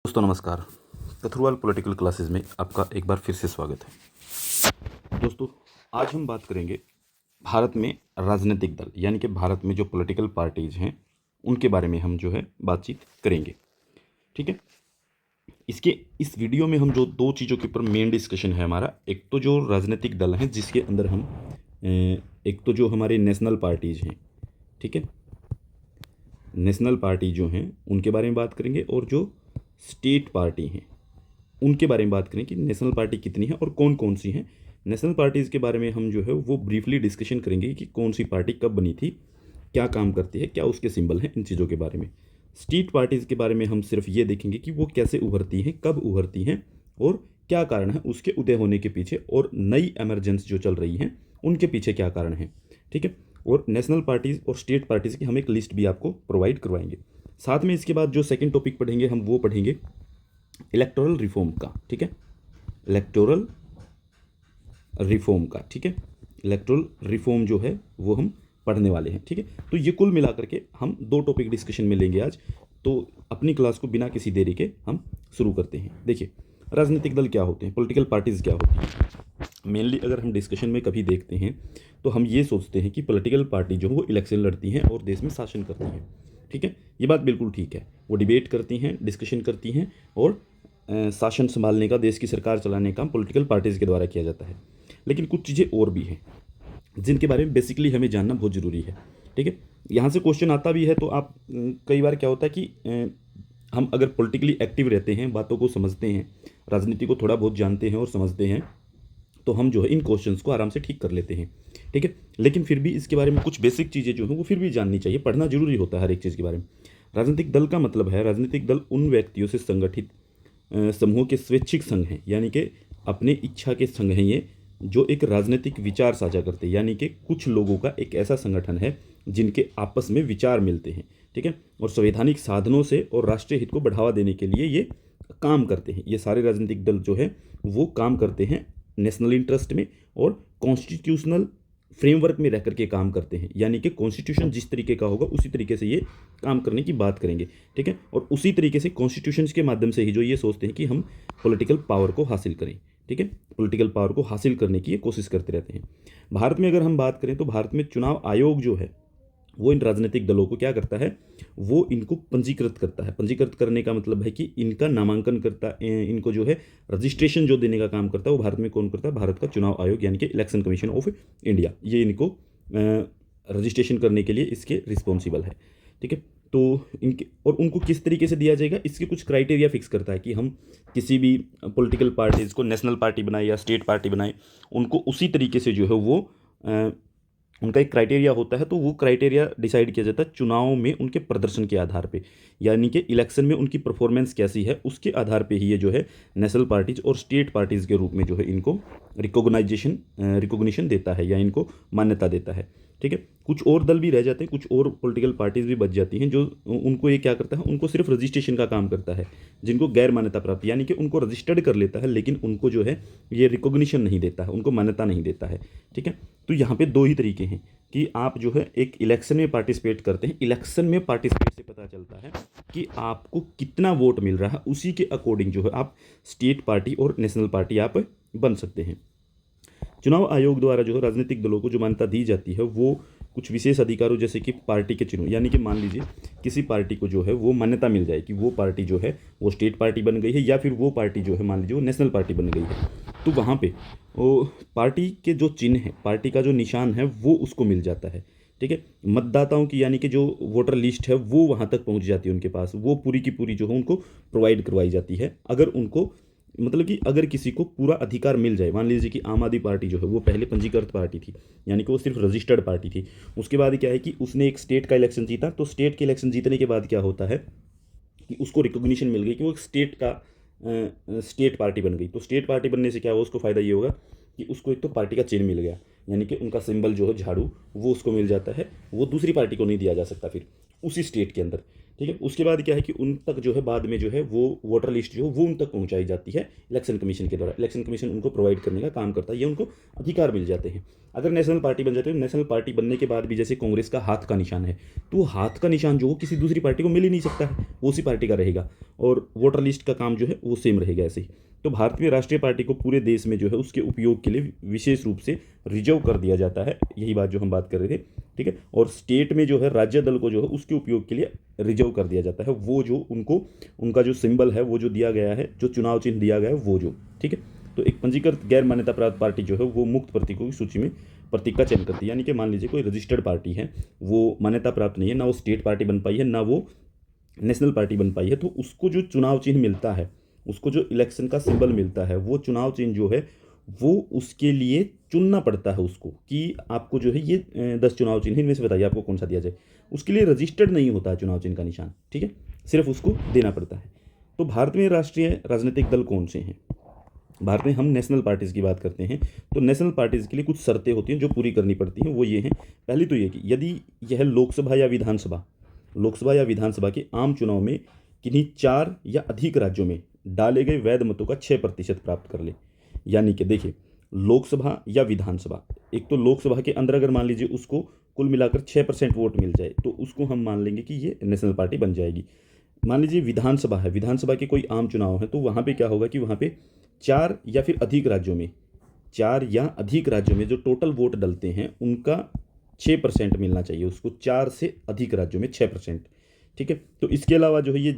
दोस्तों नमस्कार। कथरुआल political classes में आपका एक बार फिर से स्वागत है। दोस्तों आज हम बात करेंगे भारत में राजनीतिक दल यानी कि भारत में जो पॉलिटिकल पार्टीज़ हैं उनके बारे में हम जो है बातचीत करेंगे। ठीक है, इसके इस वीडियो में हम जो दो चीज़ों के ऊपर मेन डिस्कशन है हमारा, एक तो जो राजनीतिक दल हैं जिसके अंदर हम एक तो जो हमारे नेशनल पार्टीज़ हैं, ठीक है, नेशनल पार्टी जो हैं उनके बारे में बात करेंगे, और जो स्टेट पार्टी हैं उनके बारे में बात करें कि नेशनल पार्टी कितनी है और कौन कौन सी हैं। नेशनल पार्टीज़ के बारे में हम जो है वो ब्रीफली डिस्कशन करेंगे कि कौन सी पार्टी कब बनी थी, क्या काम करती है, क्या उसके सिंबल हैं, इन चीज़ों के बारे में। स्टेट पार्टीज़ के बारे में हम सिर्फ ये देखेंगे कि वो कैसे उभरती हैं, कब उभरती हैं और क्या कारण है उसके उदय होने के पीछे, और नई एमरजेंस जो चल रही हैं उनके पीछे क्या कारण है। ठीक है, और नेशनल पार्टीज़ और स्टेट पार्टीज़ की हम एक लिस्ट भी आपको प्रोवाइड करवाएंगे। साथ में इसके बाद जो सेकंड टॉपिक पढ़ेंगे हम वो पढ़ेंगे इलेक्टोरल रिफॉर्म का। ठीक है, इलेक्टोरल रिफॉर्म का, ठीक है, इलेक्टोरल रिफॉर्म जो है वो हम पढ़ने वाले हैं। ठीक है, तो ये कुल मिलाकर के हम दो टॉपिक डिस्कशन में लेंगे आज। तो अपनी क्लास को बिना किसी देरी के हम शुरू करते हैं। देखिए, राजनीतिक दल क्या होते हैं, पॉलिटिकल पार्टीज़ क्या होती हैं। मेनली अगर हम डिस्कशन में कभी देखते हैं तो हम ये सोचते हैं कि पॉलिटिकल पार्टी जो है वो इलेक्शन लड़ती हैं और देश में शासन करती हैं। ठीक है, ये बात बिल्कुल ठीक है, वो डिबेट करती हैं, डिस्कशन करती हैं, और शासन संभालने का, देश की सरकार चलाने का काम पॉलिटिकल पार्टीज़ के द्वारा किया जाता है। लेकिन कुछ चीज़ें और भी हैं जिनके बारे में बेसिकली हमें जानना बहुत ज़रूरी है। ठीक है, यहाँ से क्वेश्चन आता भी है, तो आप कई बार क्या होता है कि हम अगर पॉलिटिकली एक्टिव रहते हैं, बातों को समझते हैं, राजनीति को थोड़ा बहुत जानते हैं और समझते हैं, तो हम जो है इन क्वेश्चंस को आराम से ठीक कर लेते हैं। ठीक है, लेकिन फिर भी इसके बारे में कुछ बेसिक चीज़ें जो हैं वो फिर भी जाननी चाहिए, पढ़ना जरूरी होता है हर एक चीज़ के बारे में। राजनीतिक दल का मतलब है, राजनीतिक दल उन व्यक्तियों से संगठित समूह के स्वैच्छिक संघ हैं, यानी कि अपने इच्छा के संघ हैं ये, जो एक राजनीतिक विचार साझा करते हैं। यानी कि कुछ लोगों का एक ऐसा संगठन है जिनके आपस में विचार मिलते हैं। ठीक है, और संवैधानिक साधनों से और राष्ट्रीय हित को बढ़ावा देने के लिए ये काम करते हैं। ये सारे राजनीतिक दल जो है वो काम करते हैं नेशनल इंटरेस्ट में और कॉन्स्टिट्यूशनल फ्रेमवर्क में रह करके काम करते हैं। यानी कि कॉन्स्टिट्यूशन जिस तरीके का होगा उसी तरीके से ये काम करने की बात करेंगे। ठीक है, और उसी तरीके से कॉन्स्टिट्यूशन के माध्यम से ही जो ये सोचते हैं कि हम पॉलिटिकल पावर को हासिल करें। ठीक है, पॉलिटिकल पावर को हासिल करने की ये कोशिश करते रहते हैं। भारत में अगर हम बात करें तो भारत में चुनाव आयोग जो है वो इन राजनीतिक दलों को क्या करता है, वो इनको पंजीकृत करता है। पंजीकृत करने का मतलब है कि इनका नामांकन करता, इनको जो है रजिस्ट्रेशन जो देने का काम करता है वो भारत में कौन करता है, भारत का चुनाव आयोग यानी कि इलेक्शन कमीशन ऑफ इंडिया, ये इनको रजिस्ट्रेशन करने के लिए इसके रिस्पॉन्सिबल है। ठीक है, तो इनके और उनको किस तरीके से दिया जाएगा, इसके कुछ क्राइटेरिया फिक्स करता है कि हम किसी भी पॉलिटिकल पार्टीज़ को नेशनल पार्टी बनाए या स्टेट पार्टी बनाए, उनको उसी तरीके से जो है वो उनका एक क्राइटेरिया होता है। तो वो क्राइटेरिया डिसाइड किया जाता है चुनाव में उनके प्रदर्शन के आधार पे, यानी कि इलेक्शन में उनकी परफॉर्मेंस कैसी है उसके आधार पे ही ये जो है नेशनल पार्टीज़ और स्टेट पार्टीज़ के रूप में जो है इनको रिकॉग्निशन देता है या इनको मान्यता देता है। ठीक है, कुछ और दल भी रह जाते हैं, कुछ और पॉलिटिकल पार्टीज़ भी बच जाती हैं जो उनको ये क्या करता है, उनको सिर्फ रजिस्ट्रेशन का काम करता है, जिनको गैर मान्यता प्राप्त, यानी कि उनको रजिस्टर्ड कर लेता है लेकिन उनको जो है ये रिकॉग्निशन नहीं देता है, उनको मान्यता नहीं देता है। ठीक है, तो यहाँ पे दो ही तरीके हैं कि आप जो है एक इलेक्शन में पार्टिसिपेट करते हैं। इलेक्शन में पार्टिसिपेट से पता चलता है कि आपको कितना वोट मिल रहा है, उसी के अकॉर्डिंग जो है आप स्टेट पार्टी और नेशनल पार्टी आप बन सकते हैं। चुनाव आयोग द्वारा जो है राजनीतिक दलों को जो मान्यता दी जाती है वो कुछ विशेष अधिकारों, जैसे कि पार्टी के चिन्ह, यानी कि मान लीजिए किसी पार्टी को जो है वो मान्यता मिल जाए कि वो पार्टी जो है वो स्टेट पार्टी बन गई है, या फिर वो पार्टी जो है मान लीजिए वो नेशनल पार्टी बन गई है, तो वहाँ पे वो पार्टी के जो चिन्ह है, पार्टी का जो निशान है वो उसको मिल जाता है। ठीक है, मतदाताओं की यानी कि जो वोटर लिस्ट है वो वहाँ तक पहुँच जाती है उनके पास, वो पूरी की पूरी जो है उनको प्रोवाइड करवाई जाती है। अगर उनको मतलब कि अगर किसी को पूरा अधिकार मिल जाए, मान लीजिए कि आम आदमी पार्टी जो है वो पहले पंजीकृत पार्टी थी, यानी कि वो सिर्फ रजिस्टर्ड पार्टी थी। उसके बाद क्या है कि उसने एक स्टेट का इलेक्शन जीता, तो स्टेट के इलेक्शन जीतने के बाद क्या होता है कि उसको रिकॉग्निशन मिल गई कि वो स्टेट का स्टेट पार्टी बन गई। तो स्टेट पार्टी बनने से क्या होगा, उसको फ़ायदा ये होगा कि उसको एक तो पार्टी का चिन्ह मिल गया, यानी कि उनका सिंबल जो है झाड़ू वो उसको मिल जाता है, वो दूसरी पार्टी को नहीं दिया जा सकता फिर उसी स्टेट के अंदर। ठीक है। उसके बाद क्या है कि उन तक जो है बाद में जो है वो वोटर लिस्ट जो है वो उन तक पहुंचाई जाती है इलेक्शन कमीशन के द्वारा। इलेक्शन कमीशन उनको प्रोवाइड करने का काम करता है, ये उनको अधिकार मिल जाते हैं। अगर नेशनल पार्टी बन जाती है, नेशनल पार्टी बनने के बाद भी जैसे कांग्रेस का हाथ का निशान है, तो हाथ का निशान जो हो किसी दूसरी पार्टी को मिल ही नहीं सकता है, वो उसी पार्टी का रहेगा, और वोटर लिस्ट का काम जो है वो सेम रहेगा ऐसे ही। तो भारत में राष्ट्रीय पार्टी को पूरे देश में जो है उसके उपयोग के लिए विशेष रूप से रिजर्व कर दिया जाता है, यही बात जो हम बात कर रहे थे, ठीक है। और स्टेट में जो है राज्य दल को जो है उसके उपयोग के लिए रिजर्व कर दिया जाता है, वो जो उनको उनका जो सिंबल है वो जो दिया गया है, जो चुनाव चिन्ह दिया गया है वो जो, ठीक है। तो एक पंजीकृत गैर मान्यता प्राप्त पार्टी जो है वो मुक्त प्रतीकों की सूची में प्रतीक का चयन करती है, यानी कि मान लीजिए कोई रजिस्टर्ड पार्टी है, वो मान्यता प्राप्त नहीं है, ना वो स्टेट पार्टी बन पाई है, ना वो नेशनल पार्टी बन पाई है, तो उसको जो चुनाव चिन्ह मिलता है, उसको जो इलेक्शन का सिंबल मिलता है, वो चुनाव चिन्ह जो है वो उसके लिए चुनना पड़ता है उसको, कि आपको जो है ये 10 चुनाव चिन्ह इनमें से बताइए आपको कौन सा दिया जाए। उसके लिए रजिस्टर्ड नहीं होता है चुनाव चिन्ह का निशान, ठीक है, सिर्फ उसको देना पड़ता है। तो भारत में राष्ट्रीय राजनीतिक दल कौन से हैं? भारत में हम नेशनल पार्टीज़ की बात करते हैं, तो नेशनल पार्टीज़ के लिए कुछ शर्तें होती हैं जो पूरी करनी पड़ती हैं, वो ये हैं। पहली तो ये कि यदि यह लोकसभा या विधानसभा के आम चुनाव में किन्हीं 4 या अधिक राज्यों में डाले गए वैध मतों का 6% प्राप्त कर ले। यानी कि देखिए, लोकसभा या विधानसभा, एक तो लोकसभा के अंदर अगर मान लीजिए उसको कुल मिलाकर 6% वोट मिल जाए, तो उसको हम मान लेंगे कि ये नेशनल पार्टी बन जाएगी। मान लीजिए विधानसभा है, विधानसभा के कोई आम चुनाव है, तो वहाँ पे क्या होगा कि वहाँ पे 4 या फिर अधिक राज्यों में, 4 या अधिक राज्यों में जो टोटल वोट डलते हैं उनका 6% मिलना चाहिए उसको, 4 से अधिक राज्यों में 6%, ठीक है। तो इसके अलावा जो है ये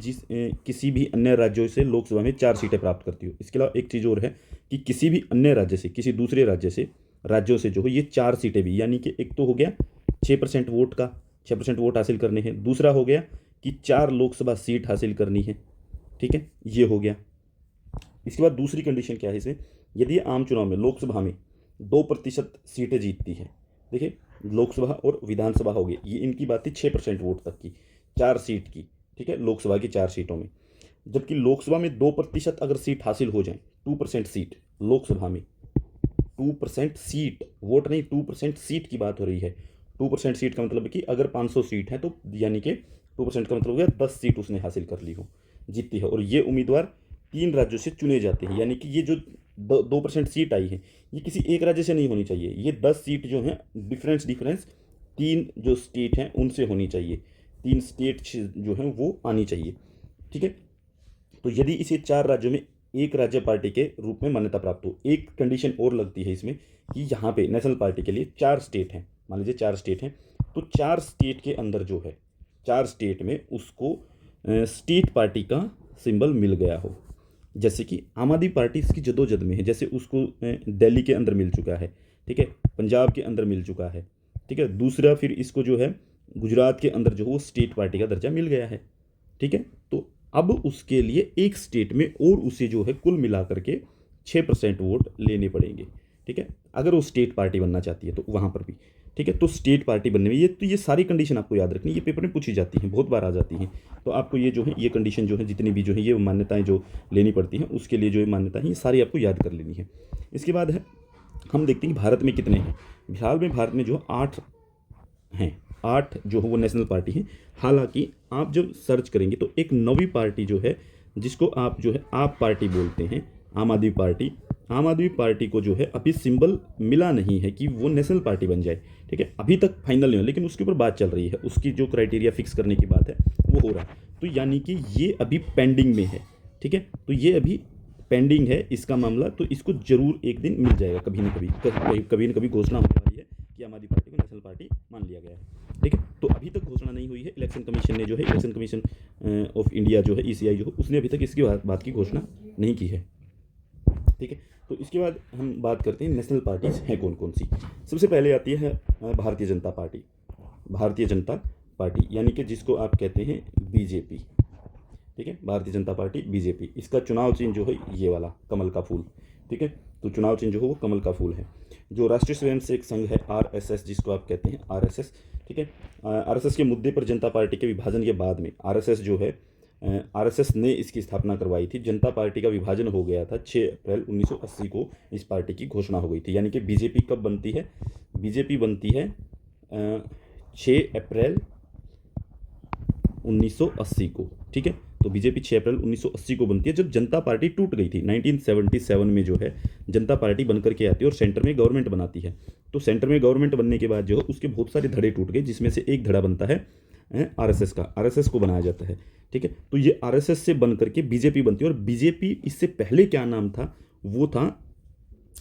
किसी भी अन्य राज्यों से लोकसभा में 4 सीटें प्राप्त करती हो। इसके अलावा एक चीज़ और है कि किसी भी अन्य राज्य से, किसी दूसरे राज्यों से जो है ये 4 सीटें भी, यानी कि एक तो हो गया 6% वोट का, 6% वोट हासिल करने हैं, दूसरा हो गया कि 4 लोकसभा सीट हासिल करनी है, ठीक है, ये हो गया। इसके बाद दूसरी कंडीशन क्या है इसमें, यदि आम चुनाव में लोकसभा में 2% सीटें जीतती है, देखिए लोकसभा और विधानसभा हो गई, ये इनकी बात थी 6% वोट तक की, 4 सीट की, ठीक है, लोकसभा की 4 सीटों में। जबकि लोकसभा में 2% अगर सीट हासिल हो जाए, 2% सीट लोकसभा में, 2% सीट, वोट नहीं, 2% सीट की बात हो रही है। 2% सीट का मतलब है कि अगर 500 सीट है तो यानी कि 2% का मतलब हो गया 10 सीट उसने हासिल कर ली हो, जीती है, और ये उम्मीदवार 3 राज्यों से चुने जाते हैं। यानी कि ये जो 2% सीट आई है ये किसी एक राज्य से नहीं होनी चाहिए, ये 10 सीट जो हैं डिफरेंस 3 जो स्टेट हैं उनसे होनी चाहिए, 3 स्टेट जो हैं वो आनी चाहिए, ठीक है। तो यदि इसे 4 राज्यों में एक राज्य पार्टी के रूप में मान्यता प्राप्त हो, एक कंडीशन और लगती है इसमें कि यहाँ पे नेशनल पार्टी के लिए 4 स्टेट हैं, मान लीजिए 4 स्टेट हैं, तो 4 स्टेट के अंदर जो है 4 स्टेट में उसको स्टेट पार्टी का सिंबल मिल गया हो। जैसे कि आम आदमी पार्टी इसकी जदोजहद में है, जैसे उसको दिल्ली के अंदर मिल चुका है, ठीक है, पंजाब के अंदर मिल चुका है, ठीक है। दूसरा फिर इसको जो है गुजरात के अंदर जो वो स्टेट पार्टी का दर्जा मिल गया है, ठीक है। तो अब उसके लिए एक स्टेट में और उसे जो है कुल मिला करके 6% वोट लेने पड़ेंगे, ठीक है, अगर वो स्टेट पार्टी बनना चाहती है तो वहाँ पर भी, ठीक है। तो स्टेट पार्टी बनने में ये सारी कंडीशन आपको याद रखनी, ये पेपर में पूछी जाती हैं, बहुत बार आ जाती हैं। तो आपको ये जो है ये कंडीशन जो है जितनी भी जो है ये मान्यताएं जो लेनी पड़ती हैं उसके लिए जो है मान्यता है ये सारी आपको याद कर लेनी है। इसके बाद है हम देखते हैं कि भारत में कितने हैं। फिलहाल में भारत में जो 8 हैं, 8 जो है वो नेशनल पार्टी हैं। हालांकि आप जब सर्च करेंगे तो एक नवी पार्टी जो है जिसको आप जो है आप पार्टी बोलते हैं, आम आदमी पार्टी को जो है अभी सिंबल मिला नहीं है कि वो नेशनल पार्टी बन जाए, ठीक है, अभी तक फाइनल नहीं हो, लेकिन उसके ऊपर बात चल रही है, उसकी जो क्राइटेरिया फिक्स करने की बात है वो हो रहा है। तो यानी कि ये अभी पेंडिंग में है, ठीक है, तो ये अभी पेंडिंग है इसका मामला, तो इसको जरूर एक दिन मिल जाएगा, कभी ना कभी घोषणा होने वाली है कि आम आदमी पार्टी को नेशनल पार्टी मान लिया गया है, ठीक है। तो अभी तक घोषणा नहीं हुई है, इलेक्शन कमीशन ने जो है इलेक्शन कमीशन ऑफ इंडिया जो है ECI जो है उसने अभी तक इसकी बात की घोषणा नहीं की है, ठीक है। तो इसके बाद हम बात करते हैं नेशनल पार्टीज हैं कौन कौन सी। सबसे पहले आती है भारतीय जनता पार्टी, यानी कि जिसको आप कहते हैं BJP, ठीक है, भारतीय जनता पार्टी BJP। इसका चुनाव चिन्ह जो है ये वाला कमल का फूल, ठीक है, तो चुनाव चिन्ह जो है वो कमल का फूल है। जो राष्ट्रीय स्वयंसेवक संघ है RSS जिसको आप कहते हैं RSS, ठीक है, RSS के मुद्दे पर जनता पार्टी के विभाजन के बाद में RSS ने इसकी स्थापना करवाई थी। जनता पार्टी का विभाजन हो गया था 6 अप्रैल 1980 को इस पार्टी की घोषणा हो गई थी। यानी कि BJP कब बनती है, BJP बनती है 6 अप्रैल 1980 को, ठीक है। तो बीजेपी 6 अप्रैल 1980 को बनती है, जब जनता पार्टी टूट गई थी। 1977 में जो है जनता पार्टी बनकर के आती है और सेंटर में गवर्नमेंट बनाती है। तो सेंटर में गवर्नमेंट बनने के बाद जो है उसके बहुत सारे धड़े टूट गए, जिसमें से एक धड़ा बनता है आरएसएस का, आरएसएस को बनाया जाता है, ठीक है। तो ये आरएसएस से बन करके बीजेपी बनती है, और बीजेपी इससे पहले क्या नाम था, वो था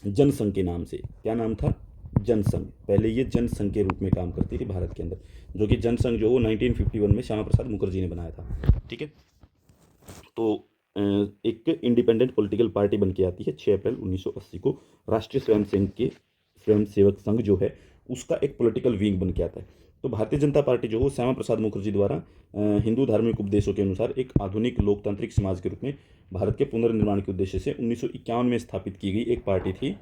जनसंघ के नाम से। क्या नाम था? जनसंघ। पहले ये जनसंघ के रूप में काम करती थी भारत के अंदर, जो कि जनसंघ जो वो 1951 में श्यामा प्रसाद मुखर्जी ने बनाया था, ठीक है। तो एक इंडिपेंडेंट पॉलिटिकल पार्टी बन के आती है 6 अप्रैल 1980 को। राष्ट्रीय स्वयंसेवक संघ जो है उसका एक पॉलिटिकल विंग बन के आता है। तो भारतीय जनता पार्टी जो है श्यामा प्रसाद मुखर्जी द्वारा हिंदू धार्मिक उपदेशों के अनुसार एक आधुनिक लोकतांत्रिक समाज के रूप में भारत के पुनर्निर्माण के उद्देश्य से 1951 में स्थापित की गई एक पार्टी थी।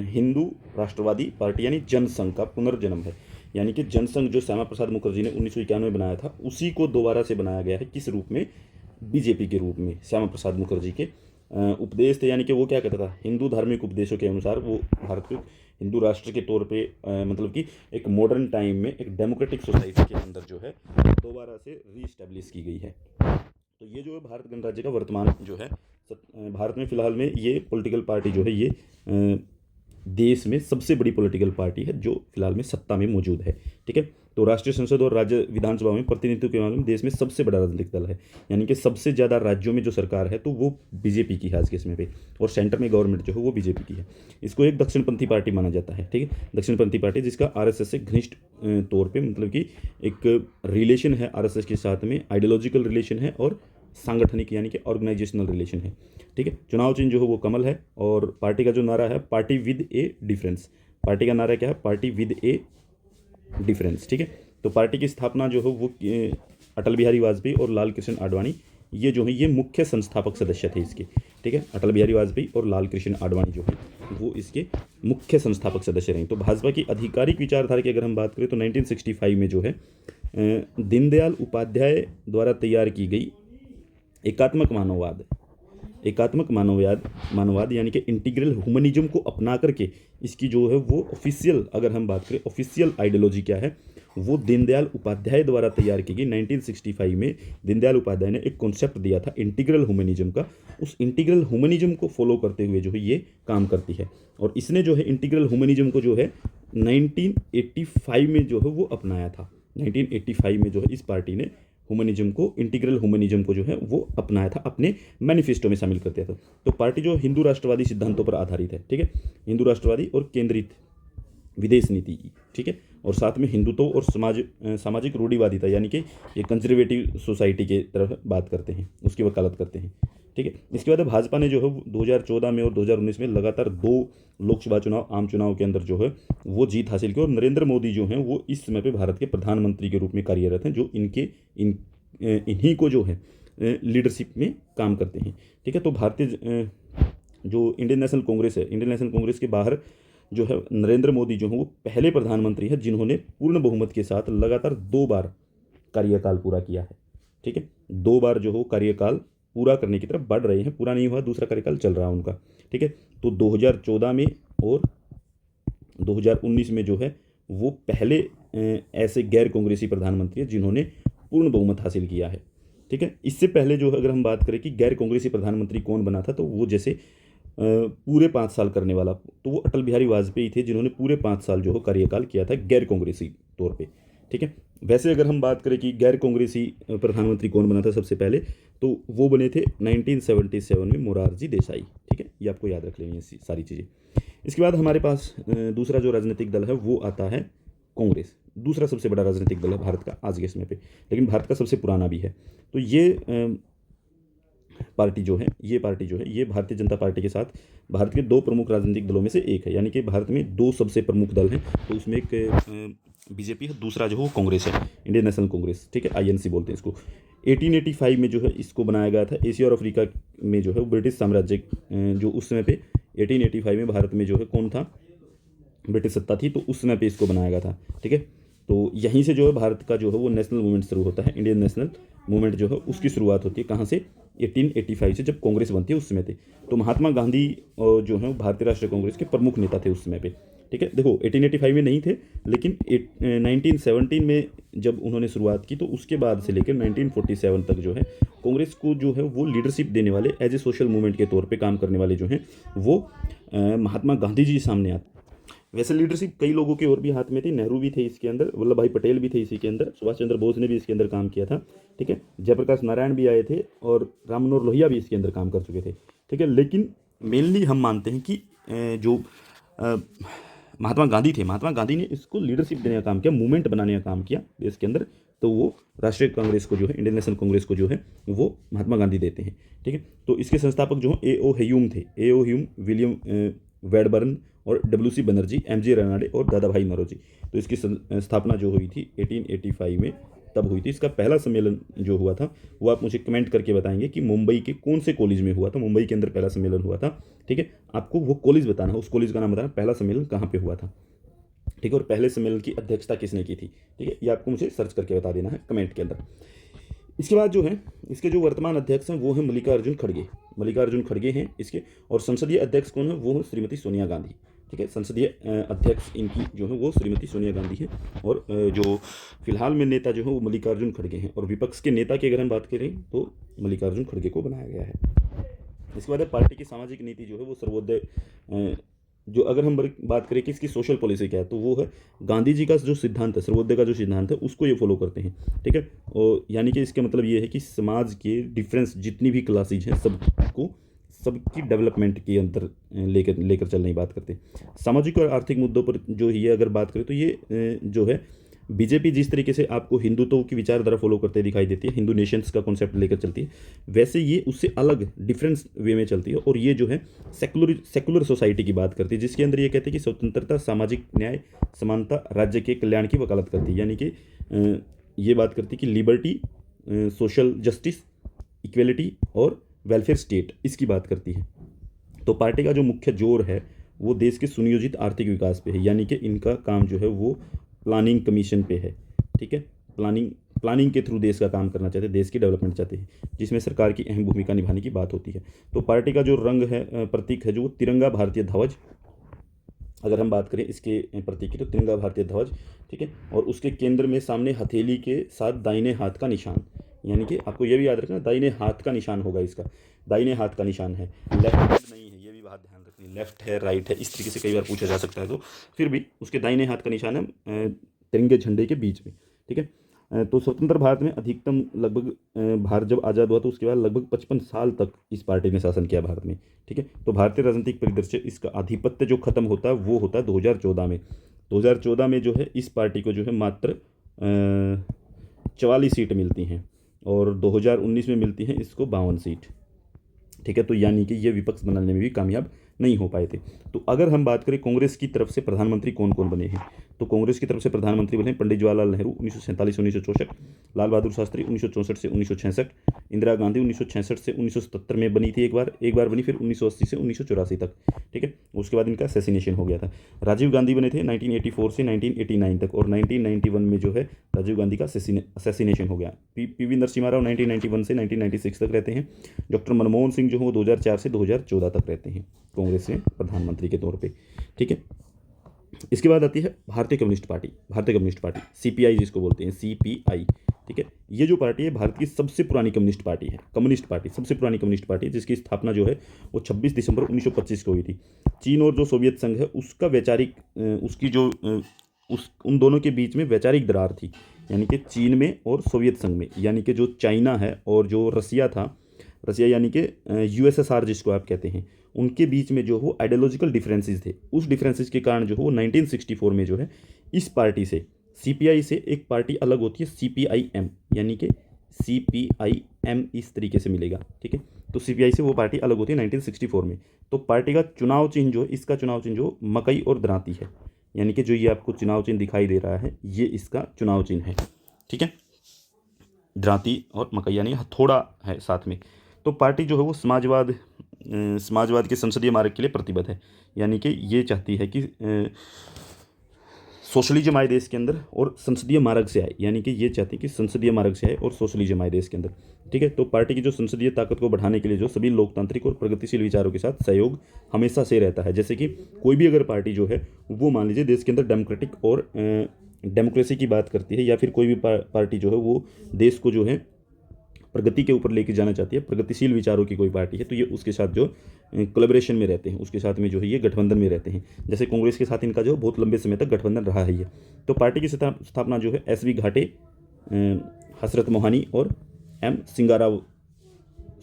हिंदू राष्ट्रवादी पार्टी यानी जनसंघ का पुनर्जन्म है। यानी कि जनसंघ जो श्यामा प्रसाद मुखर्जी ने 1951 में बनाया था, उसी को दोबारा से बनाया गया है। किस रूप में? बीजेपी के रूप में। श्यामा प्रसाद मुखर्जी के उपदेश थे, यानी कि वो क्या कहता था, हिंदू धार्मिक उपदेशों के अनुसार वो भारत को हिंदू राष्ट्र के तौर पे मतलब कि एक मॉडर्न टाइम में एक डेमोक्रेटिक सोसाइटी के अंदर जो है दोबारा से रीस्टैब्लिश की गई है। तो ये जो है भारत गणराज्य का वर्तमान जो है भारत में फ़िलहाल में ये पॉलिटिकल पार्टी जो है ये देश में सबसे बड़ी पॉलिटिकल पार्टी है जो फिलहाल में सत्ता में मौजूद है, ठीक है। तो राष्ट्रीय संसद और राज्य विधानसभा में प्रतिनिधित्व के मामले में देश में सबसे बड़ा राजनीतिक दल है, यानी कि सबसे ज़्यादा राज्यों में जो सरकार है तो वो बीजेपी की है आज के समय पे, और सेंटर में गवर्नमेंट जो है वो बीजेपी की है। इसको एक दक्षिणपंथी पार्टी माना जाता है, ठीक है, दक्षिणपंथी पार्टी, जिसका आरएसएस से घनिष्ठ तौर पर मतलब कि एक रिलेशन है आरएसएस के साथ में, आइडियोलॉजिकल रिलेशन है और सांगठनिक यानी कि ऑर्गेनाइजेशनल रिलेशन है, ठीक है। चुनाव चिन्ह जो है वो कमल है, और पार्टी का जो नारा है party with A difference. Party का नारा क्या है? पार्टी विद ए डिफरेंस, ठीक है। तो पार्टी की स्थापना जो है वो अटल बिहारी वाजपेयी और लाल कृष्ण आडवाणी, ये जो है ये मुख्य संस्थापक सदस्य थे इसके, ठीक है। अटल बिहारी वाजपेयी और लाल कृष्ण आडवाणी जो है वो इसके मुख्य संस्थापक सदस्य रहे। तो भाजपा की आधिकारिक विचारधारा की अगर हम बात करें तो 1965 में जो है दीनदयाल उपाध्याय द्वारा तैयार की गई एकात्मक मानववाद यानी कि इंटीग्रल ह्यूमनिज्म को अपना करके इसकी जो है वो ऑफिशियल, अगर हम बात करें ऑफिशियल आइडियोलॉजी क्या है, वो दीनदयाल उपाध्याय द्वारा तैयार की गई। 1965 में दीनदयाल उपाध्याय ने एक कॉन्सेप्ट दिया था इंटीग्रल ह्यूमनिज्म का। उस इंटीग्रल ह्यूमनिज्म को फॉलो करते हुए जो है ये काम करती है, और इसने जो है इंटीग्रल ह्यूमनिज्म को जो है 1985 में जो है वो अपनाया था। 1985 में जो है इस पार्टी ने ह्यूमनिज्म को, इंटीग्रल ह्यूमनिज्म को जो है वो अपनाया था, अपने मैनिफेस्टो में शामिल कर दिया था। तो पार्टी जो हिंदू राष्ट्रवादी सिद्धांतों पर आधारित है, ठीक है, हिंदू राष्ट्रवादी और केंद्रित विदेश नीति की, ठीक है, और साथ में हिंदुत्व और सामाजिक रूढ़िवादिता यानी कि ये कंजर्वेटिव सोसाइटी के तरफ बात करते हैं, उसकी वकालत करते हैं, ठीक है। इसके बाद भाजपा ने जो है 2014 में और 2019 में लगातार 2 लोकसभा चुनाव, आम चुनाव के अंदर जो है वो जीत हासिल की, और नरेंद्र मोदी जो हैं वो इस समय पे भारत के प्रधानमंत्री के रूप में कार्यरत हैं, जो इन्हीं को जो है लीडरशिप में काम करते हैं, ठीक है। तो भारतीय जो इंडियन नेशनल कांग्रेस है, इंडियन नेशनल कांग्रेस के बाहर जो है नरेंद्र मोदी जो हैं वो पहले प्रधानमंत्री हैं जिन्होंने पूर्ण बहुमत के साथ लगातार 2 बार कार्यकाल पूरा किया है, ठीक है। 2 बार जो हो कार्यकाल पूरा करने की तरफ बढ़ रहे हैं, पूरा नहीं हुआ, दूसरा कार्यकाल चल रहा है उनका, ठीक है। तो 2014 में और 2019 में जो है वो पहले ऐसे गैर कांग्रेसी प्रधानमंत्री हैं जिन्होंने पूर्ण बहुमत हासिल किया है, ठीक है। इससे पहले जो अगर हम बात करें कि गैर कांग्रेसी प्रधानमंत्री कौन बना था, तो वो जैसे पूरे 5 साल करने वाला, तो वो अटल बिहारी वाजपेयी थे जिन्होंने पूरे 5 साल जो हो कार्यकाल किया था गैर कांग्रेसी तौर पे, ठीक है। वैसे अगर हम बात करें कि गैर कांग्रेसी प्रधानमंत्री कौन बना था सबसे पहले, तो वो बने थे 1977 में मोरारजी देसाई, ठीक है, ये आपको याद रख लेनी है सारी चीज़ें। इसके बाद हमारे पास दूसरा जो राजनीतिक दल है वो आता है कांग्रेस। दूसरा सबसे बड़ा राजनीतिक दल है भारत का आज के समय पे, लेकिन भारत का सबसे पुराना भी है। तो ये पार्टी जो है ये भारतीय जनता पार्टी के साथ भारत के 2 प्रमुख राजनीतिक दलों में से एक है, यानी कि भारत में 2 सबसे प्रमुख दल हैं। तो उसमें एक बीजेपी है, दूसरा जो है वो कांग्रेस है, इंडियन नेशनल कांग्रेस, ठीक है, आईएनसी बोलते हैं इसको। 1885 में जो है इसको बनाया गया था। एशिया और अफ्रीका में जो है वो ब्रिटिश साम्राज्य जो उस समय पे 1885 में भारत में जो है कौन था, ब्रिटिश सत्ता थी, तो उस समय पे इसको बनाया गया था, ठीक है। तो यहीं से जो है भारत का जो है वो नेशनल मूवमेंट शुरू होता है। इंडियन नेशनल मूवमेंट जो है उसकी शुरुआत होती है कहाँ से? 1885 से, जब कांग्रेस बनती है उस समय थे। तो महात्मा गांधी जो है भारतीय राष्ट्रीय कांग्रेस के प्रमुख नेता थे उस समय पे, ठीक है। देखो 1885 में नहीं थे, लेकिन 1917 में जब उन्होंने शुरुआत की तो उसके बाद से लेकर 1947 तक जो है कांग्रेस को जो है वो लीडरशिप देने वाले, एज ए सोशल मूवमेंट के तौर पे काम करने वाले जो हैं वो महात्मा गांधी जी सामने आते। वैसे लीडरशिप कई लोगों के और भी हाथ में थी, नेहरू भी थे इसके अंदर, वल्लभ भाई पटेल भी थे इसी के अंदर, सुभाष चंद्र बोस ने भी इसके अंदर काम किया था, ठीक है। जयप्रकाश नारायण भी आए थे और राम मनोहर लोहिया भी इसके अंदर काम कर चुके थे, ठीक है। लेकिन मेनली हम मानते हैं कि जो महात्मा गांधी थे, महात्मा गांधी ने इसको लीडरशिप देने का काम किया, मूवमेंट बनाने का काम किया देश के अंदर, तो वो राष्ट्रीय कांग्रेस को जो है, इंडियन नेशनल कांग्रेस को जो है वो महात्मा गांधी देते हैं, ठीक है। तो इसके संस्थापक जो हैं ए ओ ह्यूम थे, ए ओ ह्यूम, विलियम वैडबर्न और W C Banerjee, M G Ranade और दादा भाई नौरोजी। तो इसकी स्थापना जो हुई थी 1885 में तब हुई थी। इसका पहला सम्मेलन जो हुआ था वो आप मुझे कमेंट करके बताएंगे कि मुंबई के कौन से कॉलेज में हुआ था, मुंबई के अंदर पहला सम्मेलन हुआ था, ठीक है। आपको वो कॉलेज बताना है, उस कॉलेज का नाम बताना, पहला सम्मेलन कहाँ पे हुआ था, ठीक है। और पहले सम्मेलन की अध्यक्षता किसने की थी, ठीक है। ये आपको मुझे सर्च करके बता देना है कमेंट के अंदर। इसके बाद जो है इसके जो वर्तमान अध्यक्ष हैं वो हैं मल्लिकार्जुन खड़गे, मल्लिकार्जुन खड़गे हैं इसके। और संसदीय अध्यक्ष कौन है, वो है श्रीमती सोनिया गांधी, ठीक है। संसदीय अध्यक्ष इनकी जो है वो श्रीमती सोनिया गांधी है। और जो फिलहाल में नेता जो है वो मल्लिकार्जुन खड़गे हैं। और विपक्ष के नेता की अगर हम बात करें तो मल्लिकार्जुन खड़गे को बनाया गया है। इसके बाद पार्टी की सामाजिक नीति जो है वो सर्वोदय, जो अगर हम बात करें कि इसकी सोशल पॉलिसी क्या है, तो वो है गांधी जी का जो सिद्धांत है, सर्वोदय का जो सिद्धांत है, उसको ये फॉलो करते हैं, ठीक है। और यानी कि इसका मतलब ये है कि समाज के डिफरेंस जितनी भी क्लासेज हैं सबको, सबकी डेवलपमेंट के अंदर लेकर चलने की बात करते हैं। सामाजिक और आर्थिक मुद्दों पर जो ये अगर बात करें तो ये जो है बीजेपी जिस तरीके से आपको हिंदुत्व की विचारधारा फॉलो करते दिखाई देती है, हिंदू नेशंस का कॉन्सेप्ट लेकर चलती है, वैसे ये उससे अलग डिफरेंस वे में चलती है। और ये जो है सेकुलर सोसाइटी की बात करती है, जिसके अंदर ये कहते हैं कि स्वतंत्रता, सामाजिक न्याय, समानता, राज्य के कल्याण की वकालत करती है। यानी कि ये बात करती है कि लिबर्टी, सोशल जस्टिस, इक्वेलिटी और वेलफेयर स्टेट, इसकी बात करती है। तो पार्टी का जो मुख्य जोर है वो देश के सुनियोजित आर्थिक विकास पे है, यानी कि इनका काम जो है वो प्लानिंग कमीशन पे है, ठीक है। प्लानिंग के थ्रू देश का काम करना चाहते हैं, देश की डेवलपमेंट चाहते हैं, जिसमें सरकार की अहम भूमिका निभाने की बात होती है। तो पार्टी का जो रंग है, प्रतीक है, जो तिरंगा भारतीय ध्वज, अगर हम बात करें इसके प्रतीक की तो तिरंगा भारतीय ध्वज, ठीक है। और उसके केंद्र में सामने हथेली के साथ दाहिने हाथ का निशान, यानी कि आपको ये भी याद रखना दाहिने हाथ का निशान होगा, इसका दाहिने हाथ का निशान है, लेफ्ट हैंड नहीं है, ये भी बात ध्यान रखनी, लेफ्ट है राइट है इस तरीके से कई बार पूछा जा सकता है, तो फिर भी उसके दाहिने हाथ का निशान है तिरंगे झंडे के बीच में, ठीक है। तो स्वतंत्र भारत में अधिकतम लगभग भारत जब आज़ाद हुआ तो उसके बाद लगभग 55 साल तक इस पार्टी ने शासन किया भारत में, ठीक है। तो भारतीय राजनीतिक परिदृश्य, इसका आधिपत्य जो खत्म होता है वो होता है 2014 में। 2014 में जो है इस पार्टी को जो है मात्र 44 सीट मिलती हैं और 2019 में मिलती हैं इसको 52 सीट, ठीक है। तो यानी कि ये विपक्ष बनाने में भी कामयाब नहीं हो पाए थे। तो अगर हम बात करें कांग्रेस की तरफ से प्रधानमंत्री कौन कौन बने हैं, तो कांग्रेस की तरफ से प्रधानमंत्री बने पंडित जवाहरलाल नेहरू 1947 से 1964, लाल बहादुर शास्त्री 1964 से 1966, इंदिरा गांधी 1966 से 1977 में बनी थी, एक बार बनी, फिर 1980 से 1984 तक, ठीक है। उसके बाद इनका असैसिनेशन हो गया था। राजीव गांधी बने थे 1984 से 1989 तक, और 1991 में जो है राजीव गांधी का असैसिनेशन हो गया। पीवी नरसिम्हा राव 1991 से 1996 तक रहते हैं। डॉक्टर मनमोहन सिंह जो है वो 2004 से 2014 तक रहते हैं कांग्रेस में प्रधानमंत्री के तौर पे, ठीक है। इसके बाद आती है भारतीय कम्युनिस्ट पार्टी सीपीआई जिसको बोलते हैं, सीपीआई, ठीक है। ये जो पार्टी है भारत की सबसे पुरानी कम्युनिस्ट पार्टी है, सबसे पुरानी कम्युनिस्ट पार्टी है, जिसकी स्थापना जो है वो 26 दिसंबर 1925 को हुई थी। चीन और जो सोवियत संघ है उसका वैचारिक उसकी जो उन दोनों के बीच में वैचारिक दरार थी, यानी कि चीन में और सोवियत संघ में, यानी कि जो चाइना है और जो रसिया था, रसिया यानी कि यूएसएसआर जिसको आप कहते हैं, उनके बीच में जो वो आइडियोलॉजिकल डिफरेंसेस थे, उस डिफरेंसेस के कारण जो है वो 1964 में जो है इस पार्टी से, सीपीआई से एक पार्टी अलग होती है, सीपीआईएम, यानी कि सीपीआईएम इस तरीके से मिलेगा, ठीक है। तो सीपीआई से वो पार्टी अलग होती है 1964 में। तो पार्टी का चुनाव चिन्ह जो है, इसका चुनाव चिन्ह जो मकई और दरांती है, यानी कि जो ये आपको चुनाव चिन्ह दिखाई दे रहा है ये इसका चुनाव चिन्ह है, ठीक है। दरांती और मकई यानी हथौड़ा है साथ में। तो पार्टी जो है वो समाजवाद के संसदीय मार्ग के लिए प्रतिबद्ध है, यानी कि ये चाहती है कि सोशलिज्म आए देश के अंदर और संसदीय मार्ग से आए, यानी कि ये चाहते हैं कि संसदीय मार्ग से आए और सोशलिज्म आए देश के अंदर। ठीक है, तो पार्टी की जो संसदीय ताकत को बढ़ाने के लिए जो सभी लोकतांत्रिक और प्रगतिशील विचारों के साथ सहयोग हमेशा से रहता है। जैसे कि कोई भी अगर पार्टी जो है वो मान लीजिए देश के अंदर डेमोक्रेटिक और डेमोक्रेसी की बात करती है, या फिर कोई भी पार्टी जो है वो देश को जो है प्रगति के ऊपर लेके जाना चाहती है, प्रगतिशील विचारों की कोई पार्टी है, तो ये उसके साथ जो कोलैबोरेशन में रहते हैं, उसके साथ में जो है ये गठबंधन में रहते हैं। जैसे कांग्रेस के साथ इनका जो बहुत लंबे समय तक गठबंधन रहा है ये। तो पार्टी की स्थापना जो है एस.वी. घाटे, हसरत मोहानी और एम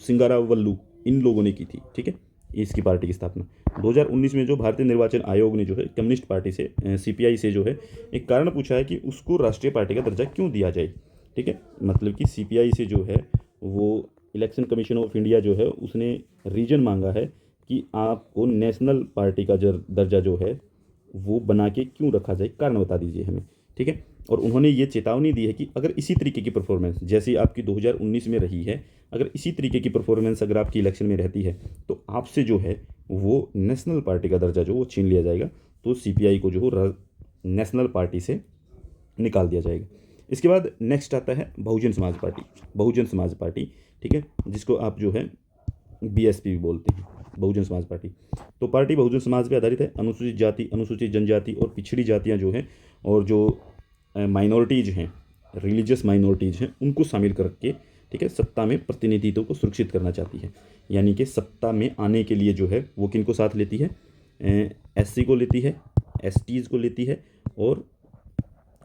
सिंगारावल्लू इन लोगों ने की थी। ठीक है, इसकी पार्टी की स्थापना 2019 में जो भारतीय निर्वाचन आयोग ने जो है कम्युनिस्ट पार्टी से सीपीआई से जो है एक कारण पूछा है कि उसको राष्ट्रीय पार्टी का दर्जा क्यों दिया जाए। ठीक है, मतलब कि सीपीआई से जो है वो इलेक्शन कमीशन ऑफ इंडिया जो है उसने रीजन मांगा है कि आपको नेशनल पार्टी का जो दर्जा जो है वो बना के क्यों रखा जाए, कारण बता दीजिए हमें। ठीक है, और उन्होंने ये चेतावनी दी है कि अगर इसी तरीके की परफॉर्मेंस जैसी आपकी 2019 में रही है, अगर इसी तरीके की परफॉर्मेंस अगर आपकी इलेक्शन में रहती है तो आपसे जो है वो नेशनल पार्टी का दर्जा जो वो छीन लिया जाएगा। तो सीपीआई को जो हो नेशनल पार्टी से निकाल दिया जाएगा। इसके बाद नेक्स्ट आता है बहुजन समाज पार्टी। बहुजन समाज पार्टी, ठीक है, जिसको आप जो है बीएसपी भी बोलते हैं, बहुजन समाज पार्टी। तो पार्टी बहुजन समाज पे आधारित है। अनुसूचित जाति, अनुसूचित जनजाति और पिछड़ी जातियां जो हैं और जो माइनॉरिटीज़ हैं, रिलीजियस माइनॉरिटीज़ हैं, उनको शामिल करके, ठीक है, सत्ता में प्रतिनिधित्व को सुरक्षित करना चाहती है। यानी कि सत्ता में आने के लिए जो है वो किन को साथ लेती है, एससी को लेती है, एसटीज़ को लेती है और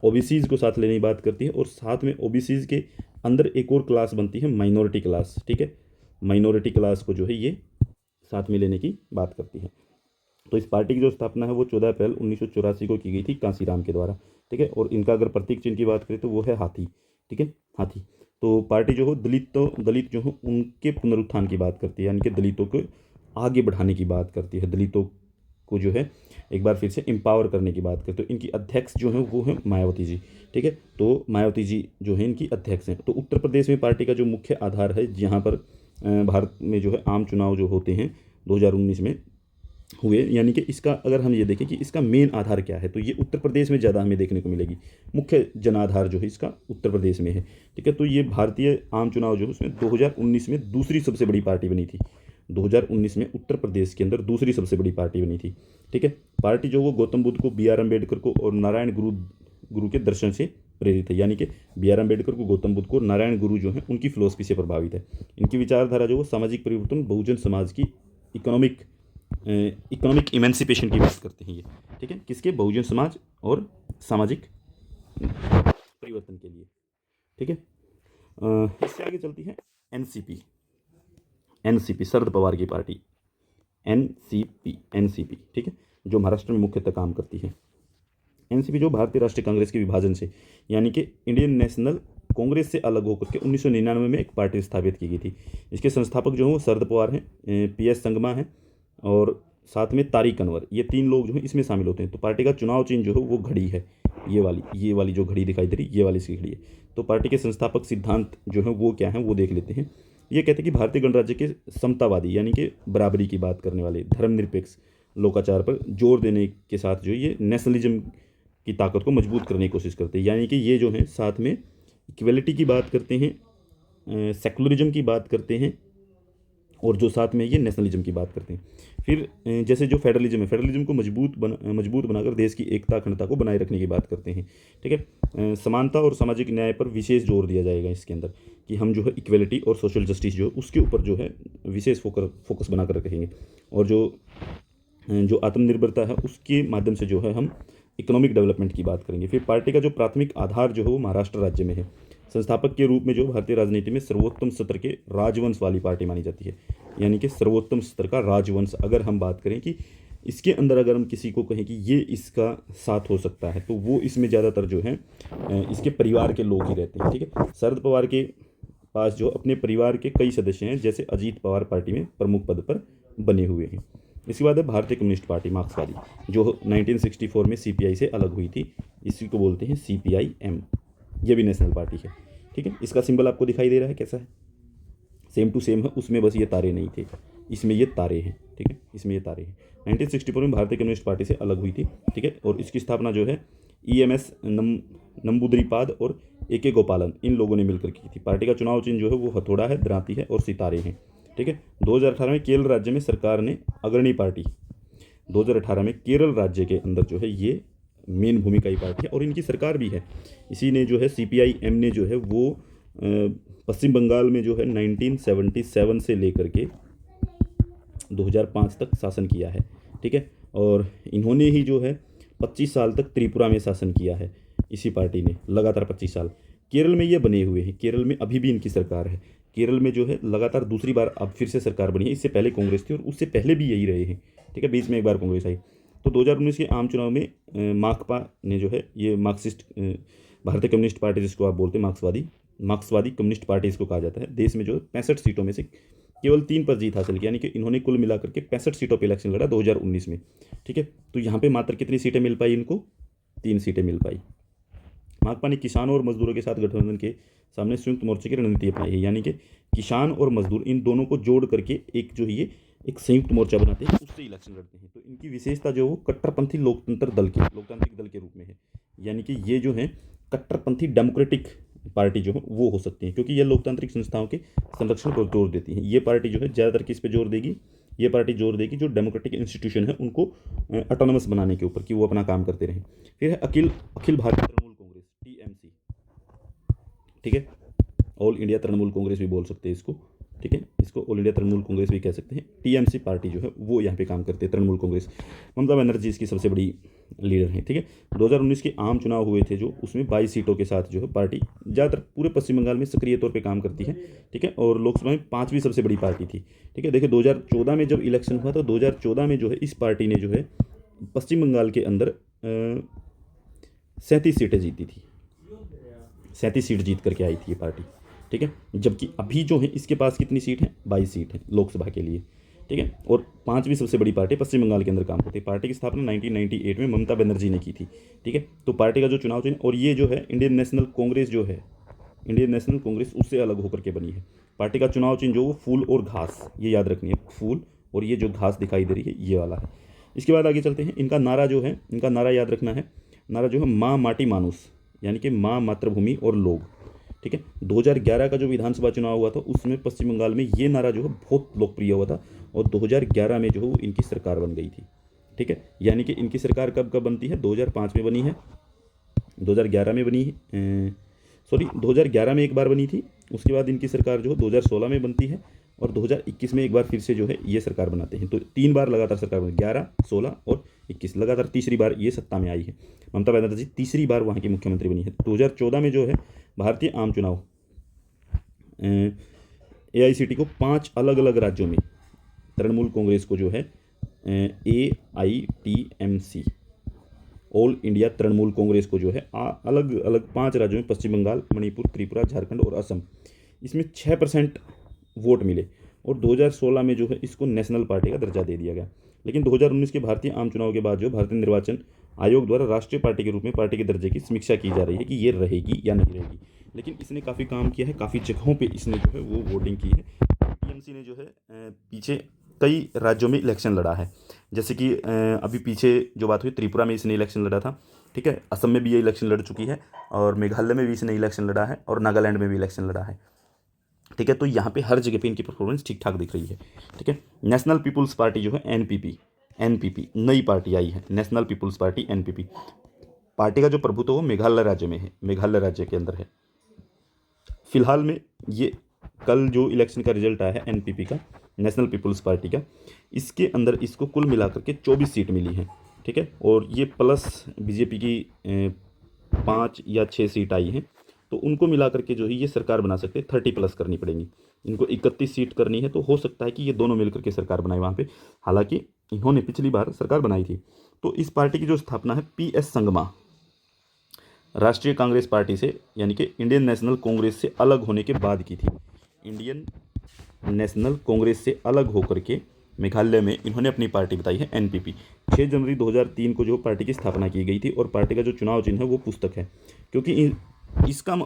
ओबीसीज़ को साथ लेने की बात करती है। और साथ में ओबीसीज़ के अंदर एक और क्लास बनती है माइनॉरिटी क्लास। ठीक है, माइनॉरिटी क्लास को जो है ये साथ में लेने की बात करती है। तो इस पार्टी की जो स्थापना है वो 14 अप्रैल 1984 को की गई थी कांसीराम के द्वारा। ठीक है, और इनका अगर प्रतीक चिन्ह की बात करें तो वो है हाथी। ठीक है, हाथी। तो पार्टी जो हो दलित जो हो उनके पुनरुत्थान की बात करती है, यानी कि दलितों को आगे बढ़ाने की बात करती है, दलितों को जो है एक बार फिर से एम्पावर करने की बात करते। तो इनकी अध्यक्ष जो है वो है मायावती जी। ठीक है, तो मायावती जी जो है इनकी अध्यक्ष हैं। तो उत्तर प्रदेश में पार्टी का जो मुख्य आधार है, जहाँ पर भारत में जो है आम चुनाव जो होते हैं 2019 में हुए, यानी कि इसका अगर हम ये देखें कि इसका मेन आधार क्या है, तो ये उत्तर प्रदेश में ज़्यादा हमें देखने को मिलेगी। मुख्य जनाधार जो है इसका उत्तर प्रदेश में है। ठीक है, तो ये भारतीय आम चुनाव जो है उसमें 2019 में दूसरी सबसे बड़ी पार्टी बनी थी। 2019 में उत्तर प्रदेश के अंदर दूसरी सबसे बड़ी पार्टी बनी थी। ठीक है, पार्टी जो वो गौतम बुद्ध को, बी आर अम्बेडकर को और नारायण गुरु के दर्शन से प्रेरित है। यानी कि बी आर अम्बेडकर को, गौतम बुद्ध को, नारायण गुरु जो है उनकी फिलोसफी से प्रभावित है। इनकी विचारधारा जो वो सामाजिक परिवर्तन, बहुजन समाज की इकोनॉमिक इमेंसिपेशन की बात करते हैं ये। ठीक है, किसके, बहुजन समाज और सामाजिक परिवर्तन के लिए। ठीक है, इससे आगे चलती है एनसीपी। एनसीपी शरद पवार की पार्टी, एनसीपी। ठीक है, जो महाराष्ट्र में मुख्यतः काम करती है। एनसीपी जो भारतीय राष्ट्रीय कांग्रेस के विभाजन से, यानी कि इंडियन नेशनल कांग्रेस से अलग होकर के 1999 में एक पार्टी स्थापित की गई थी। इसके संस्थापक जो हैं वो शरद पवार हैं, पीएस संगमा हैं और साथ में तारिक अनवर, ये तीन लोग जो हैं इसमें शामिल होते हैं। तो पार्टी का चुनाव चिन्ह जो है वो घड़ी है, ये वाली जो घड़ी दिखाई दे रही, ये वाली इसकी घड़ी है। तो पार्टी के संस्थापक सिद्धांत जो है वो क्या है वो देख लेते हैं। ये कहते हैं कि भारतीय गणराज्य के समतावादी, यानी कि बराबरी की बात करने वाले, धर्मनिरपेक्ष लोकाचार पर जोर देने के साथ जो ये नेशनलिज्म की ताकत को मजबूत करने की कोशिश करते हैं। यानी कि ये जो है साथ में इक्वलिटी की बात करते हैं, सेकुलरिज्म की बात करते हैं और जो साथ में ये नेशनलिज्म की बात करते हैं। फिर जैसे जो फेडरलिज्म है, फेडरलिज्म को मजबूत बनाकर देश की एकता अखंडता को बनाए रखने की बात करते हैं। ठीक है, समानता और सामाजिक न्याय पर विशेष जोर दिया जाएगा इसके अंदर, कि हम जो है इक्वलिटी और सोशल जस्टिस जो है उसके ऊपर जो है विशेष फोकस बनाकर रखेंगे। और जो आत्मनिर्भरता है उसके माध्यम से जो है हम इकोनॉमिक डेवलपमेंट की बात करेंगे। फिर पार्टी का जो प्राथमिक आधार जो है वो महाराष्ट्र राज्य में है। संस्थापक के रूप में जो भारतीय राजनीति में सर्वोत्तम स्तर के राजवंश वाली पार्टी मानी जाती है। यानी कि सर्वोत्तम स्तर का राजवंश, अगर हम बात करें कि इसके अंदर अगर हम किसी को कहें कि ये इसका साथ हो सकता है, तो वो इसमें ज़्यादातर जो है इसके परिवार के लोग ही रहते हैं। ठीक है, शरद पवार के पास जो अपने परिवार के कई सदस्य हैं, जैसे अजीत पवार पार्टी में प्रमुख पद पर बने हुए हैं। इसके बाद है भारतीय कम्युनिस्ट पार्टी, मार्क्सवादी, जो 1964 में सीपीआई से अलग हुई थी। इसी को बोलते हैं सीपीआई-एम। ये भी नेशनल पार्टी है। ठीक है, इसका सिंबल आपको दिखाई दे रहा है कैसा है, सेम टू सेम है, उसमें बस ये तारे नहीं थे, इसमें ये तारे हैं। ठीक है, इसमें ये तारे हैं। 1964 में भारतीय कम्युनिस्ट पार्टी से अलग हुई थी। ठीक है, और इसकी स्थापना जो है EMS नंबूद्रीपाद और AK गोपालन, इन लोगों ने मिलकर की थी। पार्टी का चुनाव चिन्ह जो है वो हथौड़ा है, दरांती है और सितारे हैं। ठीक है। 2018 में केरल राज्य में सरकार ने अग्रणी पार्टी, 2018 में केरल राज्य के अंदर जो है ये मेन भूमिका ही पार्टी है और इनकी सरकार भी है। इसी ने जो है CPIM ने जो है वो पश्चिम बंगाल में जो है 1977 से लेकर के 2005 तक शासन किया है। ठीक है। और इन्होंने ही जो है 25 साल तक त्रिपुरा में शासन किया है, इसी पार्टी ने लगातार 25 साल। केरल में ये बने हुए हैं, केरल में अभी भी इनकी सरकार है। केरल में जो है लगातार दूसरी बार अब फिर से सरकार बनी है। इससे पहले कांग्रेस थी और उससे पहले भी यही रहे हैं। ठीक है। बीच में एक बार कांग्रेस आई। तो 2019 के आम चुनाव में माकपा ने जो है, ये मार्क्सिस्ट भारतीय कम्युनिस्ट पार्टी जिसको आप बोलते हैं, मार्क्सवादी कम्युनिस्ट पार्टी इसको कहा जाता है, देश में जो 65 सीटों में से केवल 3 पर जीत हासिल की, यानी कि इन्होंने कुल मिलाकर के 65 सीटों पर इलेक्शन लड़ा 2019 में। ठीक है। तो यहाँ पे मात्र कितनी सीटें मिल पाई इनको? 3 सीटें मिल पाई। माकपा ने किसानों और मजदूरों के साथ गठबंधन के सामने संयुक्त मोर्चे की रणनीति अपनाई है, यानी कि किसान और मजदूर इन दोनों को जोड़ करके एक जो ये एक संयुक्त मोर्चा बनाते हैं, उससे इलेक्शन लड़ते हैं। तो इनकी विशेषता जो वो कट्टरपंथी लोकतांत्रिक दल के रूप में है, यानी कि ये जो है कट्टरपंथी डेमोक्रेटिक पार्टी जो है वो हो सकती है, क्योंकि ये लोकतांत्रिक संस्थाओं के संरक्षण पर जोर देती है। ये पार्टी जो है ज़्यादातर किस पे जोर देगी? ये पार्टी जोर देगी जो डेमोक्रेटिक इंस्टीट्यूशन है उनको ऑटोनमस बनाने के ऊपर, कि वो अपना काम करते रहें। फिर है अखिल भारतीय तृणमूल कांग्रेस, TMC। ठीक है। ऑल इंडिया तृणमूल कांग्रेस भी बोल सकते हैं इसको। ठीक है। इसको ऑल इंडिया तृणमूल कांग्रेस भी कह सकते हैं। TMC पार्टी जो है वो यहाँ पे काम करती है, तृणमूल कांग्रेस। ममता बनर्जी इसकी सबसे बड़ी लीडर हैं। ठीक है। 2019 के आम चुनाव हुए थे जो, उसमें 22 सीटों के साथ जो है पार्टी ज़्यादातर पूरे पश्चिम बंगाल में सक्रिय तौर पे काम करती है। ठीक है। और लोकसभा में 5वीं सबसे बड़ी पार्टी थी। ठीक है। देखिए 2014 में जब इलेक्शन हुआ तो 2014 में जो है इस पार्टी ने जो है पश्चिम बंगाल के अंदर 37 सीटें जीती थी, 37 सीट जीत करके आई थी ये पार्टी। ठीक है। जबकि अभी जो है इसके पास कितनी सीट है? 22 सीट है लोकसभा के लिए। ठीक है। और 5वीं सबसे बड़ी पार्टी पश्चिम बंगाल के अंदर काम करती है। पार्टी की स्थापना 1998 में ममता बनर्जी ने की थी। ठीक है। तो पार्टी का जो चुनाव चिन्ह, और ये जो है इंडियन नेशनल कांग्रेस जो है, इंडियन नेशनल कांग्रेस उससे अलग होकर के बनी है। पार्टी का चुनाव चिन्ह जो वो फूल और घास, ये याद रखनी है, फूल और ये जो घास दिखाई दे रही है ये वाला है। इसके बाद आगे चलते हैं। इनका नारा जो है, इनका नारा याद रखना है, नारा जो है माँ माटी मानुस, यानी कि माँ मातृभूमि और लोग। ठीक है। 2011 का जो विधानसभा चुनाव हुआ था उसमें पश्चिम बंगाल में ये नारा जो है बहुत लोकप्रिय हुआ था और 2011 में जो है इनकी सरकार बन गई थी। ठीक है। यानी कि इनकी सरकार कब कब बनती है? 2005 में बनी है, 2011 में बनी है, 2011 में एक बार बनी थी। उसके बाद इनकी सरकार जो है 2016 में बनती है और 2021 में एक बार फिर से जो है ये सरकार बनाते हैं। तो 3 बार लगातार सरकार बनी, 11, 16 और 21, लगातार तीसरी बार ये सत्ता में आई है। ममता बनर्जी तीसरी बार वहाँ की मुख्यमंत्री बनी है। 2014 में जो है भारतीय आम चुनाव AICT को 5 अलग अलग राज्यों में, तृणमूल कांग्रेस को जो है AITMC, all India Trinamool Congress को जो है अलग अलग 5 राज्यों में, पश्चिम बंगाल, मणिपुर, त्रिपुरा, झारखंड और असम, इसमें 6% वोट मिले और 2016 में जो है इसको नेशनल पार्टी का दर्जा दे दिया गया। लेकिन 2019 के भारतीय आम चुनाव के बाद जो भारतीय निर्वाचन आयोग द्वारा राष्ट्रीय पार्टी के रूप में पार्टी के दर्जे की समीक्षा की जा रही है कि ये रहेगी या नहीं रहेगी। लेकिन इसने काफ़ी काम किया है, काफ़ी जगहों पे इसने जो है वो वोटिंग की है। TMC ने जो है पीछे कई राज्यों में इलेक्शन लड़ा है, जैसे कि अभी पीछे जो बात हुई त्रिपुरा में इसने इलेक्शन लड़ा था। ठीक है। असम में भी ये इलेक्शन लड़ चुकी है और मेघालय में भी इसने इलेक्शन लड़ा है और नागालैंड में भी इलेक्शन लड़ा है। ठीक है। तो यहाँ पे हर जगह पे इनकी परफॉर्मेंस ठीक ठाक दिख रही है। ठीक है। नेशनल पीपुल्स पार्टी जो है NPP नई पार्टी आई है, National People's Party NPP। Party का जो प्रभुत्व वो मेघालय राज्य में है, मेघालय राज्य के अंदर है। फिलहाल में ये कल जो इलेक्शन का रिजल्ट आया है NPP का, नेशनल पीपुल्स पार्टी का, इसके अंदर इसको कुल मिलाकर के 24 सीट मिली है। ठीक है। और ये प्लस बीजेपी की 5 या 6 सीट आई हैं, तो उनको मिलाकर के जो है ये सरकार बना सकते हैं। 30+ करनी पड़ेंगी इनको, 31 सीट करनी है। तो हो सकता है कि ये दोनों मिलकर के सरकार बनाए वहाँ पे, हालांकि इन्होंने पिछली बार सरकार बनाई थी। तो इस पार्टी की जो स्थापना है PS संगमा राष्ट्रीय कांग्रेस पार्टी से, यानी कि इंडियन नेशनल कांग्रेस से अलग होने के बाद की थी। इंडियन नेशनल कांग्रेस से अलग होकर के मेघालय में इन्होंने अपनी पार्टी बताई है NPP। 6 जनवरी 2003 को जो पार्टी की स्थापना की गई थी और पार्टी का जो चुनाव चिन्ह है वो पुस्तक है, क्योंकि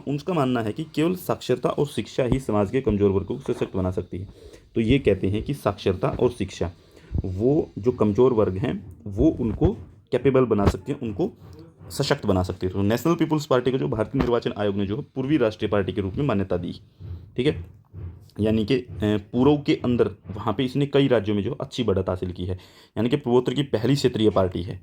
उनका मानना है कि केवल साक्षरता और शिक्षा ही समाज के कमजोर वर्गों को सशक्त बना सकती है। तो ये कहते हैं कि साक्षरता और शिक्षा, वो जो कमजोर वर्ग हैं वो उनको कैपेबल बना सकती हैं, उनको सशक्त बना सकती है। तो नेशनल पीपुल्स पार्टी को जो भारतीय निर्वाचन आयोग ने जो है पूर्वी राष्ट्रीय पार्टी के रूप में मान्यता दी, ठीक है। यानी कि पूर्व के अंदर वहाँ पे इसने कई राज्यों में जो अच्छी बढ़त हासिल की है, यानी कि पूर्वोत्तर की पहली क्षेत्रीय पार्टी है,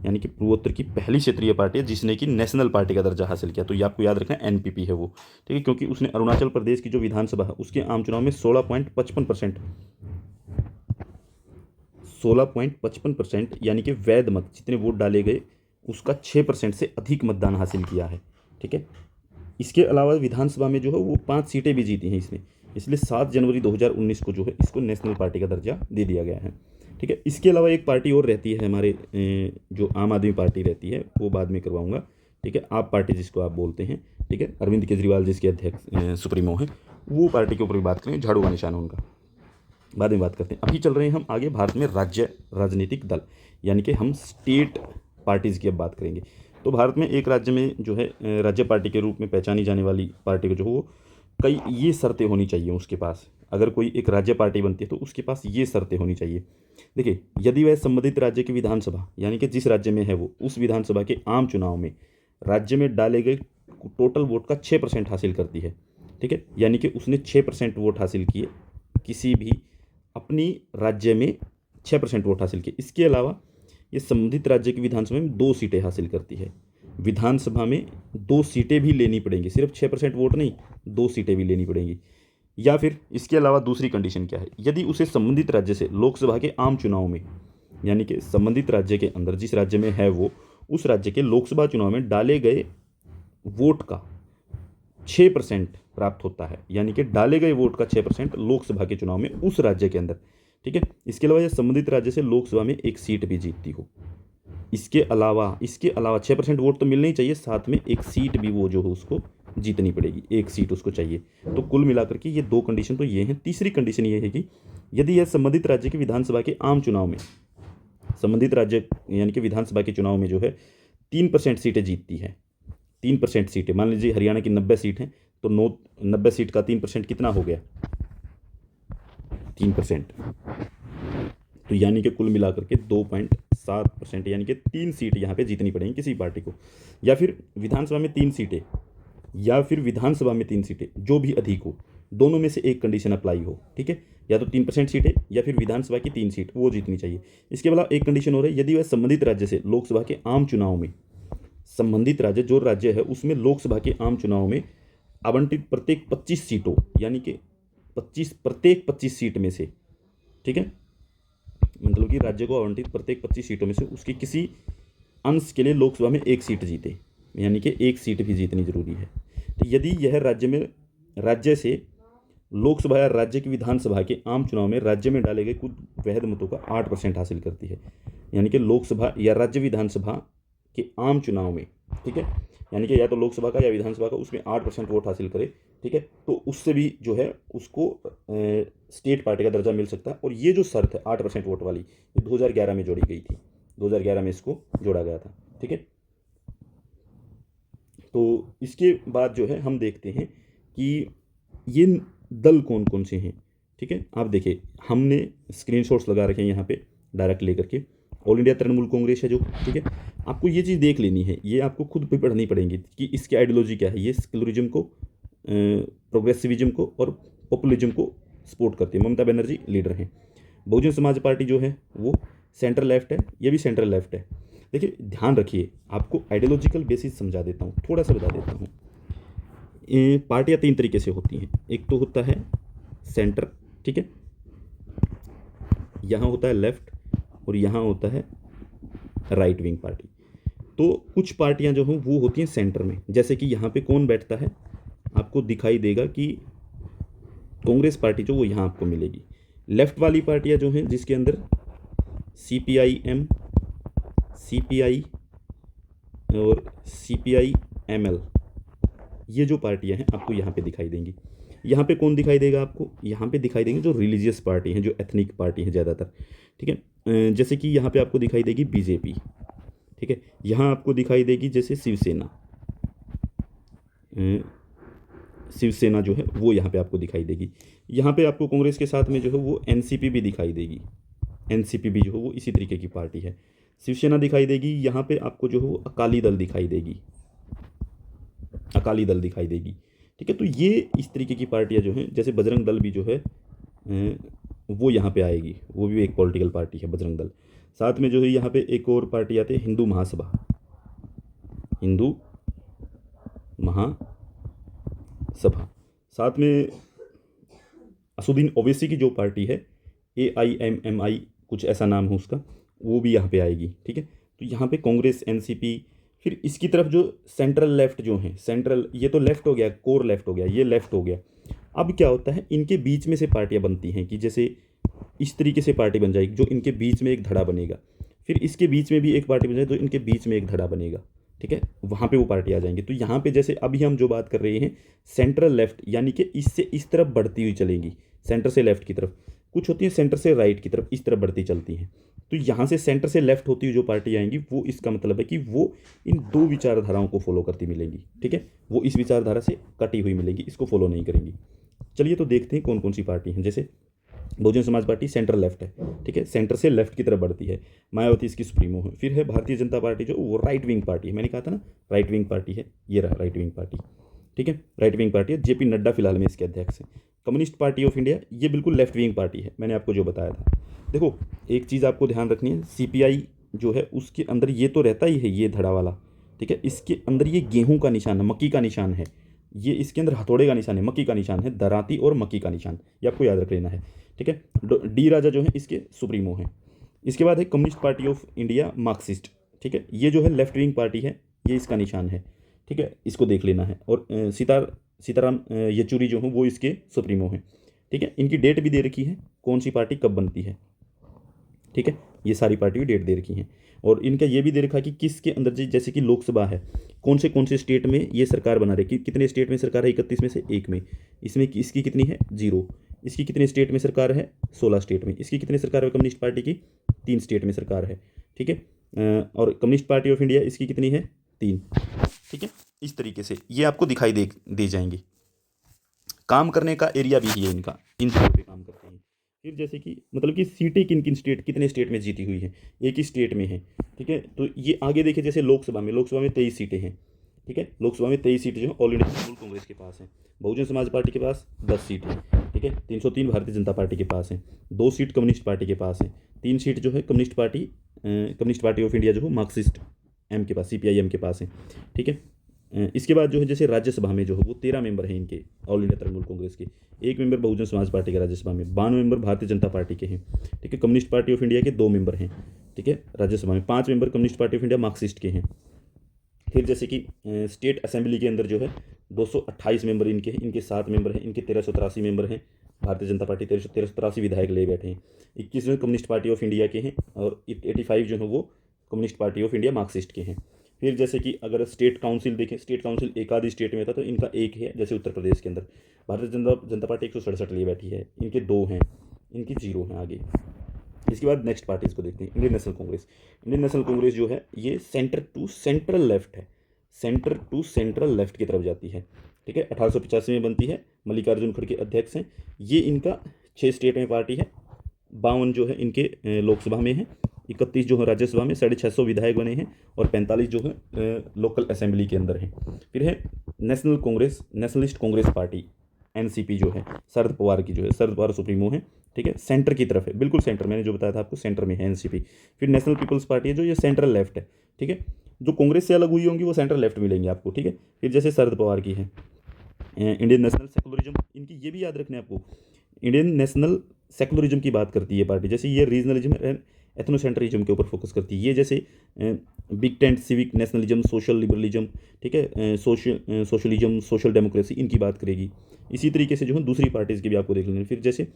यानी कि पूर्वोत्तर की पहली क्षेत्रीय पार्टी है जिसने कि नेशनल पार्टी का दर्जा हासिल किया। तो ये आपको याद रखना है, एनपीपी है वो, ठीक है, क्योंकि उसने अरुणाचल प्रदेश की जो विधानसभा है उसके आम चुनाव में 16.55% यानी कि वैध मत जितने वोट डाले गए उसका 6% से अधिक मतदान हासिल किया है, ठीक है। इसके अलावा विधानसभा में जो है वो 5 सीटें भी जीती हैं इसने, इसलिए 7 जनवरी 2019 को जो है इसको नेशनल पार्टी का दर्जा दे दिया गया है, ठीक है। इसके अलावा एक पार्टी और रहती है हमारे, जो आम आदमी पार्टी रहती है, वो बाद में करवाऊंगा, ठीक है। आप पार्टी जिसको आप बोलते हैं, ठीक है, अरविंद केजरीवाल जिसके अध्यक्ष सुप्रीमो हैं, वो पार्टी के ऊपर भी बात करें, झाड़ू का निशान है उनका, बाद में बात करते हैं। अभी चल रहे हैं हम आगे भारत में राज्य राजनीतिक दल, यानी कि हम स्टेट पार्टीज़ की अब बात करेंगे। तो भारत में एक राज्य में जो है राज्य पार्टी के रूप में पहचानी जाने वाली पार्टी को जो हो कई ये शर्तें होनी चाहिए उसके पास। अगर कोई एक राज्य पार्टी बनती है तो उसके पास ये शर्तें होनी चाहिए। देखिए, यदि वह संबंधित राज्य की विधानसभा यानी कि जिस राज्य में है वो उस विधानसभा के आम चुनाव में राज्य में डाले गए टोटल वोट का 6% हासिल करती है, ठीक है, यानी कि उसने 6% वोट हासिल किए किसी भी अपनी राज्य में 6% वोट हासिल किए। इसके अलावा ये संबंधित राज्य की विधानसभा में 2 सीटें हासिल करती है। विधानसभा में 2 सीटें भी लेनी पड़ेंगी, सिर्फ 6% वोट नहीं, 2 सीटें भी लेनी पड़ेंगी। या फिर इसके अलावा दूसरी कंडीशन क्या है, यदि उसे संबंधित राज्य से लोकसभा के आम चुनाव में, यानी कि संबंधित राज्य के अंदर जिस राज्य में है वो उस राज्य के लोकसभा चुनाव में डाले गए वोट का 6% प्राप्त होता है, यानी कि डाले गए वोट का 6% लोकसभा के चुनाव में उस राज्य के अंदर, ठीक है। इसके अलावा यह संबंधित राज्य से लोकसभा में 1 सीट भी जीतती हो। इसके अलावा 6% वोट तो मिलना ही चाहिए, साथ में 1 सीट भी वो जो है उसको जीतनी पड़ेगी, 1 सीट उसको चाहिए। तो कुल मिलाकर के ये 2 कंडीशन तो ये हैं। तीसरी कंडीशन ये है कि यदि यह संबंधित राज्य की विधानसभा के आम चुनाव में, संबंधित राज्य यानी कि विधानसभा के चुनाव में जो है 3% सीटें जीतती है, 3% सीटें, मान लीजिए हरियाणा की 90 सीट हैं तो 90 सीट का 3% कितना हो गया, 3%, तो यानी कि कुल मिलाकर के 2.7%, यानी कि 3 सीट यहाँ पे जीतनी पड़ेंगी किसी पार्टी को। या फिर विधानसभा में 3 सीटें या फिर विधानसभा में 3 सीटें, जो भी अधिक हो, दोनों में से एक कंडीशन अप्लाई हो, ठीक है, या तो 3% सीटें या फिर विधानसभा की 3 सीट वो जीतनी चाहिए। इसके अलावा एक कंडीशन हो रही है, यदि वह संबंधित राज्य से लोकसभा के आम चुनाव में, संबंधित राज्य जो राज्य है उसमें लोकसभा के आम चुनाव में आवंटित प्रत्येक 25 सीटों, यानी कि प्रत्येक 25 सीट में से, ठीक है, मतलब कि राज्य को आवंटित प्रत्येक 25 सीटों में से उसकी किसी अंश के लिए लोकसभा में 1 सीट जीते, यानी कि 1 सीट भी जीतनी जरूरी है। तो यदि यह राज्य से लोकसभा या राज्य की विधानसभा के आम चुनाव में राज्य में डाले गए कुल वैध मतों का 8% हासिल करती है, यानी कि लोकसभा या राज्य विधानसभा के आम चुनाव में, ठीक है, यानी कि या तो लोकसभा का या विधानसभा का उसमें 8% वोट हासिल करे, ठीक है, तो उससे भी जो है उसको स्टेट पार्टी का दर्जा मिल सकता है। और ये जो शर्त है 8% वोट वाली, ये 2011 में जोड़ी गई थी, 2011 में इसको जोड़ा गया था, ठीक है। तो इसके बाद जो है हम देखते हैं कि ये दल कौन कौन से हैं, ठीक है। आप देखिए, हमने स्क्रीनशॉट्स लगा रखे हैं यहाँ पे डायरेक्ट लेकर के। ऑल इंडिया तृणमूल कांग्रेस है जो, ठीक है, आपको ये चीज़ देख लेनी है, ये आपको खुद भी पढ़नी पड़ेगी कि इसकी आइडियोलॉजी क्या है। ये सेक्युलरिज्म को, प्रोग्रेसिविज्म को और पॉपुलिज्म को सपोर्ट करती है। ममता बनर्जी लीडर हैं। बहुजन समाज पार्टी जो है वो सेंटर लेफ्ट है, ये भी सेंटर लेफ्ट है। देखिए, ध्यान रखिए, आपको आइडियोलॉजिकल बेसिस समझा देता हूँ, थोड़ा सा बता देता हूँ। पार्टियाँ 3 तरीके से होती हैं। एक तो होता है सेंटर, ठीक है, यहाँ होता है लेफ्ट और यहाँ होता है राइट विंग पार्टी। तो कुछ पार्टियाँ जो हैं वो होती हैं सेंटर में, जैसे कि यहाँ पे कौन बैठता है, आपको दिखाई देगा कि कांग्रेस पार्टी जो वो यहाँ आपको मिलेगी। लेफ्ट वाली पार्टियाँ जो हैं जिसके अंदर CPIM, CPI और CPI-ML, ये जो पार्टियां हैं आपको यहाँ पे दिखाई देंगी। यहाँ पे कौन दिखाई देगा आपको, यहाँ पे दिखाई देंगे जो रिलीजियस पार्टी हैं, जो एथनिक पार्टी हैं ज़्यादातर, ठीक है। जैसे कि यहाँ पे आपको दिखाई देगी BJP, ठीक है, यहाँ आपको दिखाई देगी जैसे शिवसेना जो है वो यहाँ पे आपको दिखाई देगी। यहाँ पे आपको कांग्रेस के साथ में जो है वो NCP भी दिखाई देगी। NCP भी जो है वो इसी तरीके की पार्टी है। शिवसेना दिखाई देगी, यहाँ पे आपको जो है वो अकाली दल दिखाई देगी, अकाली दल दिखाई देगी। ठीक है, तो ये इस तरीके की पार्टियां जो हैं, जैसे बजरंग दल भी जो है वो यहाँ पे आएगी, वो भी एक पॉलिटिकल पार्टी है बजरंग दल। साथ में जो है यहाँ पे एक और पार्टी आती है हिंदू महासभा, हिंदू महासभा। साथ में असुद्दीन ओवैसी की जो पार्टी है AIMMI कुछ ऐसा नाम है उसका, वो भी यहाँ पे आएगी। ठीक है, तो यहाँ पे कांग्रेस, NCP, फिर इसकी तरफ जो सेंट्रल लेफ्ट जो है, सेंट्रल, ये तो लेफ्ट हो गया, कोर लेफ्ट हो गया, ये लेफ्ट हो गया। अब क्या होता है, इनके बीच में से पार्टियां बनती हैं कि जैसे इस तरीके से पार्टी बन जाएगी जो इनके बीच में एक धड़ा बनेगा, फिर इसके बीच में भी एक पार्टी बन जाएगी जो इनके बीच में एक धड़ा बनेगा। ठीक है, वहाँ पे वो पार्टी आ जाएंगी। तो यहाँ पे जैसे अभी हम जो बात कर रहे हैं सेंट्रल लेफ्ट, यानी कि इससे इस तरफ बढ़ती हुई चलेंगी, सेंटर से लेफ्ट की तरफ। कुछ होती है सेंटर से राइट की तरफ, इस तरफ बढ़ती चलती हैं। तो यहाँ से सेंटर से लेफ्ट होती हुई जो पार्टी आएंगी, वो इसका मतलब है कि वो इन दो विचारधाराओं को फॉलो करती मिलेंगी। ठीक है, वो इस विचारधारा से कटी हुई मिलेंगी, इसको फॉलो नहीं करेंगी। चलिए तो देखते हैं कौन कौन सी पार्टी हैं। जैसे Bahujan Samaj party central left है, ठीक है, सेंटर से लेफ्ट की तरफ बढ़ती है, मायावती इसकी सुप्रीमो है। फिर है भारतीय जनता पार्टी, जो वो राइट विंग पार्टी है, मैंने कहा था ना राइट विंग पार्टी है, ये रहा राइट विंग पार्टी। ठीक है, राइट विंग पार्टी है, JP नड्डा फिलहाल में इसके अध्यक्ष हैं। कम्युनिस्ट पार्टी ऑफ इंडिया, ये बिल्कुल लेफ्ट विंग पार्टी है, मैंने आपको जो बताया था। देखो एक चीज़ आपको ध्यान रखनी है, CPI जो है उसके अंदर ये तो रहता ही है, ये धड़ा वाला। ठीक है, इसके अंदर ये गेहूं का निशान है, मक्की का निशान है, ये इसके अंदर हथौड़े का निशान है, मक्की का निशान है, दराती और मक्की का निशान, ये आपको याद रख लेना है। ठीक है, D राजा जो है इसके सुप्रीमो हैं। इसके बाद है communist Party of India Marxist. ठीक है, ये जो है लेफ्ट विंग पार्टी है, ये इसका निशान है। ठीक है, इसको देख लेना है। और सीताराम येचुरी जो हैं वो इसके सुप्रीमो हैं। ठीक है, इनकी डेट भी दे रखी है, कौन सी पार्टी कब बनती है। ठीक है, ये सारी पार्टी की डेट दे रखी हैं। और इनका ये भी दे रखा है कि किसके अंदर, जैसे कि लोकसभा है, कौन से स्टेट में ये सरकार बना रही है, कितने स्टेट में सरकार है, 31 में से 1 में, इसमें इसकी कितनी है 0, इसकी कितने स्टेट में सरकार है 16 स्टेट में, इसकी कितने सरकार है कम्युनिस्ट पार्टी की 3 स्टेट में सरकार है। ठीक है, और कम्युनिस्ट पार्टी ऑफ इंडिया इसकी कितनी है 3। ठीक है, इस तरीके से ये आपको दिखाई दे जाएंगे। काम करने का एरिया भी है इनका, इन जगहों पे काम करते हैं। फिर जैसे कि मतलब कि सीटें किन स्टेट, कितने स्टेट में जीती हुई है, एक ही स्टेट में है। ठीक है, तो ये आगे देखिए, जैसे लोकसभा में 23 सीटें हैं। ठीक है, लोकसभा में 23 सीटें जो ऑल इंडिया तृणमूल कांग्रेस के पास हैं। बहुजन समाज पार्टी के पास 10 सीट है। ठीक है, 303 भारतीय जनता पार्टी के पास है, 2 सीट कम्युनिस्ट पार्टी के पास है, 3 सीट जो है कम्युनिस्ट पार्टी ऑफ इंडिया जो है मार्क्सिस्ट M के पास, CPIM के पास है। ठीक है, इसके बाद जो है जैसे राज्यसभा में जो है वो 13 मेंबर हैं इनके, ऑल इंडिया तृणमूल कांग्रेस के, 1 मेंबर बहुजन समाज पार्टी के राज्यसभा में, 92 मेंबर भारतीय जनता पार्टी के हैं। ठीक है, कम्युनिस्ट पार्टी ऑफ इंडिया के 2 मेंबर हैं। ठीक है, राज्यसभा में 5 member communist Party of India Marxist के हैं। फिर जैसे कि स्टेट असेंबली के अंदर जो है 228 मेंबर इनके हैं, इनके 7 मेंबर हैं, इनके 1383 मेंबर हैं। भारतीय जनता पार्टी 1383 विधायक ले बैठे हैं। 21 जो कम्युनिस्ट पार्टी ऑफ इंडिया के हैं, और 85 जो है वो communist Party of India Marxist के हैं। फिर जैसे कि अगर स्टेट काउंसिल देखें, स्टेट काउंसिल एक आधी स्टेट में था, तो इनका 1 है, जैसे उत्तर प्रदेश के अंदर भारतीय जनता पार्टी 167 लिए बैठी है, इनके 2 हैं, इनकी 0 हैं आगे। इसके बाद नेक्स्ट पार्टीज को देखते हैं, Indian national Congress. Indian national Congress जो है ये सेंटर टू सेंट्रल लेफ्ट है, सेंटर टू सेंट्रल लेफ्ट की तरफ जाती है। ठीक है, 1885 में बनती है, मल्लिकार्जुन खड़गे अध्यक्ष हैं। ये इनका 6 स्टेट में पार्टी है, 52 जो है इनके लोकसभा में है, 31 जो है राज्यसभा में, 650 विधायक बने हैं, और 45 जो है लोकल असेंबली के अंदर हैं। फिर है national Congress, nationalist Congress party NCP जो है शरद पवार की, जो है शरद पवार सुप्रीमो है। ठीक है, सेंटर की तरफ है, बिल्कुल सेंटर, मैंने जो बताया था आपको सेंटर में है NCP। फिर नेशनल पीपल्स पार्टी है, जो ये सेंट्रल लेफ्ट है। ठीक है, जो कांग्रेस से अलग हुई होंगी वो सेंट्रल लेफ्ट मिलेंगी आपको। ठीक है, फिर जैसे शरद पवार की है इंडियन नेशनल सेकुलरिज्म, इनकी ये भी याद रखना है आपको, इंडियन नेशनल सेकुलरिज्म की बात करती है पार्टी। जैसे ये रीजनलिज्म एंड एथनोसेंट्रिज्म के ऊपर फोकस करती है, ये जैसे big tent civic nationalism, social liberalism, ठीक है, सोशलिज्म, सोशल डेमोक्रेसी, इनकी बात करेगी। इसी तरीके से जो है दूसरी पार्टीज़ की भी आपको देख लेनी है। फिर जैसे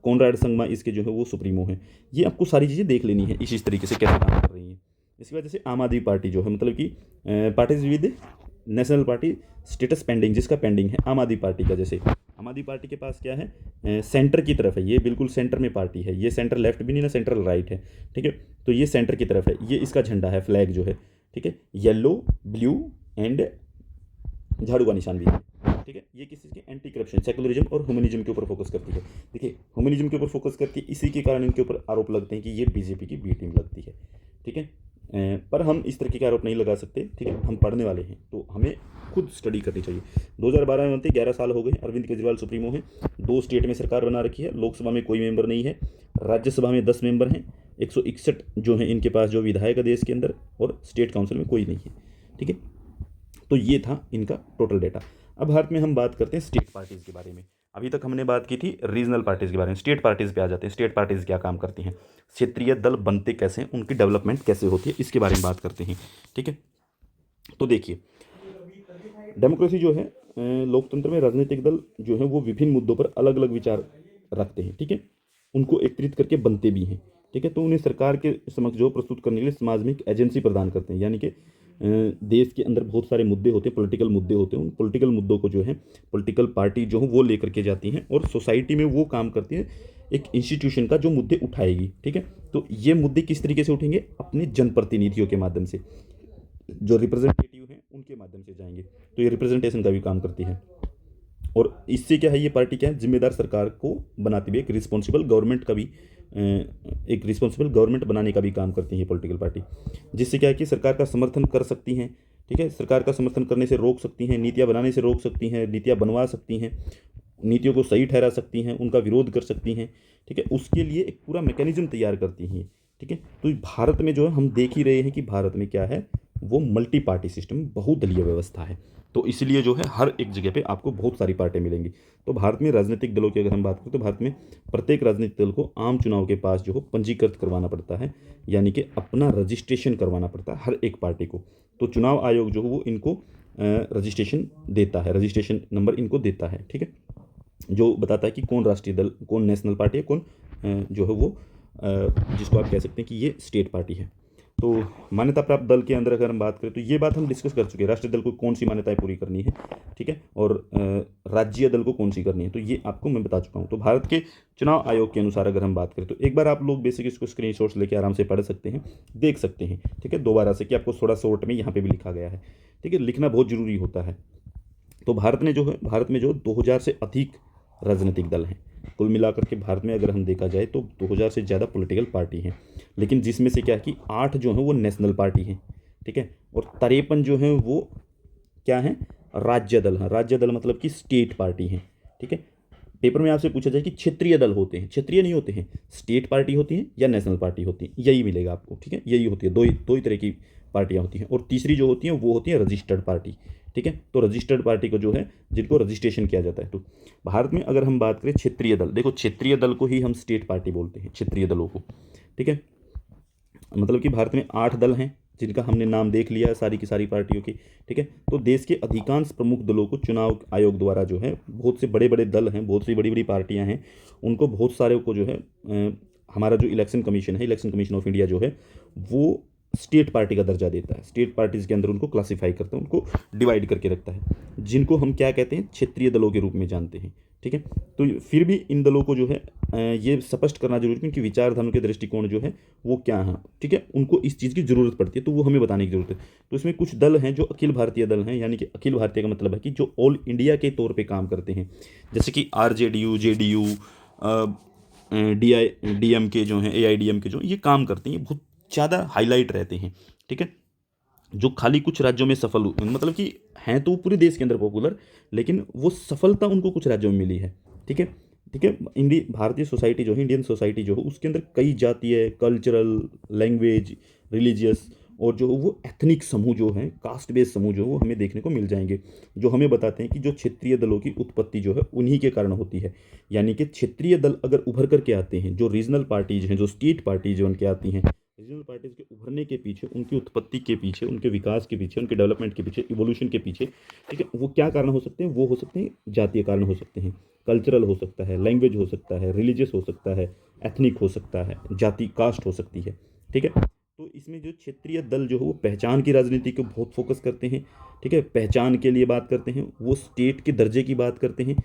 कॉनराड संगमा इसके जो है वो सुप्रीमो है। ये आपको सारी चीज़ें देख लेनी है इसी तरीके से कैसे काम कर रही हैं। इसके बाद जैसे आम आदमी पार्टी जो है, मतलब कि parties with national party status pending, जिसका पेंडिंग है आम आदमी पार्टी का। जैसे आम आदमी पार्टी के पास क्या है, सेंटर की तरफ है, ये बिल्कुल सेंटर में पार्टी है, ये सेंटर लेफ्ट भी नहीं ना सेंट्रल राइट है। ठीक है, तो ये सेंटर की तरफ है, ये इसका झंडा है, फ्लैग जो है। ठीक है, येलो, ब्लू एंड झाड़ू का निशान भी है। ठीक है, ये किसी के एंटी करप्शन, सेकुलरिज्म और ह्यूमनिज्म के ऊपर फोकस करती है। देखिए ह्यूमनिज्म के ऊपर फोकस करती है, इसी के कारण इनके ऊपर आरोप लगते हैं कि ये BJP की बी टीम लगती है। ठीक है। पर हम इस तरीके के आरोप नहीं लगा सकते, ठीक है। हम पढ़ने वाले हैं तो हमें खुद स्टडी करनी चाहिए। 2012 में बनते 11 साल हो गए, अरविंद केजरीवाल सुप्रीमो हैं, 2 स्टेट में सरकार बना रखी है, लोकसभा में कोई मेंबर नहीं है, राज्यसभा में 10 मेंबर हैं, 161 जो हैं इनके पास जो विधायक है देश के अंदर, और स्टेट काउंसिल में कोई नहीं है, ठीक है। तो ये था इनका टोटल डेटा। अब भारत में हम बात करते हैं स्टेट पार्टीज़ के बारे में। अभी तक हमने बात की थी रीजनल पार्टीज़ के बारे में, स्टेट पार्टीज़ पे आ जाते हैं। स्टेट पार्टीज़ क्या काम करती हैं, क्षेत्रीय दल बनते कैसे हैं, उनकी डेवलपमेंट कैसे होती है, इसके बारे में बात करते हैं, ठीक है। तो देखिए, डेमोक्रेसी जो है, लोकतंत्र में राजनीतिक दल जो है वो विभिन्न मुद्दों पर अलग अलग विचार रखते हैं, ठीक है। उनको एकत्रित करके बनते भी हैं, ठीक है। तो उन्हें सरकार के समक्ष जो प्रस्तुत करने के लिए समाज में एक एजेंसी प्रदान करते हैं, यानी कि देश के अंदर बहुत सारे मुद्दे होते हैं, पॉलिटिकल मुद्दे होते हैं, उन पॉलिटिकल मुद्दों को जो है पॉलिटिकल पार्टी जो है वो लेकर के जाती हैं और सोसाइटी में वो काम करती है एक इंस्टीट्यूशन का जो मुद्दे उठाएगी, ठीक है। तो ये मुद्दे किस तरीके से उठेंगे, अपने जनप्रतिनिधियों के माध्यम से, जो रिप्रेजेंटेटिव हैं उनके माध्यम से जाएंगे। तो ये रिप्रेजेंटेशन का भी काम करती है। और इससे क्या है, ये पार्टी क्या है, जिम्मेदार सरकार को बनाती भी, एक रिस्पॉन्सिबल गवर्नमेंट का भी, एक रिस्पॉन्सिबल गवर्नमेंट बनाने का भी काम करती है पॉलिटिकल पार्टी। जिससे क्या है कि सरकार का समर्थन कर सकती हैं, ठीक है। सरकार का समर्थन करने से रोक सकती हैं, नीतियाँ बनाने से रोक सकती हैं, नीतियाँ बनवा सकती हैं, नीतियों को सही ठहरा सकती हैं, उनका विरोध कर सकती हैं, ठीक है। उसके लिए एक पूरा मैकेनिज्म तैयार करती हैं, ठीक है। तो भारत में जो है हम देख ही रहे हैं कि भारत में क्या है, वो मल्टी पार्टी सिस्टम, बहुदलीय व्यवस्था है। तो इसलिए जो है हर एक जगह पे आपको बहुत सारी पार्टियां मिलेंगी। तो भारत में राजनीतिक दलों की अगर हम बात करें तो भारत में प्रत्येक राजनीतिक दल को आम चुनाव के पास जो हो पंजीकृत करवाना पड़ता है, यानी कि अपना रजिस्ट्रेशन करवाना पड़ता है हर एक पार्टी को। तो चुनाव आयोग जो हो वो इनको रजिस्ट्रेशन देता है, रजिस्ट्रेशन नंबर इनको देता है, ठीक है, जो बताता है कि कौन राष्ट्रीय दल, कौन नेशनल पार्टी है, कौन जो है वो जिसको आप कह सकते हैं कि ये स्टेट पार्टी है। तो मान्यता प्राप्त दल के अंदर अगर हम बात करें तो ये बात हम डिस्कस कर चुके हैं, राष्ट्रीय दल को कौन सी मान्यताएं पूरी करनी है, ठीक है, और राज्य दल को कौन सी करनी है, तो ये आपको मैं बता चुका हूँ। तो भारत के चुनाव आयोग के अनुसार अगर हम बात करें तो एक बार आप लोग बेसिक इसको स्क्रीनशॉट्स लेके आराम से पढ़ सकते हैं, देख सकते हैं, ठीक है, दोबारा से, कि आपको थोड़ा शॉर्ट में यहाँ पे भी लिखा गया है, ठीक है, लिखना बहुत जरूरी होता है। तो भारत में जो 2000 से अधिक राजनीतिक दल हैं, कुल मिलाकर के भारत में अगर हम देखा जाए तो 2000 से ज़्यादा पॉलिटिकल पार्टी हैं, लेकिन जिसमें से क्या है कि 8 जो हैं वो नेशनल पार्टी हैं, ठीक है, और 53 जो हैं वो क्या हैं, राज्य दल हैं। राज्य दल मतलब कि स्टेट पार्टी हैं, ठीक है। पेपर में आपसे पूछा जाए कि क्षेत्रीय दल होते हैं, क्षेत्रीय नहीं होते हैं, स्टेट पार्टी होती हैं या नेशनल पार्टी होती हैं, यही मिलेगा आपको, ठीक है, यही होती है, दो ही तरह की पार्टियां होती हैं। और तीसरी जो होती हैं वो होती है रजिस्टर्ड पार्टी, ठीक है। तो रजिस्टर्ड पार्टी को जो है जिनको रजिस्ट्रेशन किया जाता है। तो भारत में अगर हम बात करें क्षेत्रीय दल, देखो क्षेत्रीय दल को ही हम स्टेट पार्टी बोलते हैं, क्षेत्रीय दलों को, ठीक है। मतलब कि भारत में 8 दल हैं जिनका हमने नाम देख लिया है सारी की सारी पार्टियों की, ठीक है। तो देश के अधिकांश प्रमुख दलों को चुनाव आयोग द्वारा जो है, बहुत से बड़े बड़े दल हैं, बहुत सी बड़ी बड़ी पार्टियां हैं, उनको बहुत सारे को जो है हमारा जो इलेक्शन कमीशन है, इलेक्शन कमीशन ऑफ इंडिया जो है वो स्टेट पार्टी का दर्जा देता है, स्टेट पार्टीज़ के अंदर उनको क्लासीफाई करता है, उनको डिवाइड करके रखता है, जिनको हम क्या कहते हैं, क्षेत्रीय दलों के रूप में जानते हैं, ठीक है। तो फिर भी इन दलों को जो है ये स्पष्ट करना जरूरी है, क्योंकि विचारधारा के दृष्टिकोण जो है वो क्या है, ठीक है, उनको इस चीज़ की ज़रूरत पड़ती है, तो वो हमें बताने की जरूरत है। तो इसमें कुछ दल हैं जो अखिल भारतीय दल हैं, यानी कि अखिल भारतीय का मतलब है कि जो ऑल इंडिया के तौर पर काम करते हैं, जैसे कि RJDU, JDU, DIMK जो हैं, AIDMK जो ये काम करते हैं, बहुत ज़्यादा हाईलाइट रहते हैं, ठीक है। जो खाली कुछ राज्यों में सफल मतलब कि हैं तो पूरे देश के अंदर पॉपुलर, लेकिन वो सफलता उनको कुछ राज्यों में मिली है, ठीक है, ठीक है। भारतीय सोसाइटी जो है, इंडियन सोसाइटी जो है, उसके अंदर कई जातीय, कल्चरल, लैंग्वेज, रिलीजियस और जो वो एथनिक समूह जो हैं, कास्ट बेस्ड समूह जो है वो हमें देखने को मिल जाएंगे, जो हमें बताते हैं कि जो क्षेत्रीय दलों की उत्पत्ति जो है उन्हीं के कारण होती है। यानी कि क्षेत्रीय दल अगर उभर करके आते हैं, जो रीजनल पार्टीज हैं, जो स्टेट पार्टीज जो उनके आती हैं, रीजनल पार्टीज के उभरने के पीछे, उनकी उत्पत्ति के पीछे, उनके विकास के पीछे, उनके डेवलपमेंट के पीछे, इवोल्यूशन के पीछे, ठीक है, वो क्या कारण हो सकते हैं, वो हो सकते हैं जातीय कारण हो सकते हैं, कल्चरल हो सकता है, लैंग्वेज हो सकता है, रिलीजियस हो सकता है, एथनिक हो सकता है, जाति कास्ट हो सकती है, ठीक है। तो इसमें जो क्षेत्रीय दल जो है वो पहचान की राजनीति को बहुत फोकस करते हैं, ठीक है, पहचान के लिए बात करते हैं, वो स्टेट के दर्जे की बात करते हैं,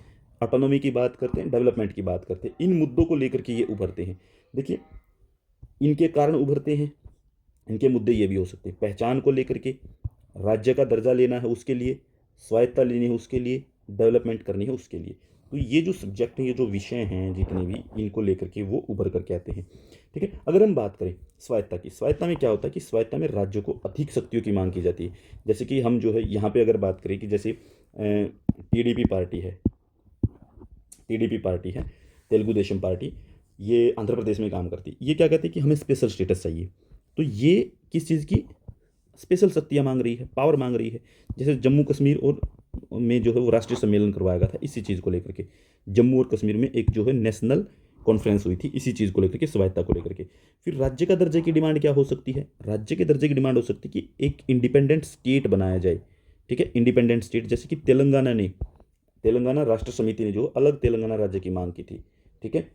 ऑटोनॉमी की बात करते हैं, डेवलपमेंट की बात करते हैं, इन मुद्दों को लेकर के ये उभरते हैं। देखिए, इनके कारण उभरते हैं, इनके मुद्दे ये भी हो सकते हैं, पहचान को लेकर के, राज्य का दर्जा लेना है उसके लिए, स्वायत्तता लेनी है उसके लिए, डेवलपमेंट करनी है उसके लिए। तो ये जो सब्जेक्ट हैं, ये जो विषय हैं जितने भी, इनको लेकर के वो उभर करके आते हैं। ठीक है, अगर हम बात करें स्वायत्ता की, स्वायत्ता में क्या होता है कि स्वायत्ता में राज्यों को अधिक शक्तियों की मांग की जाती है। जैसे कि हम जो है यहाँ पे अगर बात करें कि जैसे टीडीपी पार्टी है, टीडीपी पार्टी है, तेलुगु देशम पार्टी, ये आंध्र प्रदेश में काम करती है। ये क्या कहती है कि हमें स्पेशल स्टेटस चाहिए। तो ये किस चीज़ की स्पेशल शक्तियाँ मांग रही है, पावर मांग रही है। जैसे जम्मू कश्मीर और में जो है वो राष्ट्रीय सम्मेलन करवाया गया था इसी चीज़ को लेकर के। जम्मू और कश्मीर में एक जो है नेशनल कॉन्फ्रेंस हुई थी इसी चीज़ को लेकर के, स्वायत्ता को लेकर के। फिर राज्य का दर्जे की डिमांड क्या हो सकती है? राज्य के दर्जे की डिमांड हो सकती है कि एक इंडिपेंडेंट स्टेट बनाया जाए। ठीक है, इंडिपेंडेंट स्टेट, जैसे कि तेलंगाना राष्ट्र समिति ने जो अलग तेलंगाना राज्य की मांग की थी। ठीक है,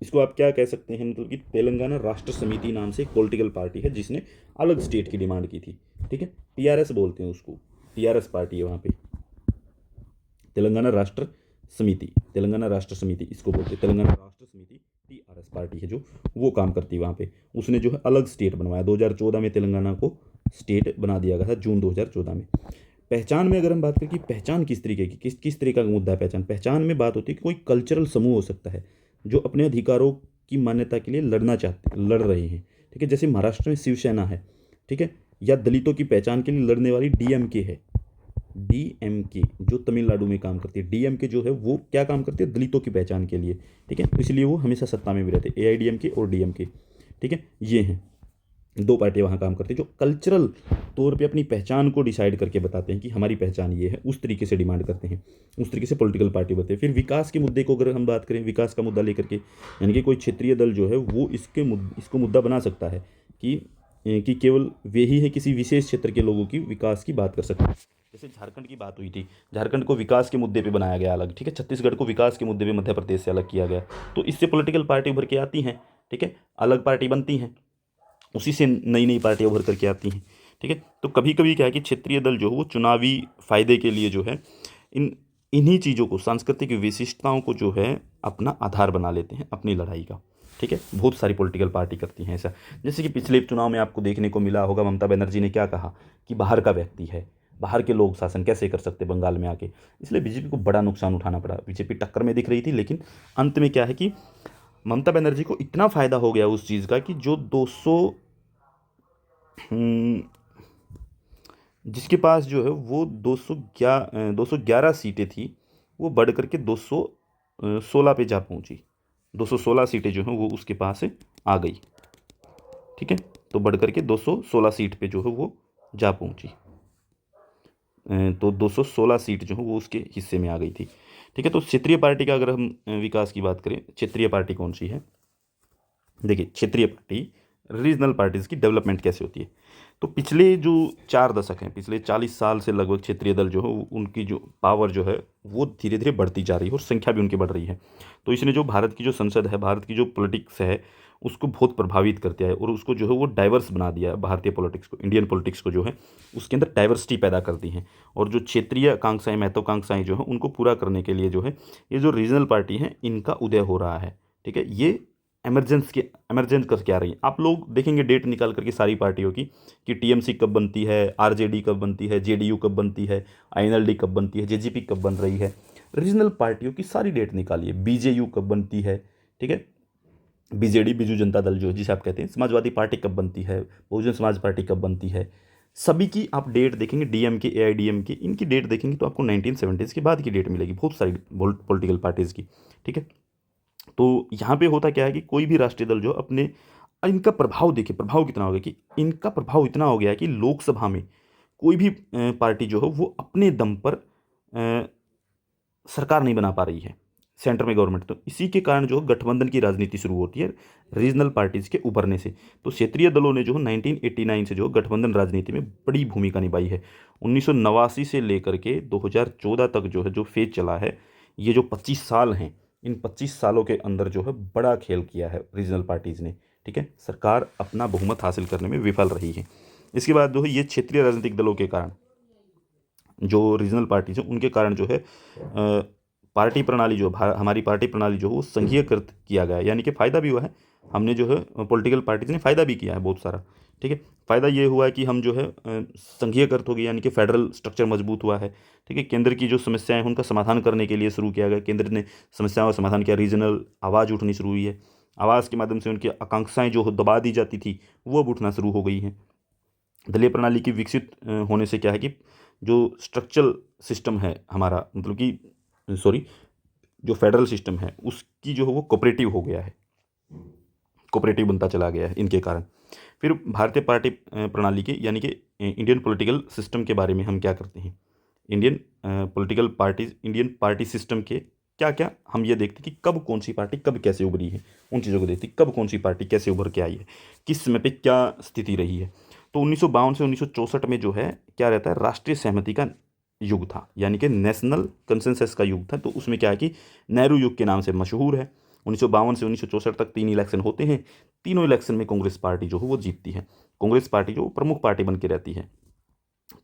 इसको आप क्या कह सकते हैं, मतलब कि तेलंगाना राष्ट्र समिति नाम से एक पॉलिटिकल पार्टी है जिसने अलग स्टेट की डिमांड की थी। ठीक है, टीआरएस बोलते हैं उसको, टीआरएस पार्टी है वहाँ पे, तेलंगाना राष्ट्र समिति इसको बोलते हैं। तेलंगाना राष्ट्र समिति टीआरएस पार्टी है जो वो काम करती है वहाँ पे। उसने जो है अलग स्टेट बनवाया, 2014 में तेलंगाना को स्टेट बना दिया गया था, जून 2014 में। पहचान में अगर हम बात करें कि पहचान किस तरीके की, किस तरीके का मुद्दा है पहचान में बात होती है कि कोई कल्चरल समूह हो सकता है जो अपने अधिकारों की मान्यता के लिए लड़ रहे हैं। ठीक है, जैसे महाराष्ट्र में शिवसेना है। ठीक है, या दलितों की पहचान के लिए लड़ने वाली डीएमके है। डीएमके जो तमिलनाडु में काम करती है, डीएमके जो है वो क्या काम करती है? दलितों की पहचान के लिए। ठीक है, इसलिए वो हमेशा सत्ता में भी रहते हैं, एआईडीएमके और डीएमके। ठीक है, ये हैं दो पार्टियां वहाँ काम करती है जो कल्चरल तौर पे अपनी पहचान को डिसाइड करके बताते हैं कि हमारी पहचान ये है, उस तरीके से डिमांड करते हैं, उस तरीके से पॉलिटिकल पार्टी बनते हैं। फिर विकास के मुद्दे को अगर हम बात करें, विकास का मुद्दा लेकर के, यानी कि कोई क्षेत्रीय दल जो है वो इसको मुद्दा बना सकता है कि केवल वे ही है किसी विशेष क्षेत्र के लोगों की विकास की बात कर सकते हैं। जैसे झारखंड की बात हुई थी, झारखंड को विकास के मुद्दे पे बनाया गया अलग। ठीक है, छत्तीसगढ़ को विकास के मुद्दे पे मध्य प्रदेश से अलग किया गया। तो इससे पॉलिटिकल पार्टी उभर के आती हैं। ठीक है, अलग पार्टी बनती हैं, उसी से नई नई पार्टियां उभर करके आती हैं। ठीक है, तो कभी कभी क्या है कि क्षेत्रीय दल जो है वो चुनावी फायदे के लिए जो है इन्हीं चीज़ों को, सांस्कृतिक विशिष्टताओं को जो है अपना आधार बना लेते हैं अपनी लड़ाई का। ठीक है, बहुत सारी पॉलिटिकल पार्टी करती हैं ऐसा। जैसे कि पिछले चुनाव में आपको देखने को मिला होगा, ममता बनर्जी ने क्या कहा कि बाहर का व्यक्ति है, बाहर के लोग शासन कैसे कर सकते बंगाल में आके। इसलिए बीजेपी को बड़ा नुकसान उठाना पड़ा। बीजेपी टक्कर में दिख रही थी, लेकिन अंत में क्या है कि ममता बनर्जी को इतना फ़ायदा हो गया उस चीज़ का कि जो 200 जिसके पास जो है वो 211 सीटें थी, वो बढ़ करके 216 पे जा पहुंची। 216 सीटें जो हैं वो उसके पास आ गई। ठीक है, तो बढ़ करके 216 सीट पे जो है वो जा पहुंची। तो 216 सीट जो है वो उसके हिस्से में आ गई थी। ठीक है, तो क्षेत्रीय पार्टी का अगर हम विकास की बात करें, क्षेत्रीय पार्टी कौन सी है? देखिए, क्षेत्रीय पार्टी, रीजनल पार्टीज़ की डेवलपमेंट कैसे होती है। तो पिछले जो 4 दशक हैं, पिछले 40 साल से लगभग क्षेत्रीय दल जो है उनकी जो पावर जो है वो धीरे धीरे बढ़ती जा रही है और संख्या भी उनकी बढ़ रही है। तो इसने जो भारत की जो संसद है, भारत की जो पॉलिटिक्स है, उसको बहुत प्रभावित कर दिया है और उसको जो है वो डाइवर्स बना दिया है। भारतीय पॉलिटिक्स को, इंडियन पॉलिटिक्स को जो है उसके अंदर डाइवर्सिटी पैदा कर दी है। और जो क्षेत्रीय आकांक्षाएं, महत्वाकांक्षाएं जो है उनको पूरा करने के लिए जो है ये जो रीजनल पार्टी हैं इनका उदय हो रहा है। ठीक है, ये एमरजेंस करके आ रही है। आप लोग देखेंगे डेट निकाल करके सारी पार्टियों की कि टीएमसी कब बनती है, आरजेडी कब बनती है, जेडीयू कब बनती है, आईएनएलडी कब बनती है, जेजेपी कब बन रही है। रीजनल पार्टियों की सारी डेट निकालिए। बीजेयू कब बनती है, ठीक है, बीजेडी, बीजू जनता दल जो जिसे आप कहते हैं, समाजवादी पार्टी कब बनती है, बहुजन समाज पार्टी कब बनती है, सभी की आप डेट देखेंगे। डीएमके, एआईडीएमके, इनकी डेट देखेंगे तो आपको 1970s के बाद की डेट मिलेगी, बहुत सारी पॉलिटिकल पार्टीज़ की। ठीक है, तो यहाँ पे होता क्या है कि कोई भी राष्ट्रीय दल जो अपने, इनका प्रभाव देखिए, प्रभाव कितना हो गया कि इनका प्रभाव इतना हो गया है कि लोकसभा में कोई भी पार्टी जो है वो अपने दम पर सरकार नहीं बना पा रही है, सेंटर में गवर्नमेंट। तो इसी के कारण जो गठबंधन की राजनीति शुरू होती है रीजनल पार्टीज़ के उभरने से। तो क्षेत्रीय दलों ने जो 1989 से जो गठबंधन राजनीति में बड़ी भूमिका निभाई है। 1989 से लेकर के 2014 तक जो है जो फेज चला है, ये जो 25 साल हैं, इन 25 सालों के अंदर जो है बड़ा खेल किया है रीजनल पार्टीज़ ने। ठीक है, सरकार अपना बहुमत हासिल करने में विफल रही है। इसके बाद जो है ये क्षेत्रीय राजनीतिक दलों के कारण, जो रीजनल पार्टीज हैं उनके कारण जो है पार्टी प्रणाली जो हमारी पार्टी प्रणाली जो है वो संघीयकृत किया गया है, यानी कि फ़ायदा भी हुआ है हमने जो है पॉलिटिकल पार्टीज ने फ़ायदा भी किया है बहुत सारा, ठीक है। फ़ायदा ये हुआ है कि हम जो है संघीयकृत हो गए, यानी कि फेडरल स्ट्रक्चर मजबूत हुआ है, ठीक है। केंद्र की जो समस्याएं हैं उनका समाधान करने के लिए शुरू किया गया, केंद्र ने समस्याओं का समाधान किया, रीजनल आवाज़ उठनी शुरू हुई है, आवाज़ के माध्यम से उनकी आकांक्षाएं जो दबा दी जाती थी वो अब उठना शुरू हो गई हैं। दलीय प्रणाली की विकसित होने से क्या है कि जो स्ट्रक्चरल सिस्टम है हमारा, मतलब कि सॉरी, जो फेडरल सिस्टम है उसकी जो है वो कोऑपरेटिव हो गया है, कोऑपरेटिव बनता चला गया है इनके कारण। फिर भारतीय पार्टी प्रणाली के, यानी कि इंडियन पॉलिटिकल सिस्टम के बारे में हम क्या करते हैं, Indian political parties, Indian party system के क्या क्या हम ये देखते हैं कि कब कौन सी पार्टी कब कैसे उभरी है, उन चीज़ों को देखते हैं, कब कौन सी पार्टी कैसे उभर के आई है, किस समय पे क्या स्थिति रही है। तो 1952 से 1964 में जो है क्या रहता है, राष्ट्रीय सहमति का युग था, यानी कि नेशनल कंसेंसस का युग था। तो उसमें क्या है कि नेहरू युग के नाम से मशहूर है। 1952 से 1964 तक 3 इलेक्शन होते हैं, तीनों इलेक्शन में कांग्रेस पार्टी जो है वो जीतती है। कांग्रेस पार्टी जो प्रमुख पार्टी बन के रहती है,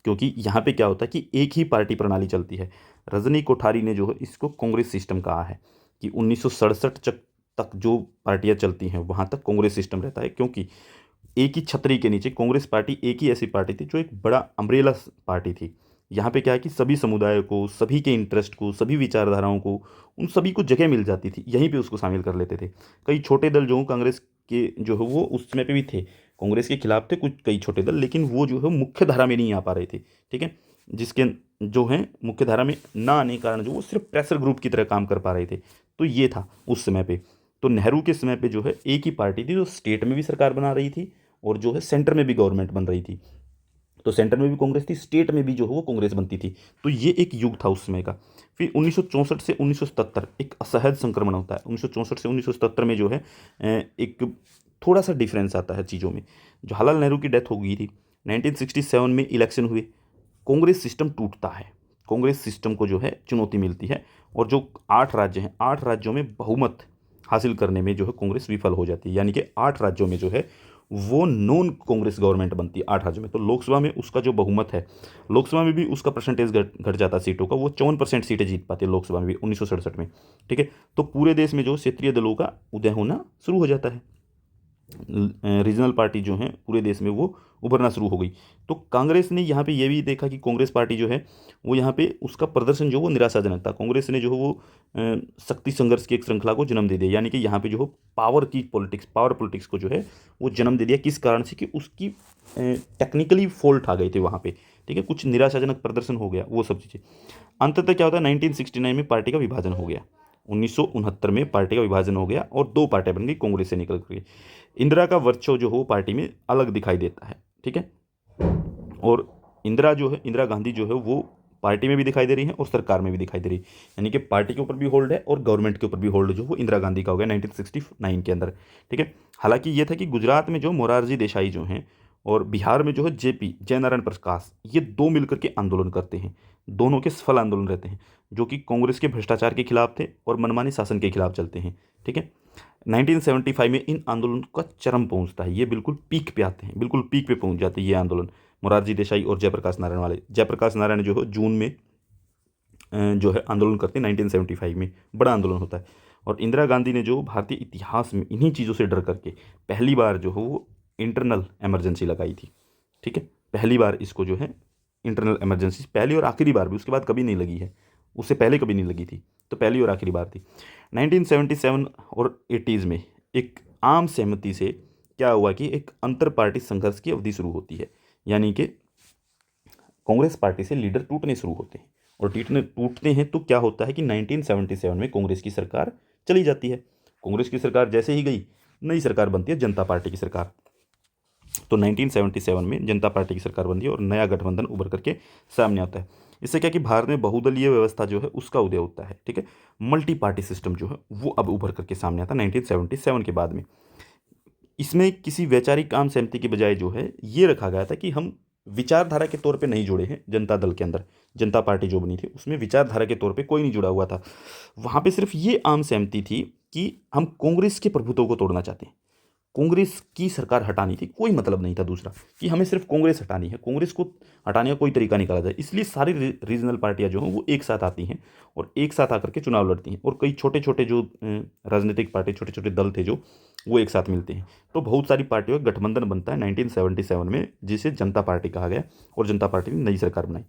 क्योंकि यहाँ पे क्या होता है कि एक ही पार्टी प्रणाली चलती है। रजनी कोठारी ने जो है इसको कांग्रेस सिस्टम कहा है कि 1967 तक जो पार्टियां चलती हैं वहाँ तक कांग्रेस सिस्टम रहता है, क्योंकि एक ही छतरी के नीचे कांग्रेस पार्टी एक ही ऐसी पार्टी थी जो एक बड़ा अम्ब्रेला पार्टी थी। यहाँ पे क्या है कि सभी समुदायों को, सभी के इंटरेस्ट को, सभी विचारधाराओं को, उन सभी को जगह मिल जाती थी, यहीं पे उसको शामिल कर लेते थे। कई छोटे दल जो कांग्रेस के जो है वो उस समय पे भी थे, कांग्रेस के खिलाफ थे कुछ कई छोटे दल, लेकिन वो जो है मुख्य धारा में नहीं आ पा रहे थे, ठीक है। जिसके जो है मुख्य धारा में ना आने के कारण जो वो सिर्फ प्रेशर ग्रुप की तरह काम कर पा रहे थे। तो ये था उस समय पे। तो नेहरू के समय पे जो है एक ही पार्टी थी जो स्टेट में भी सरकार बना रही थी और जो है सेंटर में भी गवर्नमेंट बन रही थी। तो सेंटर में भी कांग्रेस थी, स्टेट में भी जो है वो कांग्रेस बनती थी। तो ये एक युग था उस समय का। फिर 1964 से 1977 एक असहज संक्रमण होता है। 1964 से 1977 में जो है एक थोड़ा सा डिफरेंस आता है चीज़ों में। जवाहरलाल नेहरू की डेथ हो गई थी, 1967 में इलेक्शन हुए, कांग्रेस सिस्टम टूटता है, कांग्रेस सिस्टम को जो है चुनौती मिलती है, और जो 8 राज्य हैं, 8 राज्यों में बहुमत हासिल करने में जो है कांग्रेस विफल हो जाती है। यानी कि 8 राज्यों में जो है वो नॉन कांग्रेस गवर्नमेंट बनती है 8 राज्यों में। तो लोकसभा में उसका जो बहुमत है, लोकसभा में भी उसका परसेंटेज घट जाता है सीटों का, वो 54% सीटें जीत पाती है लोकसभा में भी 1967 में, ठीक है। तो पूरे देश में जो क्षेत्रीय दलों का उदय होना शुरू हो जाता है, रीजनल पार्टी जो हैं पूरे देश में वो उभरना शुरू हो गई। तो कांग्रेस ने यहाँ पे ये भी देखा कि कांग्रेस पार्टी जो है वो यहाँ पे उसका प्रदर्शन जो वो निराशाजनक था। कांग्रेस ने जो है वो शक्ति संघर्ष की एक श्रृंखला को जन्म दे दिया, यानी कि यहाँ पे जो है पावर की पॉलिटिक्स, पावर पॉलिटिक्स को जो है वो जन्म दे दिया। किस कारण से कि उसकी टेक्निकली फॉल्ट आ गए थे वहाँ पे, ठीक है, कुछ निराशाजनक प्रदर्शन हो गया, वो सब चीज़ें। अंततः क्या होता है, 1969 में पार्टी का विभाजन हो गया, 1969 में पार्टी का विभाजन हो गया और 2 पार्टियां बन गई कांग्रेस से निकल गई। इंदिरा का वर्चस्व जो हो पार्टी में अलग दिखाई देता है, ठीक है। और इंदिरा जो है, इंदिरा गांधी जो है वो पार्टी में भी दिखाई दे रही है और सरकार में भी दिखाई दे रही है, यानी कि पार्टी के ऊपर भी होल्ड है और गवर्नमेंट के ऊपर भी होल्ड जो वो इंदिरा गांधी का हो गया 1969 के अंदर, ठीक है। हालांकि ये था कि गुजरात में जो मोरारजी देसाई जो हैं और बिहार में जो है जेपी, जयनारायण प्रकाश, ये 2 मिलकर के आंदोलन करते हैं, दोनों के सफल आंदोलन रहते हैं, जो कि कांग्रेस के भ्रष्टाचार के खिलाफ थे और मनमानी शासन के खिलाफ चलते हैं, ठीक है। 1975 में इन आंदोलन का चरम पहुंचता है, ये बिल्कुल पीक पे आते हैं, बिल्कुल पीक पे पहुंच जाते हैं ये आंदोलन, मोरारजी देसाई और जयप्रकाश नारायण वाले। जयप्रकाश नारायण जो है जून में जो है आंदोलन करते हैं 1975 में, बड़ा आंदोलन होता है। और इंदिरा गांधी ने जो भारतीय इतिहास में इन्हीं चीज़ों से डर करके पहली बार जो है वो इंटरनल एमरजेंसी लगाई थी, ठीक है। पहली बार इसको जो है इंटरनल एमरजेंसी, पहली और आखिरी बार भी, उसके बाद कभी नहीं लगी है, उससे पहले कभी नहीं लगी थी, तो पहली और आखिरी बार थी। 1977 और 80s में एक आम सहमति से क्या हुआ कि एक अंतर पार्टी संघर्ष की अवधि शुरू होती है, यानी कि कांग्रेस पार्टी से लीडर टूटने शुरू होते हैं। और टूटते हैं तो क्या होता है कि 1977 में कांग्रेस की सरकार चली जाती है। कांग्रेस की सरकार जैसे ही गई, नई सरकार बनती है जनता पार्टी की सरकार। तो 1977 में जनता पार्टी की सरकार बनती है और नया गठबंधन उभर करके सामने आता है। इससे क्या कि भारत में बहुदलीय व्यवस्था जो है उसका उदय होता है, ठीक है। मल्टी पार्टी सिस्टम जो है वो अब उभर करके सामने आता है 1977 के बाद में। इसमें किसी वैचारिक आम सहमति के बजाय जो है ये रखा गया था कि हम विचारधारा के तौर पे नहीं जुड़े हैं जनता दल के अंदर, जनता पार्टी जो बनी थी उसमें विचारधारा के तौर पे कोई नहीं जुड़ा हुआ था। वहाँ पे सिर्फ ये आम सहमति थी कि हम कांग्रेस के प्रभुत्व को तोड़ना चाहते हैं, कांग्रेस की सरकार हटानी थी, कोई मतलब नहीं था दूसरा कि हमें सिर्फ कांग्रेस हटानी है, कांग्रेस को हटाने का कोई तरीका निकाला जाए। इसलिए सारी रीजनल पार्टियां जो हैं वो एक साथ आती हैं और एक साथ आकर के चुनाव लड़ती हैं। और कई छोटे छोटे जो राजनीतिक पार्टी, छोटे छोटे दल थे जो वो एक साथ मिलते हैं। तो बहुत सारी पार्टियों का गठबंधन बनता है 1977 में, जिसे जनता पार्टी कहा गया, और जनता पार्टी ने नई सरकार बनाई।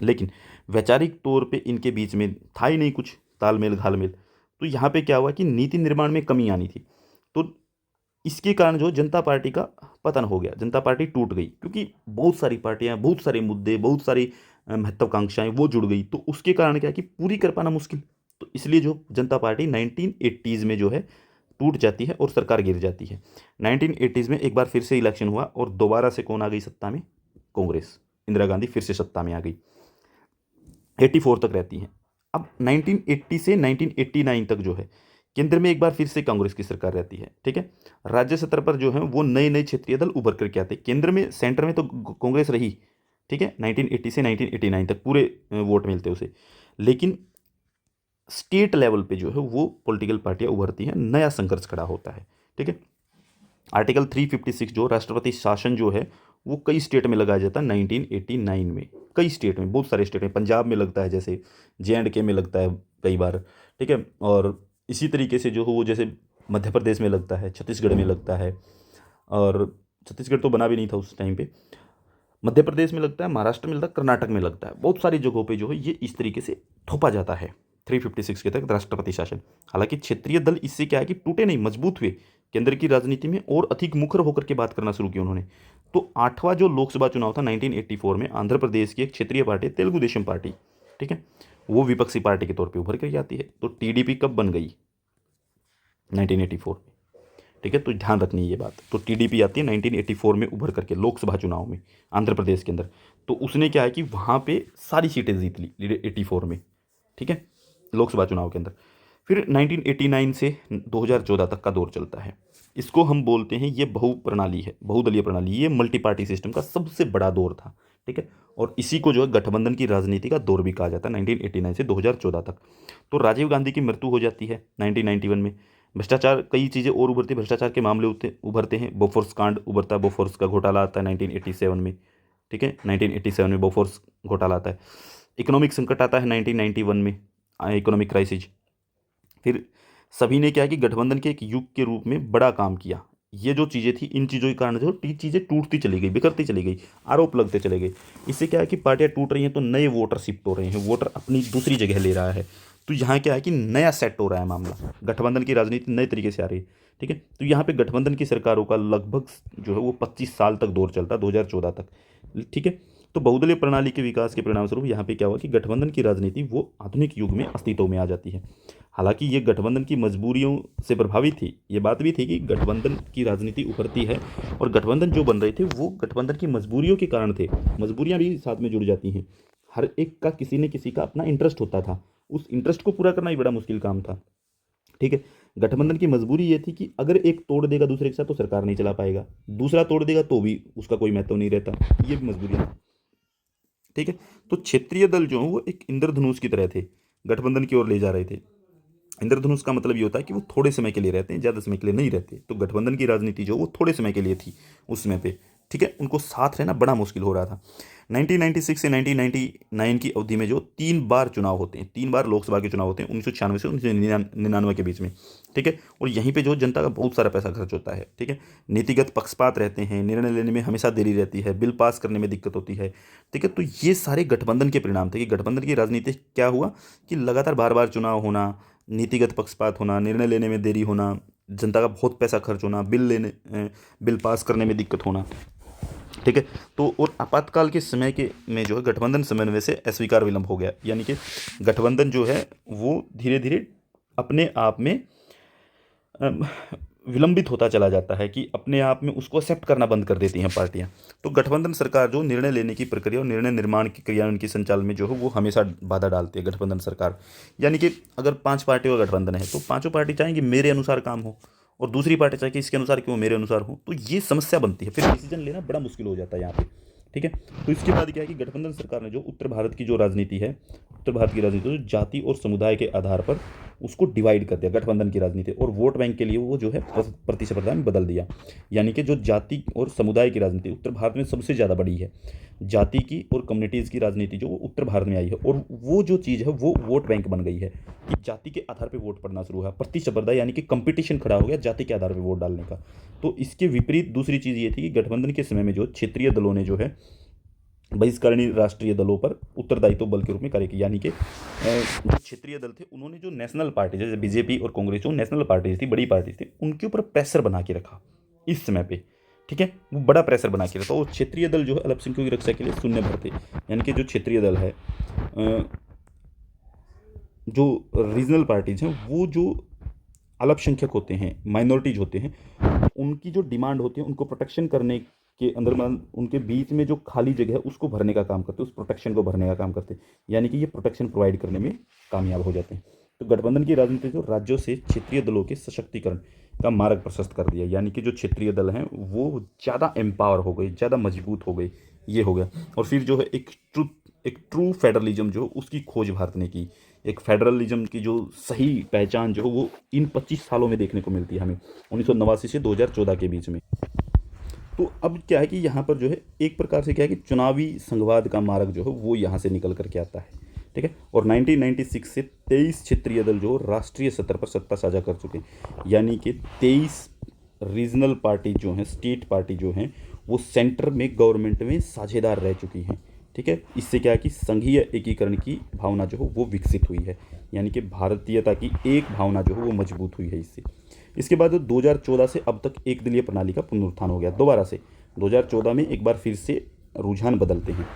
लेकिन वैचारिक तौर पे इनके बीच में था ही नहीं कुछ तालमेल घालमेल। तो यहाँ पे क्या हुआ कि नीति निर्माण में कमी आनी थी। तो इसके कारण जो जनता पार्टी का पतन हो गया, जनता पार्टी टूट गई, क्योंकि बहुत सारी पार्टियां, बहुत सारे मुद्दे, बहुत सारी महत्वाकांक्षाएं वो जुड़ गई। तो उसके कारण क्या कि पूरी कर पाना मुश्किल। तो इसलिए जो जनता पार्टी 1980s में जो है टूट जाती है और सरकार गिर जाती है। 1980s में एक बार फिर से इलेक्शन हुआ और दोबारा से कौन आ गई सत्ता में? कांग्रेस। इंदिरा गांधी फिर से सत्ता में आ गई, 84 तक रहती हैं। अब 1980 से 1989 तक जो है केंद्र में एक बार फिर से कांग्रेस की सरकार रहती है, ठीक है। राज्य स्तर पर जो है वो नए नए क्षेत्रीय दल उभर करके आते। केंद्र में, सेंटर में तो कांग्रेस रही, ठीक है, 1980 से 1989 तक पूरे वोट मिलते उसे। लेकिन स्टेट लेवल पे जो है वो पॉलिटिकल पार्टियां उभरती हैं, नया संघर्ष खड़ा होता है, ठीक है। आर्टिकल 356 जो राष्ट्रपति शासन जो है वो कई स्टेट में लगाया जाता है 1989 में। कई स्टेट में, बहुत सारे स्टेट में, पंजाब में लगता है, जैसे JNK में लगता है कई बार, ठीक है। और इसी तरीके से जो हो वो जैसे मध्य प्रदेश में लगता है, छत्तीसगढ़ में लगता है, और छत्तीसगढ़ तो बना भी नहीं था उस टाइम पे। मध्य प्रदेश में लगता है, महाराष्ट्र में लगता है, कर्नाटक में लगता है। बहुत सारी जगहों पे जो है ये इस तरीके से थोपा जाता है 356 के तहत राष्ट्रपति शासन। हालांकि क्षेत्रीय दल इससे क्या है कि टूटे नहीं, मजबूत हुए, केंद्र की राजनीति में और अधिक मुखर होकर के बात करना शुरू की उन्होंने। तो 8वां जो लोकसभा चुनाव था 1984 में, आंध्र प्रदेश की एक क्षेत्रीय पार्टी तेलुगु देशम पार्टी, ठीक है, वो विपक्षी पार्टी के तौर पर उभर कर आती है। तो TDP कब बन गई? 1984 में, ठीक है। तो ध्यान रखनी है ये बात। तो TDP आती है 1984 में उभर करके लोकसभा चुनाव में आंध्र प्रदेश के अंदर। तो उसने क्या है कि वहाँ पे सारी सीटें जीत ली 84 में, ठीक है, लोकसभा चुनाव के अंदर। फिर 1989 से 2014 तक का दौर चलता है। इसको हम बोलते हैं, ये बहुप्रणाली है, बहुदलीय प्रणाली, ये मल्टी पार्टी सिस्टम का सबसे बड़ा दौर था, ठीक है। और इसी को जो है गठबंधन की राजनीति का दौर भी कहा जाता है 1989 से 2014 तक। तो राजीव गांधी की मृत्यु हो जाती है 1991 में। भ्रष्टाचार, कई चीज़ें और उभरती, भ्रष्टाचार के मामले उभरते हैं। बोफोर्स कांड उभरता है, बोफोर्स का घोटाला आता है 1987 में, ठीक है, 1987 में बोफोर्स घोटाला आता है। इकोनॉमिक संकट आता है 1991 में, इकोनॉमिक क्राइसिस। फिर सभी ने क्या है कि गठबंधन के एक युग के रूप में बड़ा काम किया। ये जो चीज़ें थी, इन चीज़ों के कारण जो चीज़ें टूटती चली गई, बिखरती चली गई, आरोप लगते चले गए। इससे क्या है कि पार्टियां टूट रही हैं तो नए वोटर शिफ्ट हो रहे हैं, वोटर अपनी दूसरी जगह ले रहा है। तो यहाँ क्या है कि नया सेट हो रहा है मामला, गठबंधन की राजनीति नए तरीके से आ रही है, ठीक है। तो यहाँ पे गठबंधन की सरकारों का लगभग जो है वो 25 साल तक दौर चलता है, 2014 तक, ठीक है। तो बहुदलीय प्रणाली के विकास के परिणाम स्वरूप यहाँ पे क्या हुआ कि गठबंधन की राजनीति वो आधुनिक युग में अस्तित्व में आ जाती है। हालांकि ये गठबंधन की मजबूरियों से प्रभावित थी। ये बात भी थी कि गठबंधन की राजनीति उभरती है और गठबंधन जो बन रहे थे वो गठबंधन की मजबूरियों के कारण थे। मजबूरियां भी साथ में जुड़ जाती हैं। हर एक का किसी न किसी का अपना इंटरेस्ट होता था, उस इंटरेस्ट को पूरा करना ही बड़ा मुश्किल काम था, ठीक है। गठबंधन की मजबूरी ये थी कि अगर एक तोड़ देगा दूसरे के साथ तो सरकार नहीं चला पाएगा, दूसरा तोड़ देगा तो भी उसका कोई महत्व नहीं रहता। ये भी मजबूरियां, ठीक है। तो क्षेत्रीय दल जो है वो एक इंद्रधनुष की तरह थे, गठबंधन की ओर ले जा रहे थे। इंद्रधनुष का मतलब ये होता है कि वो थोड़े समय के लिए रहते हैं, ज़्यादा समय के लिए नहीं रहते। तो गठबंधन की राजनीति जो वो थोड़े समय के लिए थी उस समय पे, ठीक है। उनको साथ रहना बड़ा मुश्किल हो रहा था। 1996 से 1999 की अवधि में जो 3 बार चुनाव होते हैं, 3 बार लोकसभा के चुनाव होते हैं 1996 से 1999 के बीच में, ठीक है। और यहीं पे जो जनता का बहुत सारा पैसा खर्च होता है, ठीक है। नीतिगत पक्षपात रहते हैं, निर्णय लेने में हमेशा देरी रहती है, बिल पास करने में दिक्कत होती है, ठीक है। तो ये सारे गठबंधन के परिणाम थे कि गठबंधन की राजनीति क्या हुआ कि लगातार बार बार चुनाव होना, नीतिगत पक्षपात होना, निर्णय लेने में देरी होना, जनता का बहुत पैसा खर्च होना, बिल पास करने में दिक्कत होना, ठीक है। तो और आपातकाल के समय के में जो है गठबंधन समन्वय से अस्वीकार विलंब हो गया, यानी कि गठबंधन जो है वो धीरे धीरे अपने आप में विलंबित होता चला जाता है, कि अपने आप में उसको एक्सेप्ट करना बंद कर देती हैं पार्टियां। तो गठबंधन सरकार जो निर्णय लेने की प्रक्रिया और निर्णय निर्माण की क्रियान्वयन की संचालन में जो है वो हमेशा बाधा डालती है गठबंधन सरकार। यानी कि अगर 5 पार्टियों का गठबंधन है तो पांचों पार्टी चाहेंगे मेरे अनुसार काम हो, और दूसरी पार्टी चाहे कि इसके अनुसार क्यों मेरे अनुसार हो। तो ये समस्या बनती है, फिर डिसीजन लेना बड़ा मुश्किल हो जाता है यहाँ पे, ठीक है। तो इसके बाद क्या है कि गठबंधन सरकार ने जो उत्तर भारत की जो राजनीति है, उत्तर भारत की राजनीति जो जाति और समुदाय के आधार पर उसको डिवाइड कर दिया गठबंधन की राजनीति, और वोट बैंक के लिए वो जो है प्रतिस्पर्धा में बदल दिया। यानी कि जो जाति और समुदाय की राजनीति उत्तर भारत में सबसे ज़्यादा बड़ी है, जाति की और कम्युनिटीज़ की राजनीति जो वो उत्तर भारत में आई है, और वो जो चीज़ है वो वोट बैंक बन गई है कि जाति के आधार पे वोट पड़ना शुरू हुआ, प्रतिस्पर्धा यानी कि कंपटीशन खड़ा हो गया जाति के आधार पे वोट डालने का। तो इसके विपरीत दूसरी चीज़ ये थी कि गठबंधन के समय में जो क्षेत्रीय दलों ने जो है बहिष्करणीय राष्ट्रीय दलों पर उत्तरदायित्व बल के रूप में कार्य किया, यानी कि जो क्षेत्रीय दल थे उन्होंने जो नेशनल पार्टी जैसे बीजेपी और कांग्रेस जो नेशनल पार्टीज थी, बड़ी पार्टीज थी, उनके ऊपर प्रेशर बना के रखा इस समय पे। ठीक है, वो बड़ा प्रेशर बना के रखा, और क्षेत्रीय दल जो है अल्पसंख्यकों की रक्षा के लिए शून्य भर थे, यानी कि जो क्षेत्रीय दल है, जो रीजनल पार्टीज हैं, वो जो अल्पसंख्यक होते हैं, माइनॉरिटीज होते हैं, उनकी जो डिमांड होती है उनको प्रोटेक्शन करने के अंदर उनके बीच में जो खाली जगह है उसको भरने का काम करते हैं, उस प्रोटेक्शन को भरने का काम करते हैं, यानी कि ये प्रोटेक्शन प्रोवाइड करने में कामयाब हो जाते हैं। तो गठबंधन की राजनीति जो राज्यों से क्षेत्रीय दलों के सशक्तिकरण का मार्ग प्रशस्त कर दिया, यानी कि जो क्षेत्रीय दल हैं वो ज़्यादा एम्पावर हो गए, ज़्यादा मजबूत हो गए, ये हो गया। और फिर जो है एक ट्रू फेडरलिज्म जो उसकी खोज भारत ने की, एक फेडरलिज्म की जो सही पहचान जो वो इन 25 सालों में देखने को मिलती है हमें, 1989 से 2014 के बीच में। तो अब क्या है कि यहाँ पर जो है एक प्रकार से क्या है कि चुनावी संघवाद का मार्ग जो है वो यहाँ से निकल करके आता है। ठीक है, और 1996 से 23 क्षेत्रीय दल जो राष्ट्रीय स्तर पर सत्ता साझा कर चुके हैं, यानी कि 23 रीजनल पार्टी जो हैं, स्टेट पार्टी जो हैं, वो सेंटर में गवर्नमेंट में साझेदार रह चुकी हैं। ठीक है, इससे क्या है कि संघीय एकीकरण की भावना जो है वो विकसित हुई है, यानी कि भारतीयता की एक भावना जो है वो मजबूत हुई है इससे। इसके बाद 2014 से अब तक एक दलीय प्रणाली का पुनरुत्थान हो गया दोबारा से। 2014 में एक बार फिर से रुझान बदलते हैं।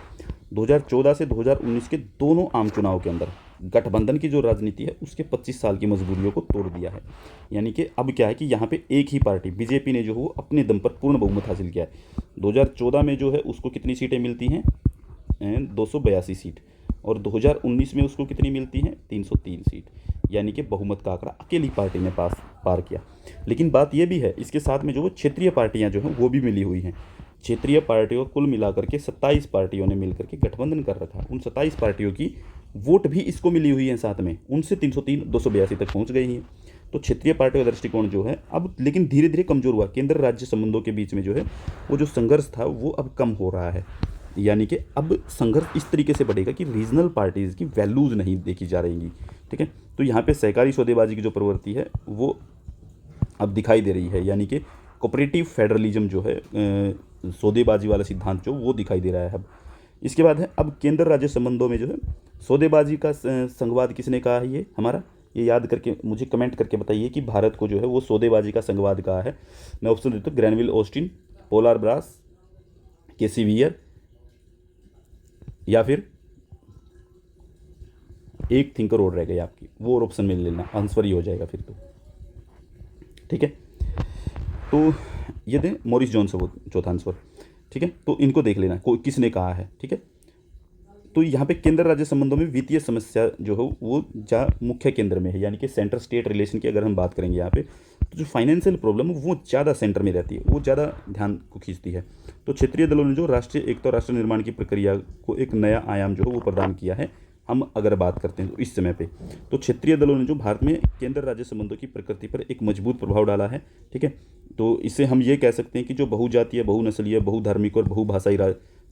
2014 से 2019 के दोनों आम चुनाव के अंदर गठबंधन की जो राजनीति है उसके 25 साल की मजबूरियों को तोड़ दिया है, यानी कि अब क्या है कि यहाँ पे एक ही पार्टी बीजेपी ने जो है वो अपने दम पर पूर्ण बहुमत हासिल किया है। 2014 में जो है उसको कितनी सीटें मिलती हैं, 282 सीट, और 2019 में उसको कितनी मिलती हैं, 303 सीट, यानी कि बहुमत का आंकड़ा अकेली पार्टी ने पार किया। लेकिन बात यह भी है इसके साथ में जो वो क्षेत्रीय पार्टियां जो हैं वो भी मिली हुई हैं। क्षेत्रीय पार्टियों को कुल मिलाकर के 27 पार्टियों ने मिलकर के गठबंधन कर रखा है। उन 27 पार्टियों की वोट भी इसको मिली हुई है साथ में, उनसे 303 282 तक पहुंच गई हैं। तो क्षेत्रीय पार्टियों का दृष्टिकोण जो है अब लेकिन धीरे धीरे कमजोर हुआ। केंद्र राज्य संबंधों के बीच में जो है वो जो संघर्ष था वो अब कम हो रहा है, यानी कि अब संघर्ष इस तरीके से बढ़ेगा कि रीजनल पार्टीज़ की वैल्यूज़ नहीं देखी जा रहेंगी। ठीक है, तो यहाँ पे सहकारी सौदेबाजी की जो प्रवृत्ति है वो अब दिखाई दे रही है, यानी कि कोऑपरेटिव फेडरलिज्म जो है, सौदेबाजी वाला सिद्धांत जो वो दिखाई दे रहा है अब। इसके बाद है अब केंद्र राज्य संबंधों में जो है सौदेबाजी का संघवाद किसने कहा है, ये हमारा, ये याद करके मुझे कमेंट करके बताइए कि भारत को जो है वो सौदेबाजी का संघवाद कहा है। मैं ऑप्शन देता हूँ, ग्रैनविल ऑस्टिन, पोलार ब्रास, केसी वियर, या फिर एक थिंकर और रह गई आपकी, वो और ऑप्शन में ले लेना, आंसर ही हो जाएगा फिर तो। ठीक है, तो ये दें मॉरिस जॉनसन वो चौथा आंसर। ठीक है, तो इनको देख लेना कोई किसने कहा है। ठीक है, तो यहाँ पे केंद्र राज्य संबंधों में वित्तीय समस्या जो है वो जा मुख्य केंद्र में है, यानी कि सेंटर स्टेट रिलेशन की अगर हम बात करेंगे यहाँ पे, तो जो फाइनेंशियल प्रॉब्लम है वो ज़्यादा सेंटर में रहती है, वो ज़्यादा ध्यान को खींचती है। तो क्षेत्रीय दलों ने जो राष्ट्रीय एकता और राष्ट्र निर्माण की प्रक्रिया को एक नया आयाम जो है वो प्रदान किया है। हम अगर बात करते हैं तो इस समय पे तो क्षेत्रीय दलों ने जो भारत में केंद्र राज्य संबंधों की प्रकृति पर एक मजबूत प्रभाव डाला है। ठीक है, तो इससे हम ये कह सकते हैं कि जो बहुजातीय, बहुनस्लीय, बहुधार्मिक और बहुभाषाई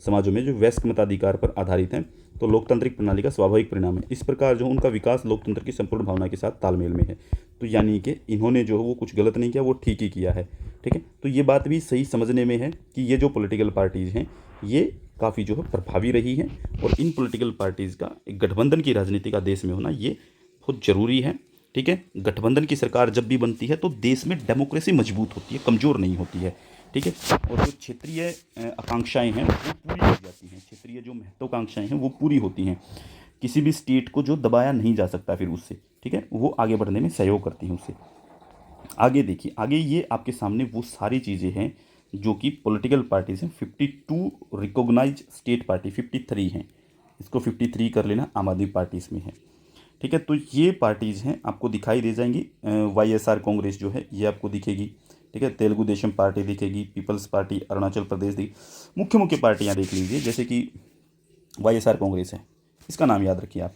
समाजों में जो वयस्क मताधिकार पर आधारित हैं, तो लोकतांत्रिक प्रणाली का स्वाभाविक परिणाम है। इस प्रकार जो उनका विकास लोकतंत्र की संपूर्ण भावना के साथ तालमेल में है। तो यानी कि इन्होंने जो वो कुछ गलत नहीं किया, वो ठीक ही किया है। ठीक है, तो ये बात भी सही समझने में है कि ये जो पॉलिटिकल पार्टीज़ हैं ये काफ़ी जो है प्रभावी रही हैं, और इन पॉलिटिकल पार्टीज़ का एक गठबंधन की राजनीति का देश में होना ये बहुत ज़रूरी है। ठीक है, गठबंधन की सरकार जब भी बनती है तो देश में डेमोक्रेसी मजबूत होती है, कमज़ोर नहीं होती है। ठीक है, और जो क्षेत्रीय आकांक्षाएं हैं वो पूरी हो जाती हैं, क्षेत्रीय जो महत्वाकांक्षाएं हैं वो पूरी होती हैं। किसी भी स्टेट को जो दबाया नहीं जा सकता फिर उससे। ठीक है, वो आगे बढ़ने में सहयोग करती हैं उससे। आगे देखिए, आगे ये आपके सामने वो सारी चीज़ें हैं जो कि पॉलिटिकल पार्टीज़ हैं। 52 रिकॉग्नाइज स्टेट पार्टी 53 हैं, इसको 53 कर लेना, आम आदमी पार्टी इसमें है। ठीक है, तो ये पार्टीज़ हैं आपको दिखाई दे जाएंगी। YSR कांग्रेस जो है ये आपको दिखेगी। ठीक है, तेलुगु देशम पार्टी दिखेगी, पीपल्स पार्टी अरुणाचल प्रदेश दी। मुख्य मुख्य पार्टियाँ देख लीजिए, जैसे कि YSR कांग्रेस है, इसका नाम याद रखिए आप।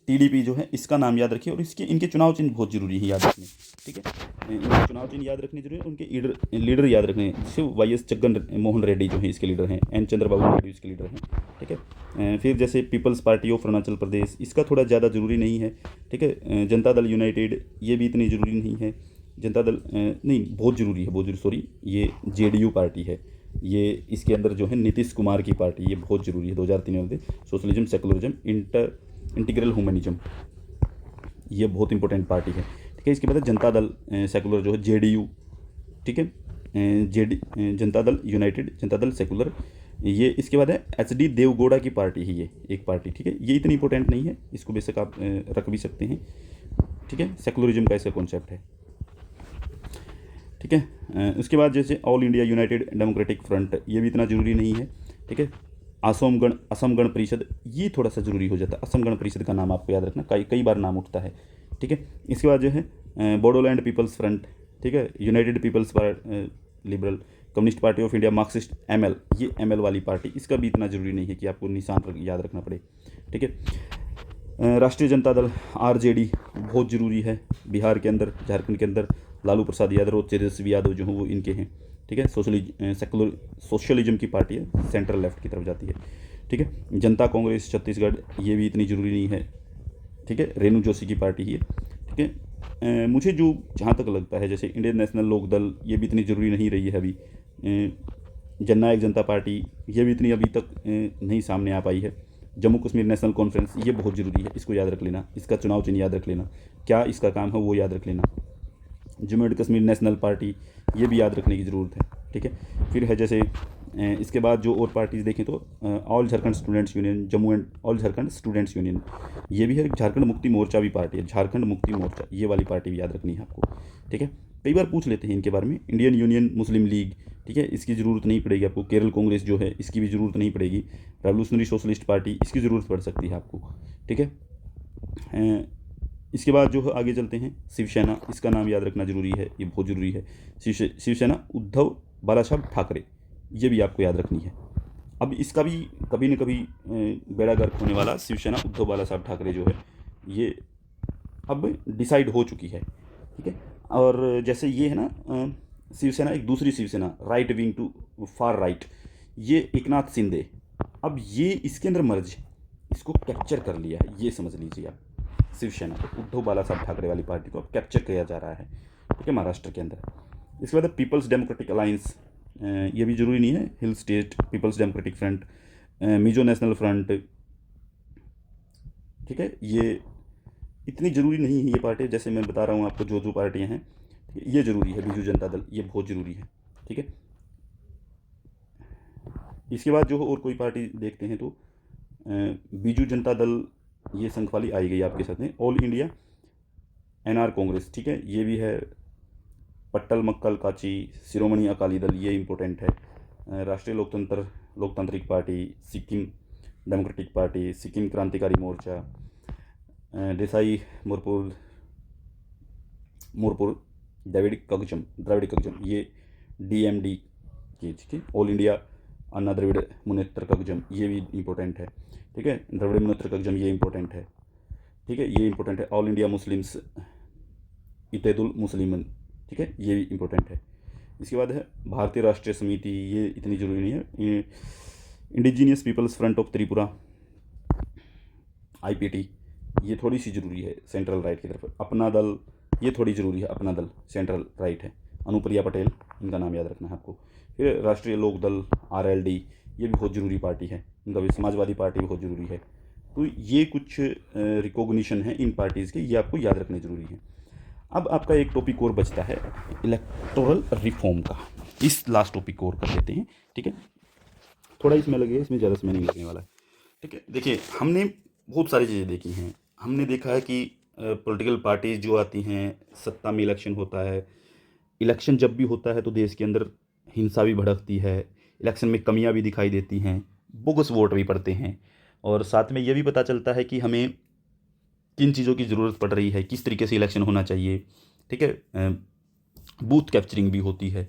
टीडीपी जो है इसका नाम याद रखिए, और इनके चुनाव चिन्ह बहुत जरूरी है याद रखने, ठीक है। इनके चुनाव चिन्ह याद रखने जरूरी है, उनके लीडर याद रखने, जैसे YS जगन मोहन रेड्डी जो है इसके लीडर हैं, N चंद्रबाबू नायडू इसके लीडर हैं, ठीक है। फिर जैसे peoples party of Arunachal Pradesh, इसका थोड़ा ज़्यादा जरूरी नहीं है, ठीक है। जनता दल यूनाइटेड, ये भी इतनी जरूरी नहीं है। जनता दल नहीं, बहुत ज़रूरी है, बहुत जरूरी, सॉरी, ये JDU पार्टी है, ये इसके अंदर जो है नीतीश कुमार की पार्टी, ये बहुत ज़रूरी है। 2003 में सोशलिज्म, सेकुलरिज्म, इंटीग्रल ह्यूमनिज्म, ये बहुत इंपॉर्टेंट पार्टी है, ठीक है। इसके बाद जनता दल सेकुलर जो है JDU, ठीक है, जनता दल यूनाइटेड, जनता दल सेकुलर, ये इसके बाद है HD देवगौड़ा की पार्टी है, ये एक पार्टी, ठीक है। ये इतनी इंपॉर्टेंट नहीं है, इसको बेशक आप रख भी सकते हैं, ठीक है। सेकुलरिज्म का इसका कॉन्सेप्ट है, ठीक है। उसके बाद जैसे all India United democratic front, ये भी इतना जरूरी नहीं है, ठीक है। असम गण परिषद, ये थोड़ा सा जरूरी हो जाता है, असम गण परिषद का नाम आपको याद रखना, कई बार नाम उठता है, ठीक है। इसके बाद जो है बोडोलैंड पीपल्स फ्रंट, ठीक है, United People's Liberal, Communist Party of India, Marxist, ML, ये ML वाली पार्टी, इसका भी इतना जरूरी नहीं है कि आपको निशान याद रखना पड़े, ठीक है। राष्ट्रीय जनता दल RJD बहुत ज़रूरी है, बिहार के अंदर, झारखंड के अंदर लालू प्रसाद यादव और तेजस्वी यादव जो हैं वो इनके हैं, ठीक है। सोशलिज्म की पार्टी है, सेंट्रल लेफ्ट की तरफ जाती है, ठीक है। जनता कांग्रेस छत्तीसगढ़, ये भी इतनी ज़रूरी नहीं है, ठीक है। रेणु जोशी की पार्टी ही है, ठीक है। मुझे जो जहाँ तक लगता है, जैसे इंडियन नेशनल लोक दल, ये भी इतनी ज़रूरी नहीं रही है अभी। जननायक जनता पार्टी, ये भी इतनी अभी तक नहीं सामने आ पाई है। जम्मू कश्मीर नेशनल कॉन्फ्रेंस, ये बहुत ज़रूरी है, इसको याद रख लेना, इसका चुनाव चिन्ह याद रख लेना, क्या इसका काम है वो याद रख लेना। Jammu and Kashmir national party, ये भी याद रखने की ज़रूरत है, ठीक है। फिर है जैसे इसके बाद जो और पार्टीज़ देखें तो all Jharkhand students union, Jammu and all Jharkhand students union, ये भी है। झारखंड मुक्ति मोर्चा भी पार्टी है, झारखंड मुक्ति मोर्चा, ये वाली पार्टी भी याद रखनी है आपको, ठीक है। कई बार पूछ लेते हैं इनके बारे में। इंडियन यूनियन मुस्लिम लीग, ठीक है, इसकी ज़रूरत नहीं पड़ेगी आपको। केरल कांग्रेस जो है, इसकी भी ज़रूरत नहीं पड़ेगी। रेवोल्यूशनरी सोशलिस्ट पार्टी, इसकी ज़रूरत पड़ सकती है आपको, ठीक है। इसके बाद जो है आगे चलते हैं, शिवसेना, इसका नाम याद रखना जरूरी है, ये बहुत ज़रूरी है। शिवसेना उद्धव बालासाहेब ठाकरे, ये भी आपको याद रखनी है। अब इसका भी कभी न कभी बेड़ा गर्क होने वाला, शिवसेना उद्धव बालासाहेब ठाकरे जो है, ये अब डिसाइड हो चुकी है, ठीक है। और जैसे ये है ना शिवसेना, एक दूसरी Shiv Sena, right wing to far right, ये एकनाथ शिंदे, अब ये इसके अंदर मर्ज, इसको कैप्चर कर लिया है, ये समझ लीजिए आप। शिवसेना को, उद्धव बालासाहेब ठाकरे वाली पार्टी को अब कैप्चर किया जा रहा है, ठीक है, महाराष्ट्र के अंदर। इसके बाद पीपल्स डेमोक्रेटिक अलायंस, ये भी जरूरी नहीं है। Hill State People's Democratic Front, Mizo National Front, ठीक है, ये इतनी ज़रूरी नहीं है ये पार्टी, जैसे मैं बता रहा हूँ आपको जो पार्टियाँ हैं, ये ज़रूरी है। बीजू जनता दल, ये बहुत ज़रूरी है, ठीक है। इसके बाद जो और कोई पार्टी देखते हैं तो बीजू जनता दल, ये संख वाली आई गई आपके साथ में। ऑल इंडिया NR कांग्रेस, ठीक है, ये भी है। पट्टल मक्कल काची शिरोमणि अकाली दल, ये इंपॉर्टेंट है। राष्ट्रीय लोकतांत्रिक party, Sikkim democratic party, Sikkim क्रांतिकारी मोर्चा, देसाई मोरपुर द्रविड़ कगजम, ये DMD की, ठीक है। ऑल इंडिया अन्ना द्रविड़ मुनेत्र कगजम, ये भी इंपॉर्टेंट है, ठीक है। द्रविड़ मुनेत्र कगजम, ये इंपॉर्टेंट है, ठीक है, ये इंपॉर्टेंट है। All India Muslims Ittehadul Muslimeen, ठीक है, ये भी इंपॉर्टेंट है। इसके बाद है भारतीय राष्ट्रीय समिति, ये इतनी ज़रूरी नहीं है। Indigenous People's Front of Tripura, IPT, ये थोड़ी सी ज़रूरी है सेंट्रल राइट की तरफ। अपना दल, ये थोड़ी ज़रूरी है, अपना दल सेंट्रल राइट है। अनुप्रिया पटेल, इनका नाम याद रखना है आपको। फिर राष्ट्रीय लोक दल RLD, ये भी बहुत ज़रूरी पार्टी है, इनका भी। समाजवादी पार्टी बहुत ज़रूरी है। तो ये कुछ रिकॉग्निशन है इन पार्टीज़ के, ये आपको याद रखने ज़रूरी है। अब आपका एक टॉपिक और बचता है इलेक्टोरल रिफॉर्म का, इस लास्ट टॉपिक को और कर लेते हैं, ठीक है। थोड़ा इसमें लगेगा, इसमें ज़्यादा समय नहीं लगने वाला है, ठीक है। देखिए, हमने बहुत सारी चीज़ें देखी हैं। हमने देखा है कि पॉलिटिकल पार्टीज जो आती हैं, सत्ता में इलेक्शन होता है, इलेक्शन जब भी होता है तो देश के अंदर हिंसा भी भड़कती है, इलेक्शन में कमियां भी दिखाई देती हैं, बोगस वोट भी पड़ते हैं, और साथ में ये भी पता चलता है कि हमें किन चीज़ों की ज़रूरत पड़ रही है, किस तरीके से इलेक्शन होना चाहिए, ठीक है। बूथ कैप्चरिंग भी होती है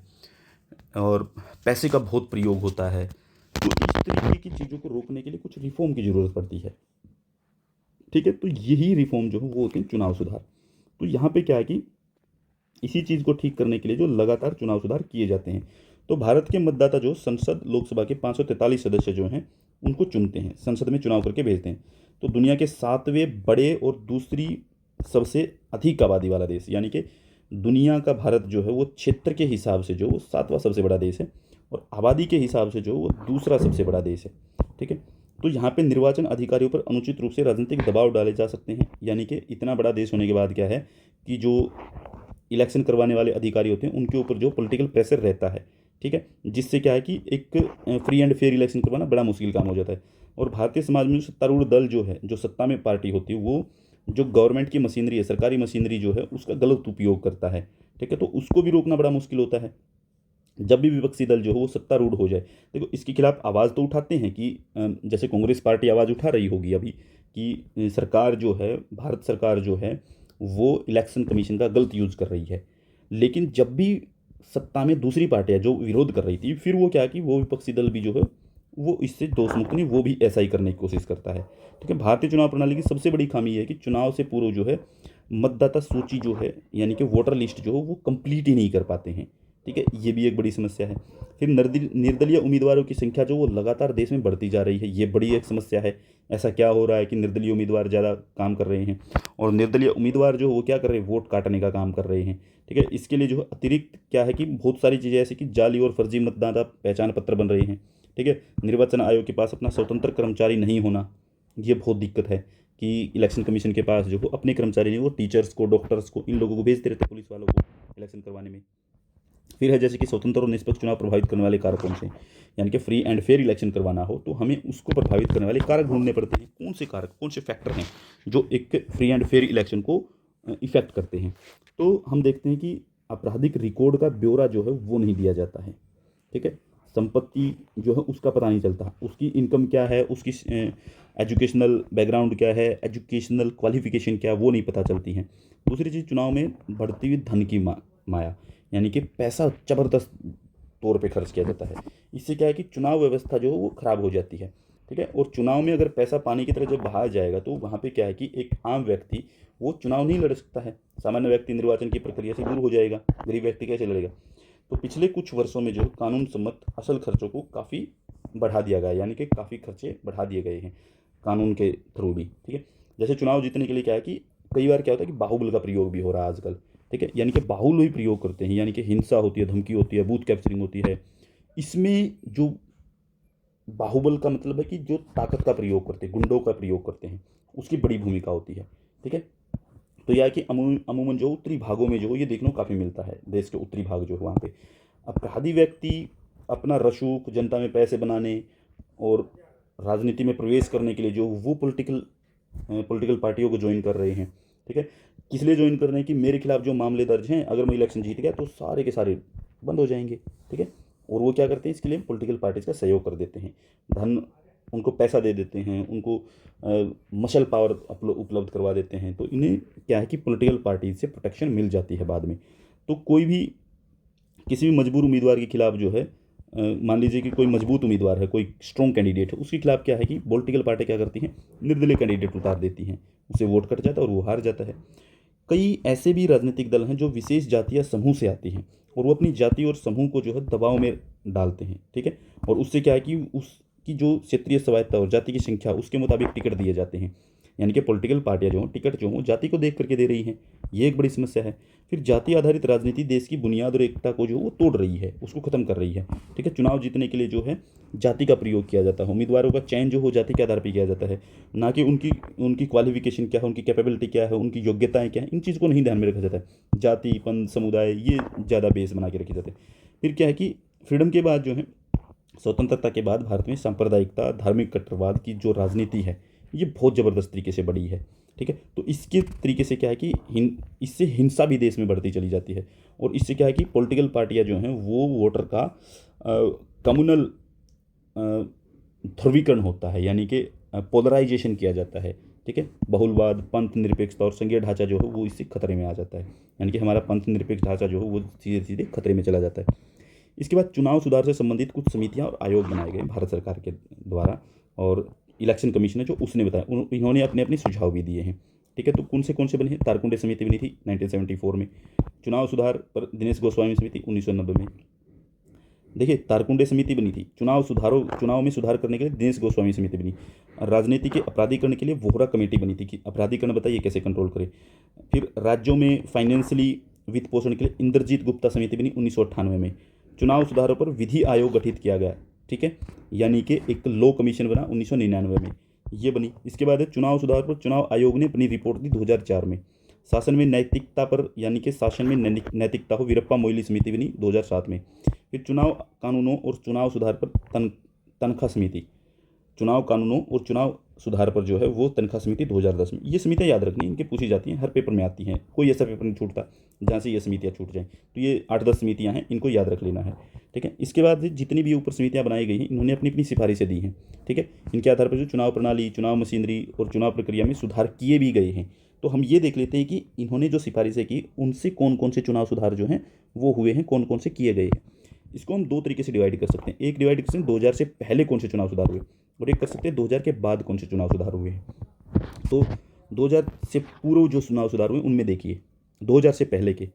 और पैसे का बहुत प्रयोग होता है। तो इस तरीके की चीज़ों को रोकने के लिए कुछ रिफॉर्म की ज़रूरत पड़ती है। ठीक है। तो यही रिफॉर्म जो है वो होते हैं चुनाव सुधार। तो यहाँ पे क्या है कि इसी चीज़ को ठीक करने के लिए जो लगातार चुनाव सुधार किए जाते हैं। तो भारत के मतदाता जो संसद लोकसभा के 543 सदस्य जो हैं उनको चुनते हैं, संसद में चुनाव करके भेजते हैं। तो दुनिया के 7वें बड़े और दूसरी सबसे अधिक आबादी वाला देश, यानी कि दुनिया का भारत जो है वो क्षेत्र के हिसाब से जो वो 7वां सबसे बड़ा देश है और आबादी के हिसाब से जो वो दूसरा सबसे बड़ा देश है। ठीक है। तो यहाँ पे निर्वाचन अधिकारियों पर अनुचित रूप से राजनीतिक दबाव डाले जा सकते हैं, यानी कि इतना बड़ा देश होने के बाद क्या है कि जो इलेक्शन करवाने वाले अधिकारी होते हैं उनके ऊपर जो पॉलिटिकल प्रेशर रहता है। ठीक है। जिससे क्या है कि एक फ्री एंड फेयर इलेक्शन करवाना बड़ा मुश्किल काम हो जाता है। और भारतीय समाज में सत्तारूढ़ दल जो है, जो सत्ता में पार्टी होती है, वो जो गवर्नमेंट की मशीनरी है, सरकारी मशीनरी जो है उसका गलत उपयोग करता है। ठीक है। तो उसको भी रोकना बड़ा मुश्किल होता है जब भी विपक्षी दल जो है वो सत्तारूढ़ हो जाए। देखो, इसके खिलाफ आवाज़ तो उठाते हैं कि जैसे कांग्रेस पार्टी आवाज़ उठा रही होगी अभी कि सरकार जो है, भारत सरकार जो है वो इलेक्शन कमीशन का गलत यूज़ कर रही है। लेकिन जब भी सत्ता में दूसरी पार्टियां जो विरोध कर रही थी, फिर वो क्या कि वो विपक्षी दल भी जो है वो इससे दोष मुक्त नहीं, वो भी ऐसा ही करने की कोशिश करता है। ठीक है। भारतीय चुनाव प्रणाली की सबसे बड़ी खामी ये है कि चुनाव से पूर्व जो है मतदाता सूची जो है, यानी कि वोटर लिस्ट जो है वो कंप्लीट ही नहीं कर पाते हैं। ठीक है। ये भी एक बड़ी समस्या है। फिर निर्दलीय उम्मीदवारों की संख्या जो वो लगातार देश में बढ़ती जा रही है, ये बड़ी एक समस्या है। ऐसा क्या हो रहा है कि निर्दलीय उम्मीदवार ज़्यादा काम कर रहे हैं और निर्दलीय उम्मीदवार जो वो क्या कर रहे हैं, वोट काटने का काम कर रहे हैं। ठीक है। इसके लिए जो है अतिरिक्त क्या है कि बहुत सारी चीज़ें ऐसी कि जाली और फर्जी मतदाता पहचान पत्र बन रहे हैं। ठीक है। निर्वाचन आयोग के पास अपना स्वतंत्र कर्मचारी नहीं होना, ये बहुत दिक्कत है कि इलेक्शन कमीशन के पास जो हो अपने कर्मचारी नहीं, वो टीचर्स को, डॉक्टर्स को, इन लोगों को भेजते रहते, पुलिस वालों को इलेक्शन करवाने में। फिर है जैसे कि स्वतंत्र और निष्पक्ष चुनाव प्रभावित करने वाले कारक कौन से, यानी कि फ्री एंड फेयर इलेक्शन करवाना हो तो हमें उसको प्रभावित करने वाले कारक ढूंढने पड़ते हैं। कौन से कारक, कौन से फैक्टर हैं जो एक फ्री एंड फेयर इलेक्शन को इफेक्ट करते हैं। तो हम देखते हैं कि आपराधिक रिकॉर्ड का ब्यौरा जो है वो नहीं दिया जाता है। ठीक है। संपत्ति जो है उसका पता नहीं चलता, उसकी इनकम क्या है, उसकी एजुकेशनल बैकग्राउंड क्या है, एजुकेशनल क्वालिफिकेशन क्या है, वो नहीं पता चलती हैं। दूसरी चीज़, चुनाव में बढ़ती हुई धन की माया, यानी कि पैसा ज़बरदस्त तौर पे खर्च किया जाता है। इससे क्या है कि चुनाव व्यवस्था जो है वो ख़राब हो जाती है। ठीक है। और चुनाव में अगर पैसा पानी की तरह जब बहाया जाएगा तो वहाँ पे क्या है कि एक आम व्यक्ति वो चुनाव नहीं लड़ सकता है। सामान्य व्यक्ति निर्वाचन की प्रक्रिया से दूर हो जाएगा, गरीब व्यक्ति कैसे लड़ेगा। तो पिछले कुछ वर्षों में जो कानून सम्मत असल खर्चों को काफ़ी बढ़ा दिया गया है, यानी कि काफ़ी खर्चे बढ़ा दिए गए हैं कानून के थ्रू भी। ठीक है। जैसे चुनाव जीतने के लिए क्या है कि कई बार क्या होता है कि बाहुबल का प्रयोग भी हो रहा है आजकल। ठीक है। यानी कि बाहुल ही प्रयोग करते हैं, यानी कि हिंसा होती है, धमकी होती है, बूथ कैप्चरिंग होती है। इसमें जो बाहुबल का मतलब है कि जो ताकत का प्रयोग करते हैं, गुंडों का प्रयोग करते हैं, उसकी बड़ी भूमिका होती है। ठीक है। तो यह है कि अमूमन जो उत्तरी भागों में जो ये देखने को काफ़ी मिलता है, देश के उत्तरी भाग जो है वहाँ पे अपराधी व्यक्ति अपना रसूख जनता में पैसे बनाने और राजनीति में प्रवेश करने के लिए जो वो पॉलिटिकल पार्टियों को ज्वाइन कर रहे हैं। ठीक है। किस लिए ज्वाइन कर रहे हैं कि मेरे खिलाफ जो मामले दर्ज हैं, अगर मैं इलेक्शन जीत गया तो सारे के सारे बंद हो जाएंगे। ठीक है। और वो क्या करते हैं, इसके लिए पॉलिटिकल पार्टीज का सहयोग कर देते हैं, धन उनको पैसा दे देते हैं, उनको मसल पावर उपलब्ध करवा देते हैं। तो इन्हें क्या है कि पॉलिटिकल पार्टीज से प्रोटेक्शन मिल जाती है बाद में। तो कोई भी किसी भी मजबूर उम्मीदवार के खिलाफ जो है, मान लीजिए कि कोई मजबूत उम्मीदवार है, कोई स्ट्रॉन्ग कैंडिडेट है, उसके खिलाफ क्या है कि पॉलिटिकल पार्टी क्या करती हैं, निर्दलीय कैंडिडेट उतार देती हैं, उसे वोट कट जाता है और वो हार जाता है। कई ऐसे भी राजनीतिक दल हैं जो विशेष जाति या समूह से आती हैं और वो अपनी जाति और समूह को जो है दबाव में डालते हैं। ठीक है। और उससे क्या है कि उसकी जो क्षेत्रीय स्वायत्ता और जाति की संख्या उसके मुताबिक टिकट दिए जाते हैं, यानी कि पॉलिटिकल पार्टियां जो टिकट जो हों जाति को देख करके दे रही हैं। ये एक बड़ी समस्या है। फिर जाति आधारित राजनीति देश की बुनियाद और एकता को जो वो तोड़ रही है, उसको खत्म कर रही है। ठीक है। चुनाव जीतने के लिए जो है जाति का प्रयोग किया जाता है, उम्मीदवारों का चयन जो हो जाति के आधार पर किया जाता है, ना कि उनकी उनकी क्वालिफिकेशन क्या है, उनकी कैपेबिलिटी क्या है, उनकी योग्यताएं क्या है, इन चीज़ को नहीं ध्यान में रखा जाता है। जाति, पंथ, समुदाय ये ज़्यादा बेस बना के रखे जाते हैं। फिर क्या है कि फ्रीडम के बाद जो है, स्वतंत्रता के बाद भारत में सांप्रदायिकता, धार्मिक कट्टरवाद की जो राजनीति है ये बहुत ज़बरदस्त तरीके से बढ़ी है। ठीक है। तो इसके तरीके से क्या है कि इससे हिंसा भी देश में बढ़ती चली जाती है और इससे क्या है कि पॉलिटिकल पार्टियां जो हैं वो वोटर का कम्युनल ध्रुवीकरण होता है, यानी कि पोलराइजेशन किया जाता है। ठीक है। बहुलवाद, पंथ निरपेक्षता और संघीय ढांचा जो है वो इससे खतरे में आ जाता है, यानी कि हमारा पंथ निरपेक्ष ढांचा जो है वो सीधे सीधे खतरे में चला जाता है। इसके बाद चुनाव सुधार से संबंधित कुछ समितियां और आयोग बनाए गए भारत सरकार के द्वारा और इलेक्शन कमीशन है जो उसने बताया, इन्होंने अपने अपने सुझाव भी दिए हैं। ठीक है, तो कौन से बने हैं? तारकुंडे समिति बनी थी 1974 में। चुनाव सुधार पर दिनेश गोस्वामी समिति 1990 में। देखिए, तारकुंडे समिति बनी थी चुनाव में सुधार करने के लिए, दिनेश गोस्वामी समिति बनी। राजनीति के अपराधीकरण के लिए वोहरा कमेटी बनी थी कि अपराधीकरण बताइए कैसे कंट्रोल करें। फिर राज्यों में फाइनेंशियली वित्त पोषण के लिए इंद्रजीत गुप्ता समिति बनी 1998 में। चुनाव सुधारों पर विधि आयोग गठित किया गया। ठीक है, यानी कि एक लॉ कमीशन बना 1999 में, ये बनी। इसके बाद है चुनाव सुधार पर चुनाव आयोग ने अपनी रिपोर्ट दी 2004 में। शासन में नैतिकता पर, यानी कि शासन में नैतिकता हो, वीरप्पा मोइली समिति बनी 2007 में। फिर चुनाव कानूनों और चुनाव सुधार पर तनख्वाह समिति, चुनाव कानूनों और चुनाव सुधार पर जो है वो तनख्वाह समिति 2010 में। ये समितियाँ याद रखनी, इनके पूछी जाती हैं, हर पेपर में आती हैं, कोई ऐसा पेपर नहीं छूटता जहाँ से ये समितियाँ छूट जाएँ। तो ये 8-10 समितियाँ हैं, इनको याद रख लेना है। ठीक है, इसके बाद जितनी भी ऊपर समितियाँ बनाई गई हैं, इन्होंने अपनी अपनी सिफारिशें दी हैं। ठीक है, इनके आधार पर जो चुनाव प्रणाली, चुनाव मशीनरी और चुनाव प्रक्रिया में सुधार किए भी गए हैं। तो हम ये देख लेते हैं कि इन्होंने जो सिफारिशें की उनसे कौन कौन से चुनाव सुधार जो हैं वो हुए हैं, कौन कौन से किए गए हैं। इसको हम दो तरीके से डिवाइड कर सकते हैं। एक डिवाइड कर सकते हैं 2000 से पहले कौन से चुनाव सुधार हुए, और एक कर सकते हैं 2000 के बाद कौन से चुनाव सुधार हुए हैं। तो 2000 से पूर्व जो चुनाव सुधार हुए उनमें देखिए 2000 से पहले के,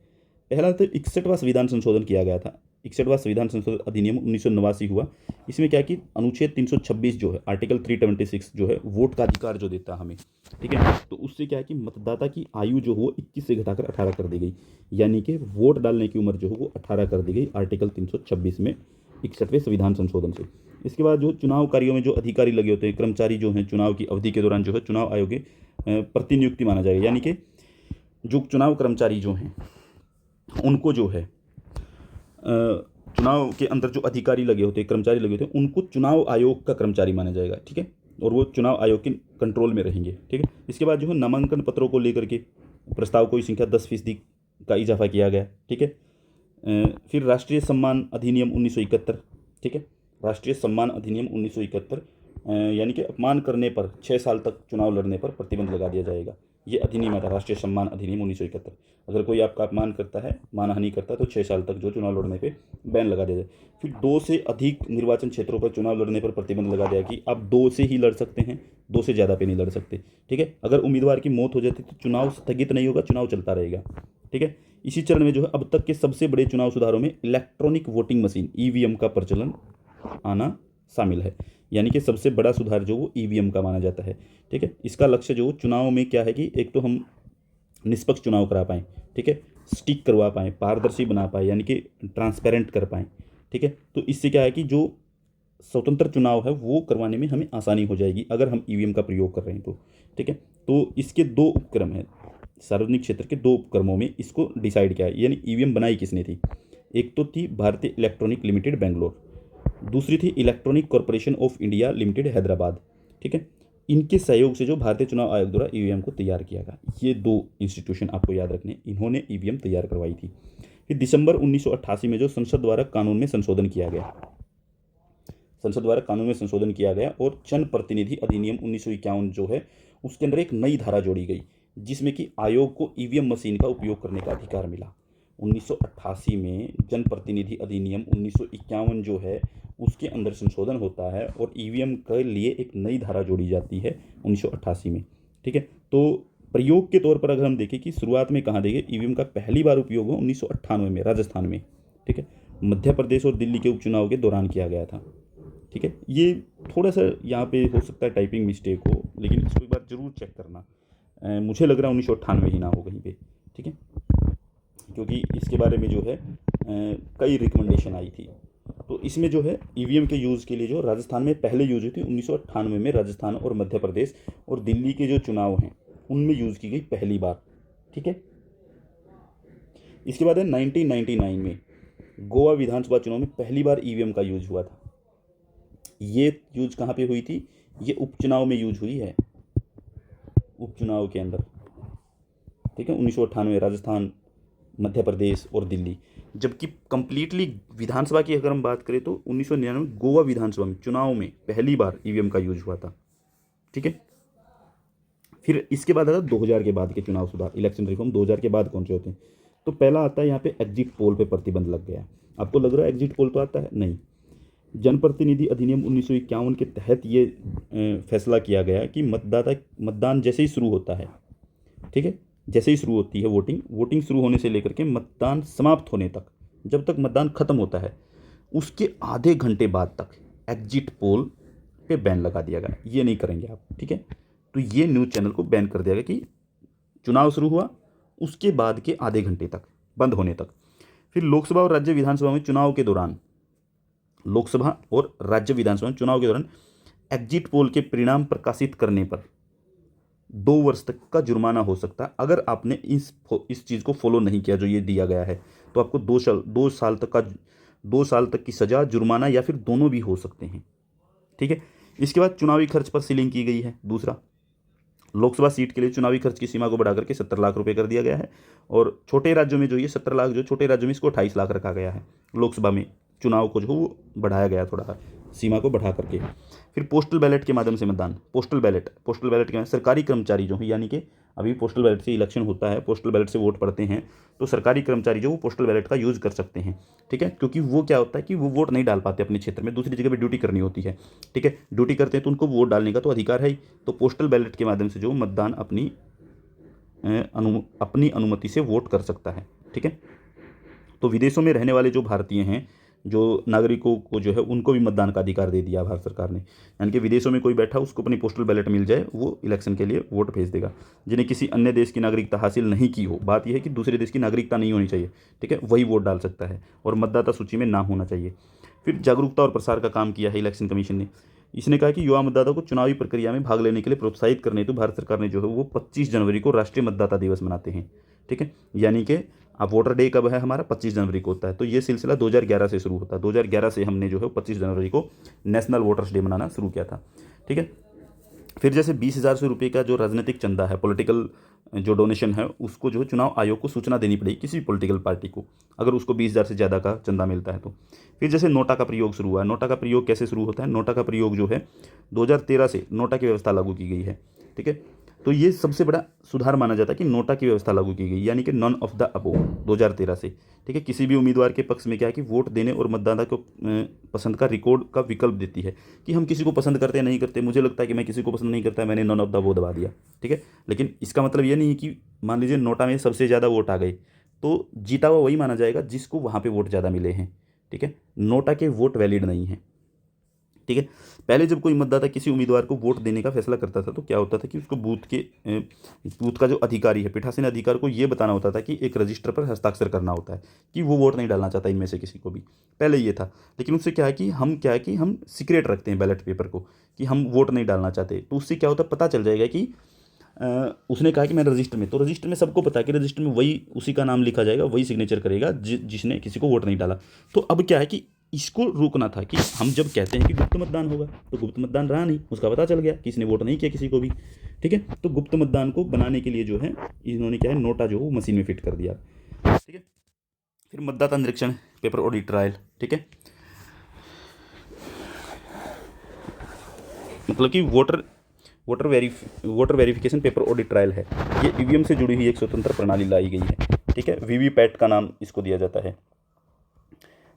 पहला तो 61वां संविधान संशोधन किया गया था। 61वां संविधान संशोधन अधिनियम 1989 हुआ। इसमें क्या है कि अनुच्छेद 326 जो है, आर्टिकल 326 जो है, वोट का अधिकार जो देता है हमें। ठीक है, तो उससे क्या है कि मतदाता की आयु जो हो 21 से घटाकर 18 कर दी गई, यानी कि वोट डालने की उम्र जो हो वो 18 कर दी गई आर्टिकल 326 में, 61वें संविधान संशोधन से। इसके बाद जो चुनाव कार्यों में जो अधिकारी लगे होते हैं, कर्मचारी जो हैं, चुनाव की अवधि के दौरान जो है चुनाव आयोग के प्रतिनियुक्ति माना जाएगा, यानी कि जो चुनाव कर्मचारी जो हैं उनको जो है चुनाव के अंदर जो अधिकारी लगे होते हैं, कर्मचारी लगे होते हैं, उनको चुनाव आयोग का कर्मचारी माना जाएगा। ठीक है, और वो चुनाव आयोग के कंट्रोल में रहेंगे। ठीक है, इसके बाद जो है नामांकन पत्रों को लेकर के प्रस्ताव की संख्या 10% का इजाफा किया गया। ठीक है, फिर राष्ट्रीय सम्मान अधिनियम 1971। ठीक है, राष्ट्रीय सम्मान अधिनियम 1971, यानी कि अपमान करने पर 6 साल तक चुनाव लड़ने पर प्रतिबंध लगा दिया जाएगा। ये अधिनियम आता है, राष्ट्रीय सम्मान अधिनियम 1971। अगर कोई आपका अपमान करता है, मानहानि करता है, तो 6 साल तक जो चुनाव लड़ने पे बैन लगा दिया जाए। फिर 2 से अधिक निर्वाचन क्षेत्रों पर चुनाव लड़ने पर प्रतिबंध लगा दिया कि आप 2 से ही लड़ सकते हैं, 2 से ज़्यादा पे नहीं लड़ सकते। ठीक है, अगर उम्मीदवार की मौत हो जाती तो चुनाव स्थगित नहीं होगा, चुनाव चलता रहेगा। ठीक है, इसी चरण में जो है अब तक के सबसे बड़े चुनाव सुधारों में इलेक्ट्रॉनिक वोटिंग मशीन ईवीएम का प्रचलन आना शामिल है, यानी कि सबसे बड़ा सुधार जो वो ईवीएम का माना जाता है। ठीक है, इसका लक्ष्य जो चुनाव में क्या है कि एक तो हम निष्पक्ष चुनाव करा पाएँ। ठीक है, स्टिक करवा पाएँ, पारदर्शी बना पाएँ, यानी कि ट्रांसपेरेंट कर पाएँ। ठीक है, तो इससे क्या है कि जो स्वतंत्र चुनाव है वो करवाने में हमें आसानी हो जाएगी अगर हम ईवीएम का प्रयोग कर रहे हैं तो। ठीक है, तो इसके 2 उपक्रम हैं, सार्वजनिक क्षेत्र के 2 उपक्रमों में इसको डिसाइड किया है, यानी ईवीएम बनाई किसने थी। एक तो थी भारतीय इलेक्ट्रॉनिक लिमिटेड बेंगलोर, दूसरी थी electronic corporation of India limited Hyderabad. ठीक है, इनके सहयोग से जो भारतीय चुनाव आयोग द्वारा ईवीएम को तैयार किया गया, ये 2 इंस्टीट्यूशन आपको याद रखने, इन्होंने ईवीएम तैयार करवाई थी। फिर दिसंबर 1988 में जो संसद द्वारा कानून में संशोधन किया गया, संसद द्वारा कानून में संशोधन किया गया और जन प्रतिनिधि अधिनियम 1951 जो है उसके अंदर एक नई धारा जोड़ी गई, जिसमें कि आयोग को ईवीएम मशीन का उपयोग करने का अधिकार मिला। 1988 में जन प्रतिनिधि अधिनियम 1951 जो है उसके अंदर संशोधन होता है और ईवीएम के लिए एक नई धारा जोड़ी जाती है 1988 में। ठीक है, तो प्रयोग के तौर पर अगर हम देखें कि शुरुआत में कहाँ देखें, ईवीएम का पहली बार उपयोग हुआ 1998 में राजस्थान में। ठीक है, मध्य प्रदेश और दिल्ली के उपचुनाव के दौरान किया गया था। ठीक है, ये थोड़ा सा यहाँ पे हो सकता है टाइपिंग मिस्टेक हो, लेकिन इसको एक बार जरूर चेक करना। मुझे लग रहा है 1998 ही ना हो कहीं पे। ठीक है, क्योंकि इसके बारे में जो है कई रिकमेंडेशन आई थी। तो इसमें जो है ईवीएम के यूज़ के लिए जो राजस्थान में पहले यूज हुई थी 1998 में, राजस्थान और मध्य प्रदेश और दिल्ली के जो चुनाव हैं उनमें यूज़ की गई पहली बार। ठीक है, इसके बाद है 1999 में गोवा विधानसभा चुनाव में पहली बार ईवीएम का यूज हुआ था। ये यूज कहाँ पे हुई थी, ये उपचुनाव में यूज हुई है, उपचुनाव के अंदर। ठीक है, 1998 राजस्थान, मध्य प्रदेश और दिल्ली। जबकि कंप्लीटली विधानसभा की अगर हम बात करें तो 1999 गोवा विधानसभा में चुनाव में पहली बार ईवीएम का यूज हुआ था। ठीक है, फिर इसके बाद आता 2000 के बाद के चुनाव सुधार, इलेक्शन रिफॉर्म 2000 के बाद कौन से होते हैं। तो पहला आता है यहाँ पे एग्जिट पोल पे प्रतिबंध लग गया। आपको लग रहा है एग्जिट पोल तो आता है नहीं, जनप्रतिनिधि अधिनियम 1951 के तहत ये फैसला किया गया कि मतदान जैसे ही शुरू होता है, ठीक है, जैसे ही शुरू होती है वोटिंग शुरू होने से लेकर के मतदान समाप्त होने तक, जब तक मतदान खत्म होता है उसके आधे घंटे बाद तक एग्जिट पोल पे बैन लगा दिया गया, ये नहीं करेंगे आप, ठीक है। तो ये न्यूज़ चैनल को बैन कर दिया गया कि चुनाव शुरू हुआ उसके बाद के आधे घंटे तक, बंद होने तक। फिर लोकसभा और राज्य विधानसभा में चुनाव के दौरान, लोकसभा और राज्य विधानसभा में चुनाव के दौरान एग्जिट पोल के परिणाम प्रकाशित करने पर 2 वर्ष तक का जुर्माना हो सकता है। अगर आपने इस चीज़ को फॉलो नहीं किया जो ये दिया गया है तो आपको 2 साल तक की सज़ा, जुर्माना या फिर दोनों भी हो सकते हैं, ठीक है। इसके बाद चुनावी खर्च पर सीलिंग की गई है। दूसरा, लोकसभा सीट के लिए चुनावी खर्च की सीमा को बढ़ाकर के 70 लाख रुपए कर दिया गया है, और छोटे राज्यों में जो ये 70 लाख, जो छोटे राज्यों में इसको 28 लाख रखा गया है। लोकसभा में चुनाव को जो वो बढ़ाया गया, थोड़ा सीमा को बढ़ा करके। फिर पोस्टल बैलेट के माध्यम से मतदान, पोस्टल बैलेट के सरकारी कर्मचारी जो है, यानी कि अभी पोस्टल बैलेट से इलेक्शन होता है, पोस्टल बैलेट से वोट पड़ते हैं, तो सरकारी कर्मचारी जो वो पोस्टल बैलेट का यूज़ कर सकते हैं, ठीक है। क्योंकि वो क्या होता है कि वो वोट नहीं डाल पाते अपने क्षेत्र में, दूसरी जगह पर ड्यूटी करनी होती है, ठीक है। ड्यूटी करते हैं तो उनको वोट डालने का तो अधिकार है ही, तो पोस्टल बैलेट के माध्यम से जो मतदान अपनी अनुमति से वोट कर सकता है, ठीक है। तो विदेशों में रहने वाले जो भारतीय हैं, जो नागरिकों को जो है उनको भी मतदान का अधिकार दे दिया भारत सरकार ने, यानी कि विदेशों में कोई बैठा उसको अपनी पोस्टल बैलेट मिल जाए, वो इलेक्शन के लिए वोट भेज देगा। जिन्हें किसी अन्य देश की नागरिकता हासिल नहीं की हो, बात यह है कि दूसरे देश की नागरिकता नहीं होनी चाहिए, ठीक है, वही वोट डाल सकता है, और मतदाता सूची में ना होना चाहिए। फिर जागरूकता और प्रसार का काम किया है इलेक्शन कमीशन ने। इसने कहा कि युवा मतदाता को चुनावी प्रक्रिया में भाग लेने के लिए प्रोत्साहित करने हेतु भारत सरकार ने जो है वो 25 जनवरी को राष्ट्रीय मतदाता दिवस मनाते हैं, ठीक है। यानी कि अब वोटर डे कब है हमारा, 25 जनवरी को होता है। तो ये सिलसिला 2011 से शुरू होता है। 2011 से हमने जो है 25 जनवरी को नेशनल वोटर्स डे मनाना शुरू किया था, ठीक है। फिर जैसे 20,000 रुपये का जो राजनीतिक चंदा है, पॉलिटिकल जो डोनेशन है, उसको जो है चुनाव आयोग को सूचना देनी पड़ेगी किसी भी पॉलिटिकल पार्टी को, अगर उसको 20,000 से ज़्यादा का चंदा मिलता है तो। फिर जैसे नोटा का प्रयोग शुरू हुआ है। नोटा का प्रयोग कैसे शुरू होता है? नोटा का प्रयोग जो है 2013 से नोटा की व्यवस्था लागू की गई है, ठीक है। तो ये सबसे बड़ा सुधार माना जाता है कि नोटा की व्यवस्था लागू की गई, यानी कि नॉन ऑफ द अबोव 2013 से, ठीक है। किसी भी उम्मीदवार के पक्ष में क्या है कि वोट देने और मतदाता को पसंद का रिकॉर्ड का विकल्प देती है कि हम किसी को पसंद करते हैं नहीं करते। मुझे लगता है कि मैं किसी को पसंद नहीं करता, मैंने नॉन ऑफ द अबोव दबा दिया, ठीक है। लेकिन इसका मतलब ये नहीं है कि मान लीजिए नोटा में सबसे ज़्यादा वोट आ गए तो जीता हुआ वही माना जाएगा जिसको वहाँ पर वोट ज़्यादा मिले हैं, ठीक है। नोटा के वोट वैलिड नहीं है, ठीक है। पहले जब कोई मतदाता किसी उम्मीदवार को वोट देने का फैसला करता था तो क्या होता था कि उसको बूथ का जो अधिकारी है, पीठासीन अधिकारी को ये बताना होता था कि एक रजिस्टर पर हस्ताक्षर करना होता है कि वो वोट नहीं डालना चाहता इनमें से किसी को भी। पहले ये था, लेकिन उससे क्या है कि हम सीक्रेट रखते हैं बैलेट पेपर को कि हम वोट नहीं डालना चाहते। तो उससे क्या होता है, पता चल जाएगा कि उसने कहा कि मैं रजिस्टर में, तो रजिस्टर में सबको पता है कि रजिस्टर में वही उसी का नाम लिखा जाएगा, वही सिग्नेचर करेगा जिसने किसी को वोट नहीं डाला। तो अब क्या है कि इसको रोकना था कि हम जब कहते हैं कि गुप्त मतदान होगा तो गुप्त मतदान रहा नहीं, उसका पता चल गया कि इसने वोट नहीं किया किसी को भी, ठीक है। तो गुप्त मतदान को बनाने के लिए जो है इन्होंने क्या है, नोटा जो है वो मशीन में फिट कर दिया, ठीक है। फिर मतदाता निरीक्षण, पेपर ऑडिट ट्रायल, ठीक है। मतलब कि voter verification paper audit trial है। ये ईवीएम से जुड़ी हुई एक स्वतंत्र प्रणाली लाई गई है, ठीक है। वीवीपैट का नाम इसको दिया जाता है,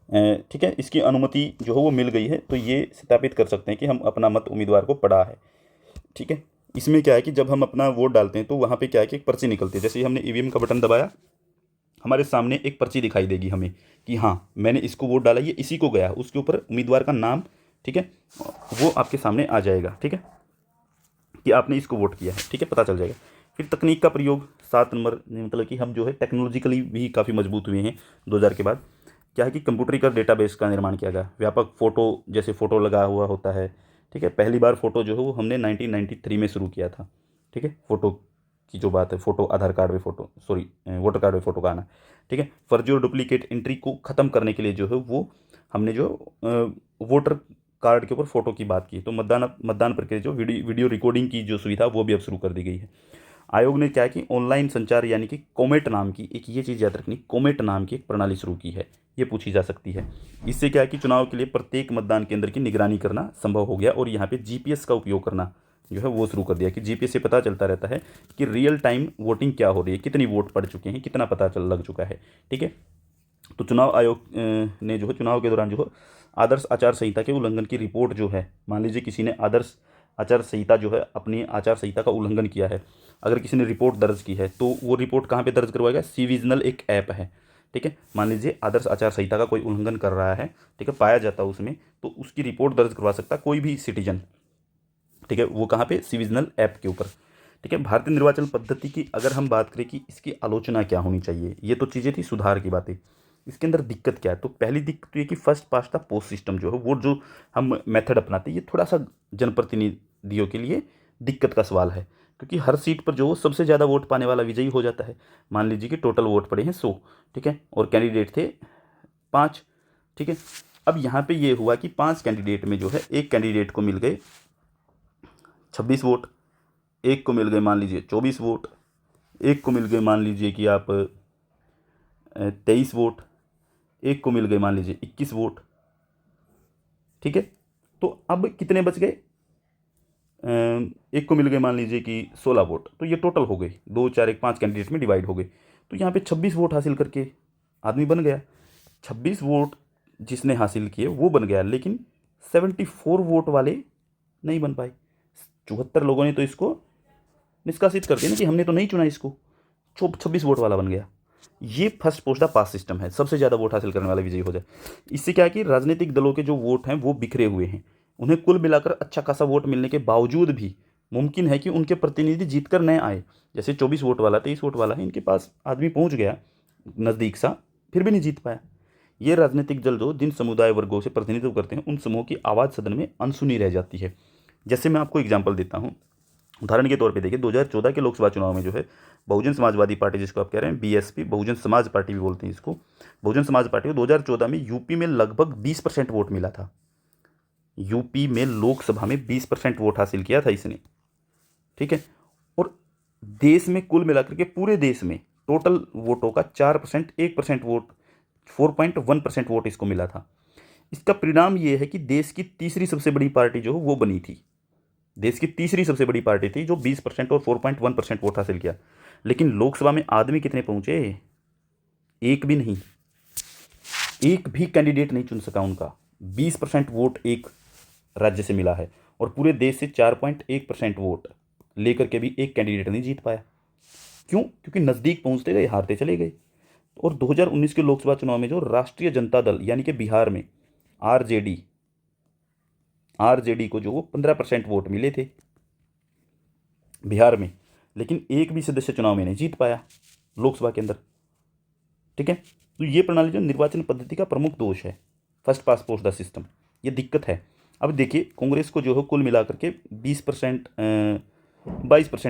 ठीक है। इसकी अनुमति जो है वो मिल गई है, तो ये सत्यापित कर सकते हैं कि हम अपना मत उम्मीदवार को पड़ा है, ठीक है। इसमें क्या है कि जब हम अपना वोट डालते हैं तो वहाँ पे क्या है कि एक पर्ची निकलती है। जैसे ही हमने ईवीएम का बटन दबाया, हमारे सामने एक पर्ची दिखाई देगी हमें कि हाँ मैंने इसको वोट डाला, ये इसी को गया, उसके ऊपर उम्मीदवार का नाम, ठीक है, वो आपके सामने आ जाएगा, ठीक है, कि आपने इसको वोट किया है, ठीक है, पता चल जाएगा। फिर तकनीक का प्रयोग 7 नंबर, मतलब कि हम जो है टेक्नोलॉजिकली भी काफ़ी मजबूत हुए हैं 2000 के बाद। क्या है कि कंप्यूटरीकृत डेटाबेस का निर्माण किया गया। व्यापक फ़ोटो, जैसे फ़ोटो लगा हुआ होता है, ठीक है। पहली बार फ़ोटो जो है वो हमने 1993 में शुरू किया था, ठीक है। फ़ोटो की जो बात है, फ़ोटो आधार कार्ड में फ़ोटो, सॉरी वोटर कार्ड में फ़ोटो का आना, ठीक है। फर्जी और डुप्लीकेट एंट्री को ख़त्म करने के लिए जो है वो हमने जो वोटर कार्ड के ऊपर फ़ोटो की बात की। तो मतदान प्रक्रिया जो वीडियो रिकॉर्डिंग की जो सुविधा वो भी अब शुरू कर दी गई है। आयोग ने क्या है कि ऑनलाइन संचार यानी कि कोमेट नाम की एक, ये चीज़ याद रखनी, कोमेट नाम की एक प्रणाली शुरू की है, ये पूछी जा सकती है। इससे क्या है कि चुनाव के लिए प्रत्येक मतदान केंद्र की निगरानी करना संभव हो गया, और यहाँ पे जीपीएस का उपयोग करना जो है वो शुरू कर दिया कि जीपीएस से पता चलता रहता है कि रियल टाइम वोटिंग क्या हो रही है, कितनी वोट पड़ चुके हैं, कितना पता लग चुका है, ठीक है। तो चुनाव आयोग ने जो है चुनाव के दौरान जो है आदर्श आचार संहिता के उल्लंघन की रिपोर्ट जो है, मान लीजिए किसी ने आदर्श आचार संहिता जो है अपनी आचार संहिता का उल्लंघन किया है, अगर किसी ने रिपोर्ट दर्ज की है तो वो रिपोर्ट कहाँ पे दर्ज करवाएगा? सिविजिनल एक ऐप है, ठीक है। मान लीजिए आदर्श आचार संहिता का कोई उल्लंघन कर रहा है, ठीक है, पाया जाता है उसमें, तो उसकी रिपोर्ट दर्ज करवा सकता है कोई भी सिटीजन, ठीक है। वो कहाँ पे? सिविजिनल ऐप के ऊपर, ठीक है। भारतीय निर्वाचन पद्धति की अगर हम बात करें कि इसकी आलोचना क्या होनी चाहिए, ये तो चीज़ें थी सुधार की बातें। इसके अंदर दिक्कत क्या है? तो पहली दिक्कत तो ये कि first past the post system जो है वो जो हम मेथड अपनाते हैं, ये थोड़ा सा जनप्रतिनिधियों के लिए दिक्कत का सवाल है, क्योंकि हर सीट पर जो सबसे ज़्यादा वोट पाने वाला विजयी हो जाता है। मान लीजिए कि टोटल वोट पड़े हैं 100, ठीक है, और कैंडिडेट थे 5, ठीक है। अब यहाँ पे ये हुआ कि 5 कैंडिडेट में जो है एक कैंडिडेट को मिल गए 26 वोट, एक को मिल गए मान लीजिए 24 वोट, एक को मिल गए मान लीजिए कि आप 23 वोट, एक को मिल गए मान लीजिए 21 वोट, ठीक है। तो अब कितने बच गए? एक को मिल गए मान लीजिए कि 16 वोट, तो ये टोटल हो गए 2 4 1 5 कैंडिडेट में डिवाइड हो गए। तो यहाँ पे 26 वोट हासिल करके आदमी बन गया। 26 वोट जिसने हासिल किए वो बन गया, लेकिन 74 वोट वाले नहीं बन पाए। 74 लोगों ने तो इसको निष्कासित कर दिया ना कि हमने तो नहीं चुना इसको, 26 वोट वाला बन गया। ये first post the pass system है, सबसे ज़्यादा वोट हासिल करने वाला विजयी हो जाए। इससे क्या है कि राजनीतिक दलों के जो वोट हैं वो बिखरे हुए हैं, उन्हें कुल मिलाकर अच्छा खासा वोट मिलने के बावजूद भी मुमकिन है कि उनके प्रतिनिधि जीत कर न आए। जैसे 24 वोट वाला 23 वोट वाला है, इनके पास आदमी पहुंच गया नज़दीक सा, फिर भी नहीं जीत पाया। ये राजनीतिक दल जो जिन समुदाय वर्गों से प्रतिनिधित्व करते हैं उन समूहों की आवाज़ सदन में अनसुनी रह जाती है। जैसे मैं आपको एग्जाम्पल देता हूँ, उदाहरण के तौर पे देखिए 2014 के लोकसभा चुनाव में जो है बहुजन समाजवादी पार्टी, जिसको आप कह रहे हैं बीएसपी, बहुजन समाज पार्टी भी बोलते हैं इसको, बहुजन समाज पार्टी को 2014 में यूपी में लगभग 20% वोट मिला था। यूपी में लोकसभा में 20% वोट हासिल किया था इसने, ठीक है। और देश में कुल मिलाकर के पूरे देश में टोटल वोटों का 4%, 1% वोट, 4.1% वोट इसको मिला था। इसका परिणाम ये है कि देश की तीसरी सबसे बड़ी पार्टी जो वो बनी थी, देश की तीसरी सबसे बड़ी पार्टी थी जो 20% और 4.1% वोट हासिल किया। लेकिन लोकसभा में आदमी कितने पहुंचे? एक भी नहीं, एक भी कैंडिडेट नहीं चुन सका उनका। 20% वोट एक राज्य से मिला है और पूरे देश से 4.1% वोट लेकर के भी एक कैंडिडेट नहीं जीत पाया। क्यों? क्योंकि नज़दीक पहुंचते गए, हारते चले गए। और 2019 के लोकसभा चुनाव में जो राष्ट्रीय जनता दल यानी कि बिहार में आरजेडी को जो वो 15% वोट मिले थे बिहार में, लेकिन एक भी सदस्य चुनाव में नहीं जीत पाया लोकसभा के अंदर, ठीक है। तो ये प्रणाली जो निर्वाचन पद्धति का प्रमुख दोष है, first pass post the system, ये दिक्कत है। अब देखिए कांग्रेस को जो है कुल मिलाकर के 22%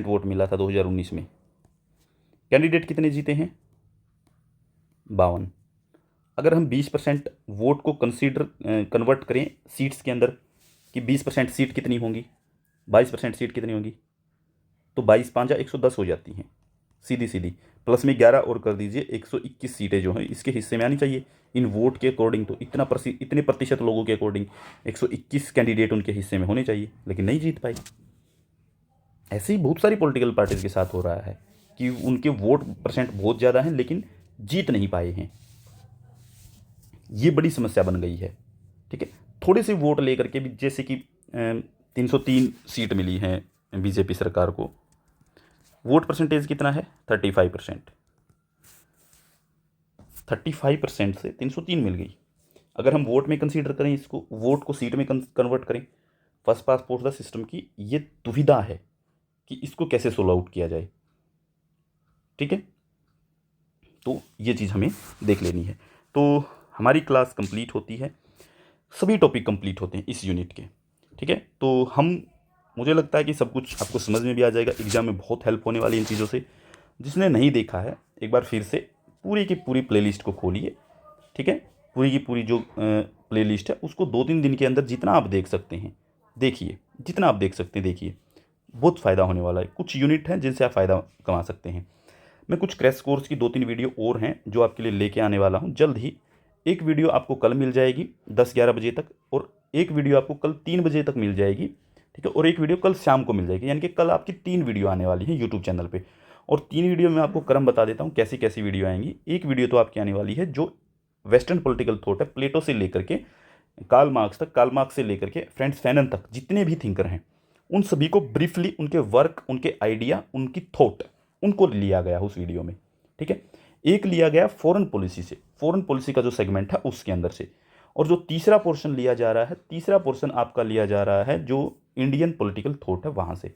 वोट मिला था 2019 में। कैंडिडेट कितने जीते हैं? 52। अगर हम 20% वोट को कन्वर्ट करें सीट्स के अंदर कि 20% सीट कितनी होंगी, 22% सीट कितनी होंगी, तो 22 5 110 हो जाती हैं सीधी सीधी। प्लस में 11 और कर दीजिए, 121 सीटें जो हैं इसके हिस्से में आनी चाहिए इन वोट के अकॉर्डिंग। तो इतने प्रतिशत लोगों के अकॉर्डिंग 121 कैंडिडेट उनके हिस्से में होने चाहिए, लेकिन नहीं जीत पाई। ऐसे ही बहुत सारी पॉलिटिकल पार्टीज के साथ हो रहा है कि उनके वोट परसेंट बहुत ज़्यादा हैं लेकिन जीत नहीं पाए हैं। ये बड़ी समस्या बन गई है, ठीक है। थोड़े से वोट लेकर के भी, जैसे कि 303 सीट मिली हैं बीजेपी सरकार को, वोट परसेंटेज कितना है? 35%। 35% से 303 मिल गई। अगर हम वोट में कंसीडर करें इसको, वोट को सीट में कन्वर्ट करें, first pass post the system की ये दुविधा है कि इसको कैसे सोल्व आउट किया जाए, ठीक है। तो ये चीज़ हमें देख लेनी है। तो हमारी क्लास कंप्लीट होती है, सभी टॉपिक कंप्लीट होते हैं इस यूनिट के, ठीक है। तो मुझे लगता है कि सब कुछ आपको समझ में भी आ जाएगा, एग्जाम में बहुत हेल्प होने वाली इन चीज़ों से। जिसने नहीं देखा है एक बार फिर से पूरी की पूरी प्लेलिस्ट को खोलिए, ठीक है। पूरी की पूरी जो प्लेलिस्ट है उसको 2-3 दिन के अंदर जितना आप देख सकते हैं देखिए, जितना आप देख सकते हैं देखिए, बहुत फ़ायदा होने वाला है। कुछ यूनिट हैं जिनसे आप फ़ायदा कमा सकते हैं। मैं कुछ क्रैश कोर्स की 2-3 वीडियो और हैं जो आपके लिए लेके आने वाला हूँ जल्द ही। एक वीडियो आपको कल मिल जाएगी 10-11 बजे तक, और एक वीडियो आपको कल 3 बजे तक मिल जाएगी, ठीक है। और एक वीडियो कल शाम को मिल जाएगी, यानी कि कल आपकी 3 वीडियो आने वाली है यूट्यूब चैनल पे। और 3 वीडियो में आपको क्रम बता देता हूँ कैसी कैसी वीडियो आएंगी। एक वीडियो तो आपकी आने वाली है जो वेस्टर्न पॉलिटिकल थॉट है, प्लेटो से लेकर के कार्ल मार्क्स तक, कार्ल मार्क्स से लेकर के फ्रांत्स फैनन तक जितने भी थिंकर हैं उन सभी को ब्रीफली उनके वर्क, उनके आइडिया, उनकी थॉट, उनको लिया गया उस वीडियो में। ठीक है, एक लिया गया फॉरेन पॉलिसी से, फॉरेन पॉलिसी का जो सेगमेंट है उसके अंदर से, और जो तीसरा पोर्शन लिया जा रहा है, तीसरा पोर्शन आपका लिया जा रहा है जो इंडियन पॉलिटिकल थॉट है वहाँ से।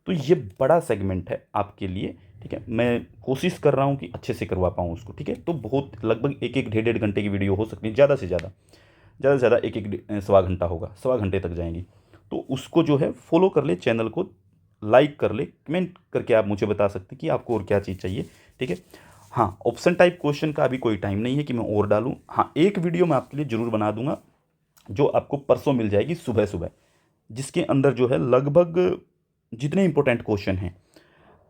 तो ये बड़ा सेगमेंट है आपके लिए। ठीक है, मैं कोशिश कर रहा हूँ कि अच्छे से करवा पाऊँ उसको। ठीक है, तो बहुत लगभग एक एक डेढ़ घंटे की वीडियो हो सकती है, ज़्यादा से ज़्यादा एक एक सवा घंटा होगा, सवा घंटे तक जाएंगी। तो उसको जो है फॉलो कर ले, चैनल को लाइक कर ले, कमेंट करके आप मुझे बता सकते हैं कि आपको और क्या चीज़ चाहिए। ठीक है, हाँ, ऑप्शन टाइप क्वेश्चन का अभी कोई टाइम नहीं है कि मैं और डालूँ। हाँ, एक वीडियो मैं आपके लिए ज़रूर बना दूंगा जो आपको परसों मिल जाएगी सुबह सुबह, जिसके अंदर जो है लगभग जितने इंपॉर्टेंट क्वेश्चन हैं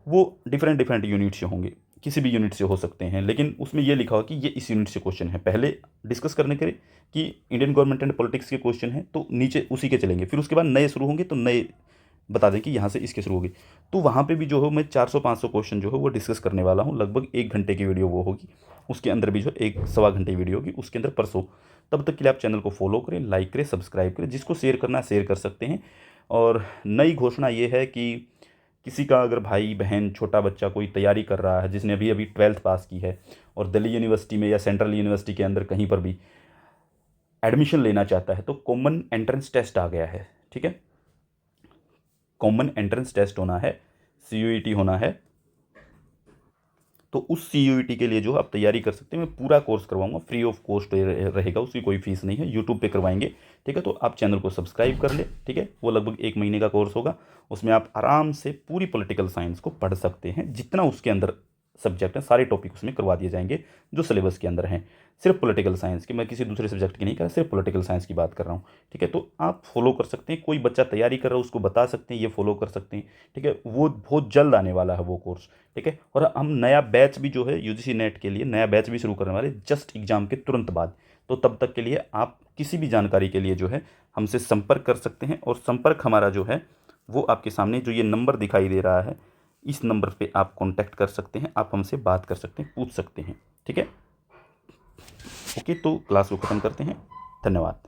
वो डिफरेंट डिफरेंट यूनिट से होंगे, किसी भी यूनिट से हो सकते हैं, लेकिन उसमें ये लिखा हो कि ये इस यूनिट से क्वेश्चन है। पहले डिस्कस करने के कि इंडियन गवर्नमेंट एंड पॉलिटिक्स के क्वेश्चन हैं तो नीचे उसी के चलेंगे, फिर उसके बाद नए शुरू होंगे तो नए बता दें कि यहाँ से इसके शुरू होगी। तो वहाँ पे भी जो है मैं 400-500 क्वेश्चन जो है वो डिस्कस करने वाला हूँ। लगभग 1 घंटे की वीडियो वो होगी, उसके अंदर भी जो एक सवा घंटे की वीडियो होगी उसके अंदर परसों। तब तक के लिए आप चैनल को फॉलो करें, लाइक करें, सब्सक्राइब करें, जिसको शेयर करना है शेयर कर सकते हैं। और नई घोषणा ये है कि किसी का अगर भाई बहन छोटा बच्चा कोई तैयारी कर रहा है, जिसने अभी अभी 12th पास की है और दिल्ली यूनिवर्सिटी में या सेंट्रल यूनिवर्सिटी के अंदर कहीं पर भी एडमिशन लेना चाहता है, तो कॉमन एंट्रेंस टेस्ट आ गया है। ठीक है, कॉमन एंट्रेंस टेस्ट होना है, CUET होना है। तो उस CUET के लिए जो आप तैयारी कर सकते हैं, मैं पूरा कोर्स करवाऊंगा, फ्री ऑफ कॉस्ट रहेगा, उसकी कोई फीस नहीं है, यूट्यूब पे करवाएंगे। ठीक है, तो आप चैनल को सब्सक्राइब कर ले। ठीक है, वो लगभग 1 महीने का कोर्स होगा, उसमें आप आराम से पूरी पॉलिटिकल साइंस को पढ़ सकते हैं। जितना उसके अंदर सब्जेक्ट हैं सारे टॉपिक उसमें करवा दिए जाएंगे जो सिलेबस के अंदर हैं, सिर्फ पॉलिटिकल साइंस की, मैं किसी दूसरे सब्जेक्ट की नहीं कर रहा, सिर्फ पॉलिटिकल साइंस की बात कर रहा हूँ। ठीक है, तो आप फॉलो कर सकते हैं, कोई बच्चा तैयारी कर रहा है उसको बता सकते हैं, ये फॉलो कर सकते हैं। ठीक है, वो बहुत जल्द आने वाला है वो कोर्स। ठीक है, और हम नया बैच भी जो है UGC नेट के लिए नया बैच भी शुरू करने वाले, जस्ट एग्जाम के तुरंत बाद। तो तब तक के लिए आप किसी भी जानकारी के लिए जो है हमसे संपर्क कर सकते हैं, और संपर्क हमारा जो है वो आपके सामने जो ये नंबर दिखाई दे रहा है, इस नंबर पे आप कांटेक्ट कर सकते हैं, आप हमसे बात कर सकते हैं, पूछ सकते हैं। ठीक है, ओके, तो क्लास को ख़त्म करते हैं। धन्यवाद।